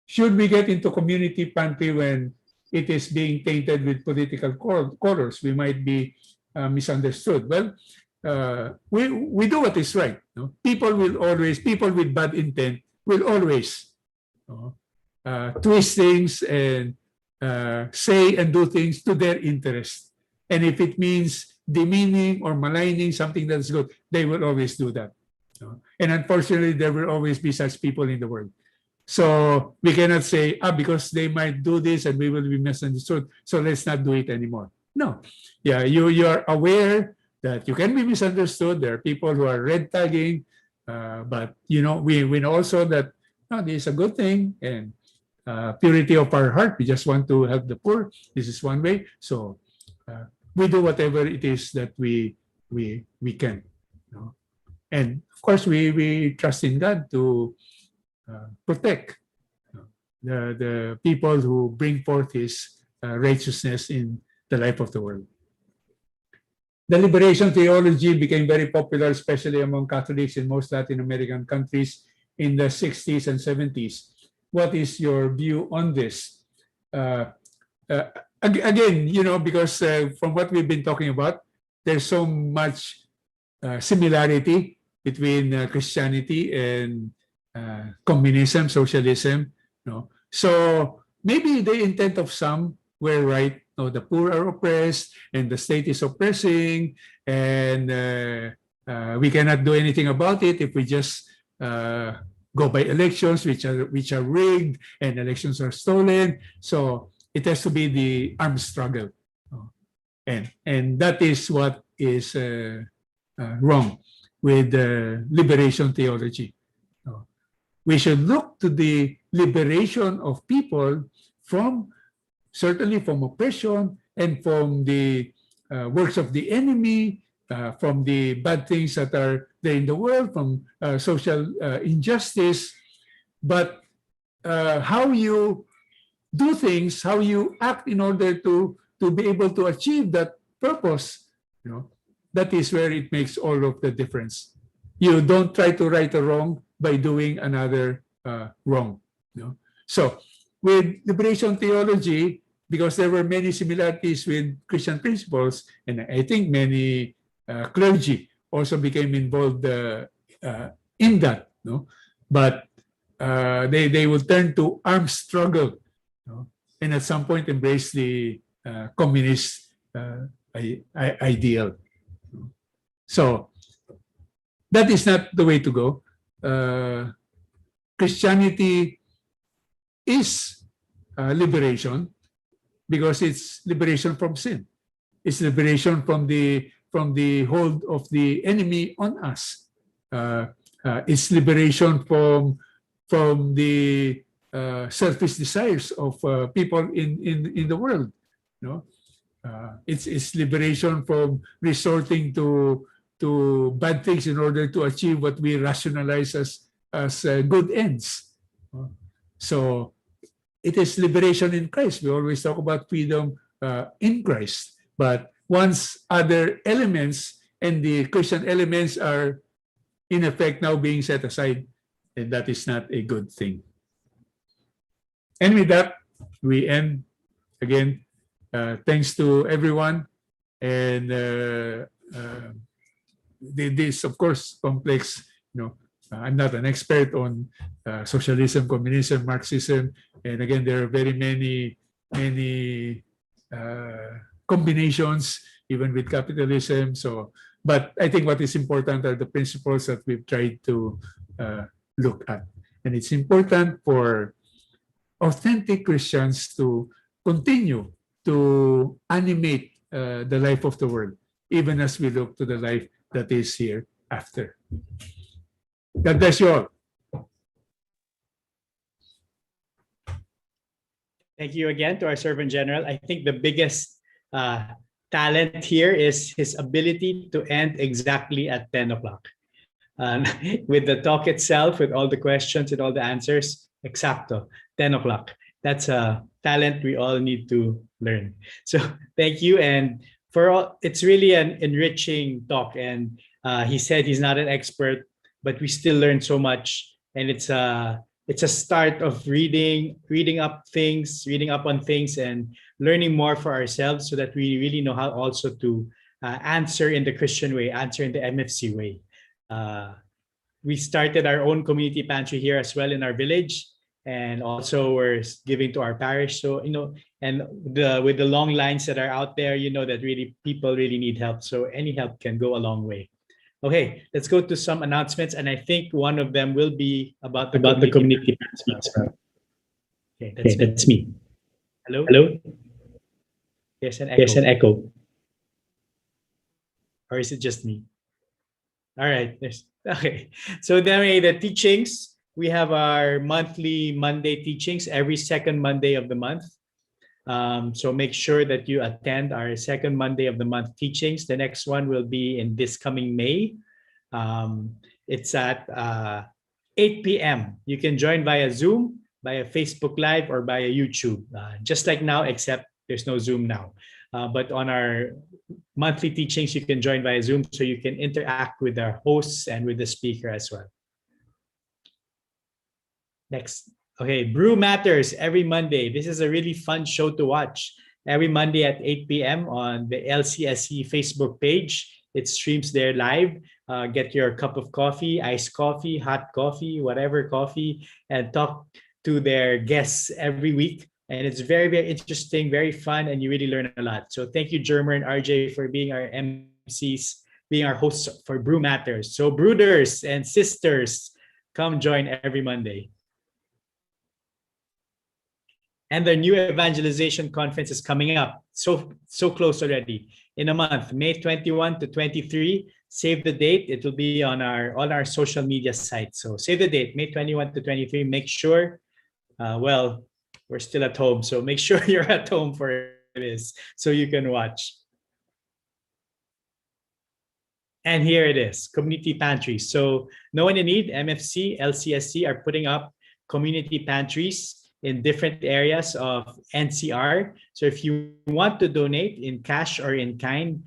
Speaker 5: Should we get into community pantry when it is being tainted with political colors? We might be misunderstood. Well, we do what is right. People with bad intent will always twist things and say and do things to their interest. And if it means demeaning or maligning something that is good, they will always do that. And unfortunately, there will always be such people in the world. So we cannot say, because they might do this and we will be misunderstood, so let's not do it anymore. No. Yeah, you are aware that you can be misunderstood. There are people who are red tagging, but we know also that this is a good thing, and purity of our heart. We just want to help the poor. This is one way. So we do whatever it is that we can. And of course, we trust in God to protect the people who bring forth His righteousness in the life of the world. The liberation theology became very popular, especially among Catholics in most Latin American countries in the 60s and 70s. What is your view on this? Again, because from what we've been talking about, there's so much similarity between Christianity and communism, socialism. So maybe the intent of some were right, No, the poor are oppressed, and the state is oppressing, and we cannot do anything about it if we just go by elections, which are rigged, and elections are stolen. So it has to be the armed struggle, and that is what is wrong with liberation theology. We should look to the liberation of people from, certainly from oppression and from the works of the enemy, from the bad things that are there in the world, from social injustice. But how you do things, how you act in order to be able to achieve that purpose, that is where it makes all of the difference. You don't try to right a wrong by doing another wrong. So with liberation theology, because there were many similarities with Christian principles, and I think many clergy also became involved in that. But they will turn to armed struggle, and at some point embrace the communist ideal. So that is not the way to go. Christianity is liberation because it's liberation from sin. It's liberation from the hold of the enemy on us. It's liberation from the selfish desires of people in the world. It's liberation from resorting to bad things in order to achieve what we rationalize as good ends. So it is liberation in Christ. We always talk about freedom in Christ. But once other elements and the Christian elements are in effect now being set aside, then that is not a good thing. And with that, we end. Again, thanks to everyone. And this, of course, complex. I'm not an expert on socialism, communism, Marxism, and again, there are very many combinations, even with capitalism. So, but I think what is important are the principles that we've tried to look at, and it's important for authentic Christians to continue to animate the life of the world, even as we look to the life that is here after. God bless you all.
Speaker 4: Thank you again to our Servant General. I think the biggest talent here is his ability to end exactly at 10 o'clock. With the talk itself, with all the questions and all the answers, exacto, 10 o'clock. That's a talent we all need to learn. So thank you. And for all, it's really an enriching talk. And he said he's not an expert, but we still learn so much. And it's a start of reading up on things and learning more for ourselves so that we really know how also to answer in the Christian way, answer in the MFC way. We started our own community pantry here as well in our village, and also we're giving to our parish. So, and with the long lines that are out there, that really people really need help. So any help can go a long way. Okay, let's go to some announcements, and I think one of them will be about the community pantry. Okay, that's me. Hello? There's an echo. Or is it just me? All right. Okay. So then the teachings, we have our monthly Monday teachings every second Monday of the month. So make sure that you attend our second Monday of the month teachings. The next one will be in this coming May. It's at 8 p.m. You can join via Zoom, via Facebook Live, or via YouTube. Just like now, except there's no Zoom now. But on our monthly teachings, you can join via Zoom so you can interact with our hosts and with the speaker as well. Next. Okay, Brew Matters every Monday. This is a really fun show to watch. Every Monday at 8 p.m. on the LCSC Facebook page. It streams there live. Get your cup of coffee, iced coffee, hot coffee, whatever coffee, and talk to their guests every week And it's very, very interesting, very fun, and you really learn a lot. So thank you, Germer and RJ, for being our MCs, being our hosts for Brew Matters. So brooders and sisters, come join every Monday. And the new evangelization conference is coming up. So close already. In a month, May 21 to 23. Save the date. It will be on our social media sites. So save the date, May 21 to 23. Make sure, well, we're still at home, so make sure you're at home for this so you can watch. And here it is, community pantries. So No One in Need, MFC, LCSC are putting up community pantries in different areas of NCR. So if you want to donate in cash or in kind,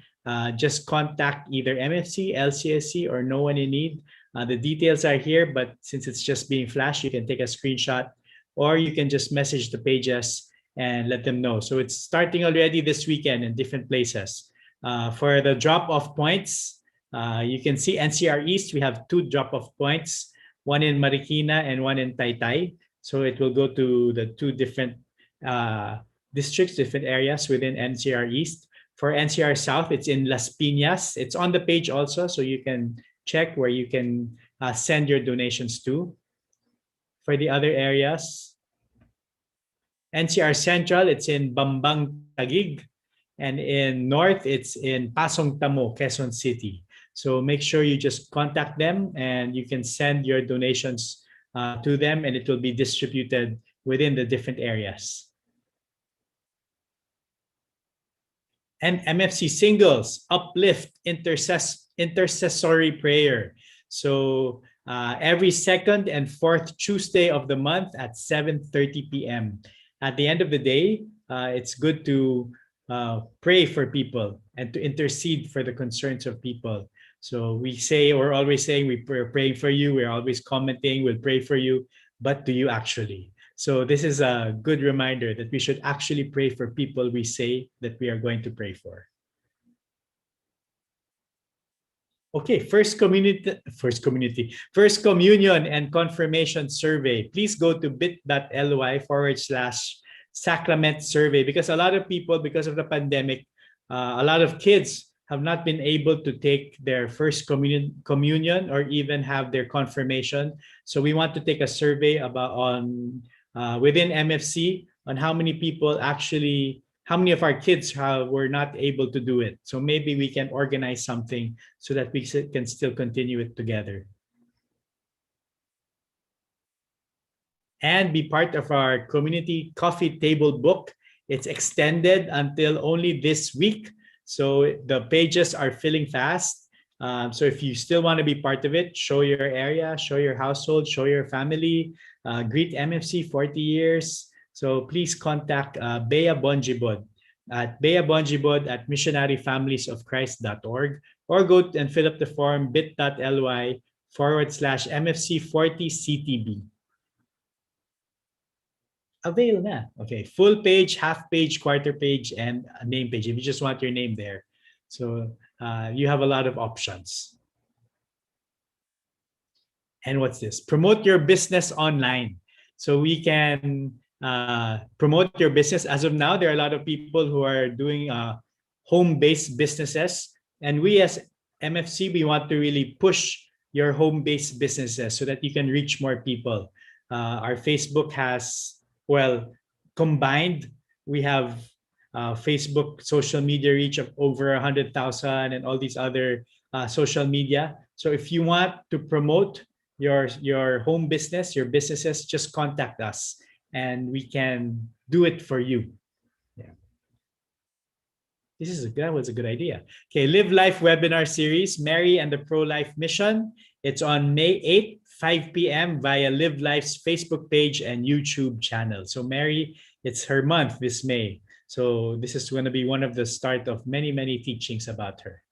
Speaker 4: just contact either MFC, LCSC, or No One in Need. The details are here, but since it's just being flashed, you can take a screenshot, or you can just message the pages and let them know. So it's starting already this weekend in different places. For the drop-off points, you can see NCR East, we have 2 drop-off points, one in Marikina and one in Taytay. So it will go to the 2 different districts, different areas within NCR East. For NCR South, it's in Las Piñas. It's on the page also, so you can check where you can send your donations to. For the other areas, NCR Central, it's in Bambang Taguig. And in North, it's in Pasong Tamo, Quezon City. So make sure you just contact them and you can send your donations to them, and it will be distributed within the different areas. And MFC singles, uplift, intercessory prayer. So every 2nd and 4th Tuesday of the month at 7:30 p.m. At the end of the day, it's good to pray for people and to intercede for the concerns of people. So we're always saying we're praying for you, we're always commenting, we'll pray for you, but do you actually? So this is a good reminder that we should actually pray for people we say that we are going to pray for. Okay, first communion and confirmation survey. Please go to bit.ly/sacrament survey, because a lot of people, because of the pandemic, a lot of kids have not been able to take their first communion or even have their confirmation. So we want to take a survey within MFC on how many of our kids were not able to do it. So maybe we can organize something so that we can still continue it together. And be part of our community coffee table book. It's extended until only this week. So the pages are filling fast. So if you still want to be part of it, show your area, show your household, show your family, greet MFC 40 years. So please contact Bea Bonjibod at missionaryfamiliesofchrist.org, or go and fill up the form bit.ly/MFC40CTB. Avail na. Okay, full page, half page, quarter page, and a name page if you just want your name there. So you have a lot of options. And what's this? Promote your business online. So we can promote your business. As of now, there are a lot of people who are doing home-based businesses. And we as MFC, we want to really push your home-based businesses so that you can reach more people. Our Facebook has, combined, we have Facebook social media reach of over 100,000 and all these other social media. So if you want to promote your home business, your businesses, just contact us and we can do it for you. Yeah. That was a good idea. Okay, Live Life webinar series, Mary and the Pro-Life Mission. It's on May 8th, 5 p.m. via Live Life's Facebook page and YouTube channel. So Mary, it's her month this May. So this is going to be one of the start of many, many teachings about her.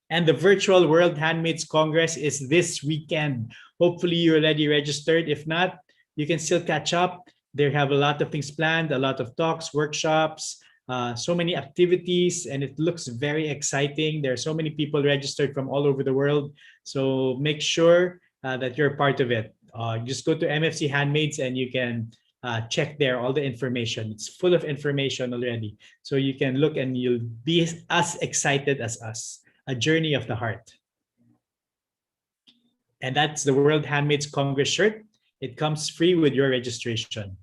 Speaker 4: And the virtual World Handmaids Congress is this weekend. Hopefully you're already registered. If not, you can still catch up. They have a lot of things planned, a lot of talks, workshops, so many activities, and it looks very exciting. There are so many people registered from all over the world. So make sure that you're part of it. Just go to MFC Handmaids and you can check there all the information. It's full of information already. So you can look and you'll be as excited as us. A journey of the heart. And that's the World Handmaids Congress shirt. It comes free with your registration.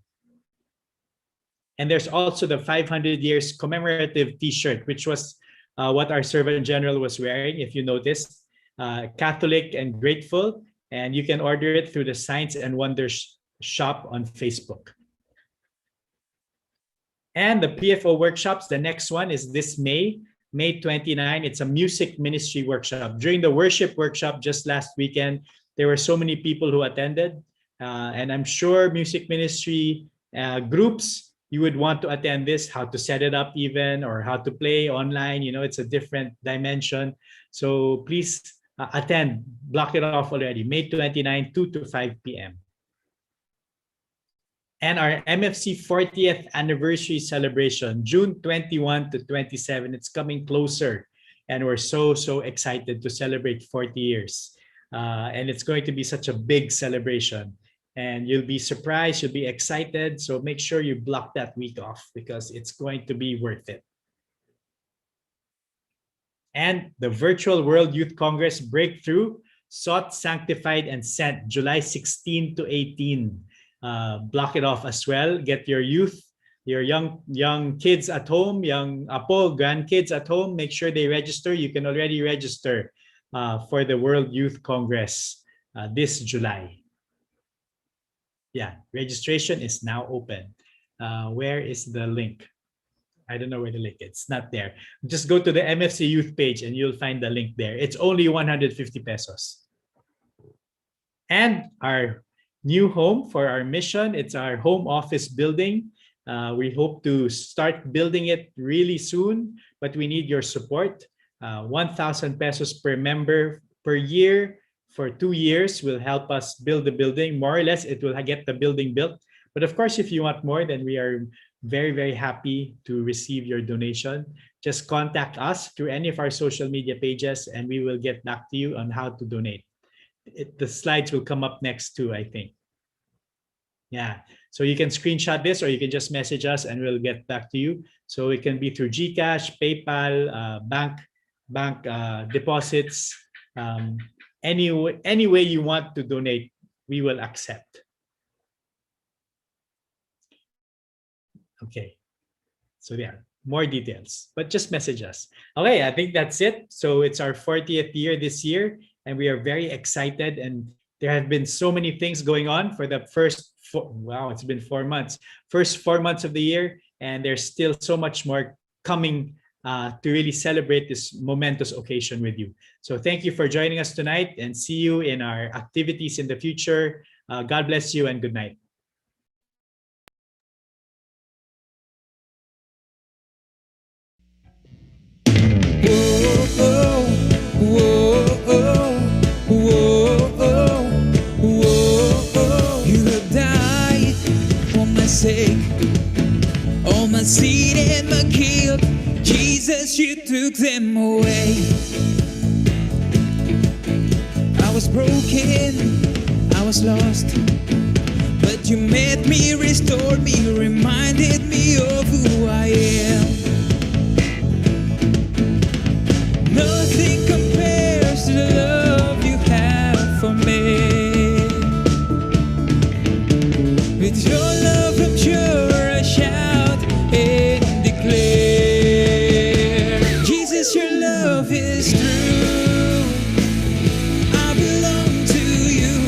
Speaker 4: And there's also the 500 years commemorative t-shirt, which was what our Servant General was wearing, if you noticed. Catholic and grateful. And you can order it through the Signs and Wonders shop on Facebook. And the PFO workshops, the next one is this May 29. It's a music ministry workshop. During the worship workshop just last weekend, there were so many people who attended. And I'm sure music ministry groups, you would want to attend this, how to set it up even, or how to play online. You know, it's a different dimension. So please attend, block it off already. May 29, 2 to 5 p.m. And our MFC 40th anniversary celebration, June 21 to 27. It's coming closer. And we're so excited to celebrate 40 years. And it's going to be such a big celebration. And you'll be surprised, you'll be excited. So make sure you block that week off because it's going to be worth it. And the Virtual World Youth Congress Breakthrough, Sought, Sanctified, and Sent, July 16 to 18. Block it off as well. Get your youth, your young kids at home, young apo, grandkids at home. Make sure they register. You can already register for the World Youth Congress this July. Yeah, registration is now open. Where is the link? I don't know where the link is. It's not there. Just go to the MFC Youth page and you'll find the link there. It's only 150 pesos. And our new home for our mission, it's our home office building. We hope to start building it really soon, but we need your support. 1,000 pesos per member per year for 2 years will help us build the building. More or less, it will get the building built. But of course, if you want more, then we are very happy to receive your donation. Just contact us through any of our social media pages and we will get back to you on how to donate. The slides will come up next too, I think. Yeah, so you can screenshot this or you can just message us and we'll get back to you. So it can be through GCash, PayPal, bank deposits, any way you want to donate, we will accept. Okay, so there, more details, but just message us. Okay, I think that's it. So it's our 40th year this year, and we are very excited. And there have been so many things going on for the first, it's been 4 months. First 4 months of the year, and there's still so much more coming to really celebrate this momentous occasion with you. So thank you for joining us tonight and see you in our activities in the future. God bless you and good night.
Speaker 2: You have died for my sake, all my sin and my guilt. Jesus, you took them away. I was broken, I was lost, but you met me, restored me, reminded me of who I am. Nothing compares to the love you have for me. With your love I'm sure I shout and declare, Jesus, your love is true. I belong to you.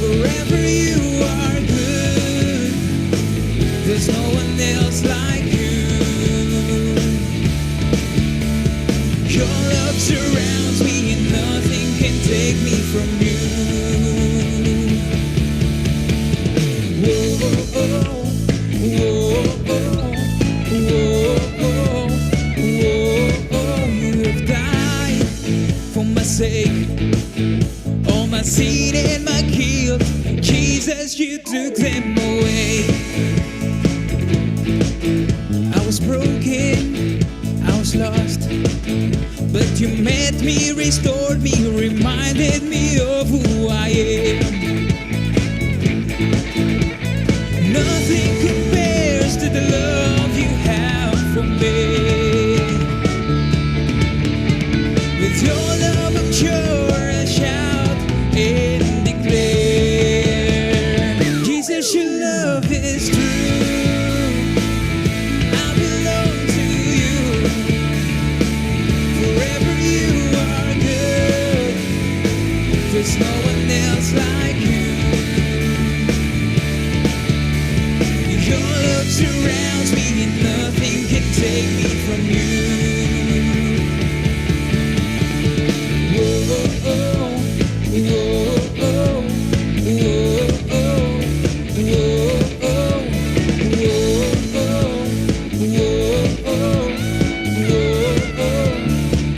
Speaker 2: Forever you are good. There's no one else like you. Your love surrounds me and nothing can take me from you. Whoa, whoa, whoa, whoa, whoa. You have died for my sake, all my sin and my guilt. Jesus, you took them away. I was broken, I was lost, but you met me, restored me, reminded me of who I am. Nothing compares to the love you have for me. With your love I'm sure I'll shout and declare, Jesus, your love is true. I belong to you. Forever you are good. There's no one else like you. Your love surrounds me and nothing can take me from you. Whoa, oh, oh, whoa, oh, whoa, oh, whoa, oh, whoa, oh,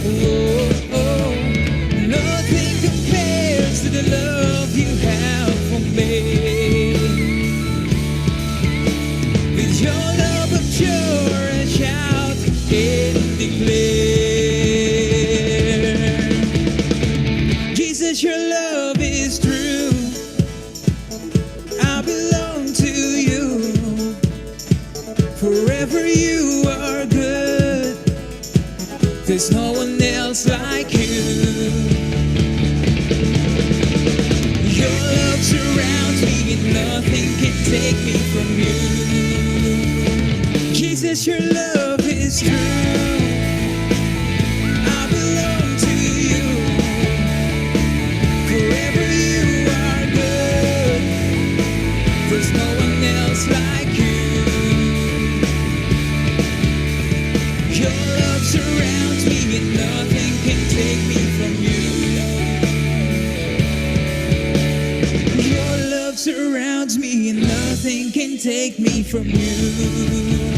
Speaker 2: whoa, oh. Nothing compares to the love you have for me. With your love I'm sure I shout and declare, Jesus, your love is true. I belong to you. Forever you are good. There's no one else like you. Your love surrounds me and nothing can take me from you. Jesus, your love is true. I belong to you. Forever you are good. There's no one else like you. Your love surrounds me and nothing can take me from you. Your love surrounds me and nothing can take me from you.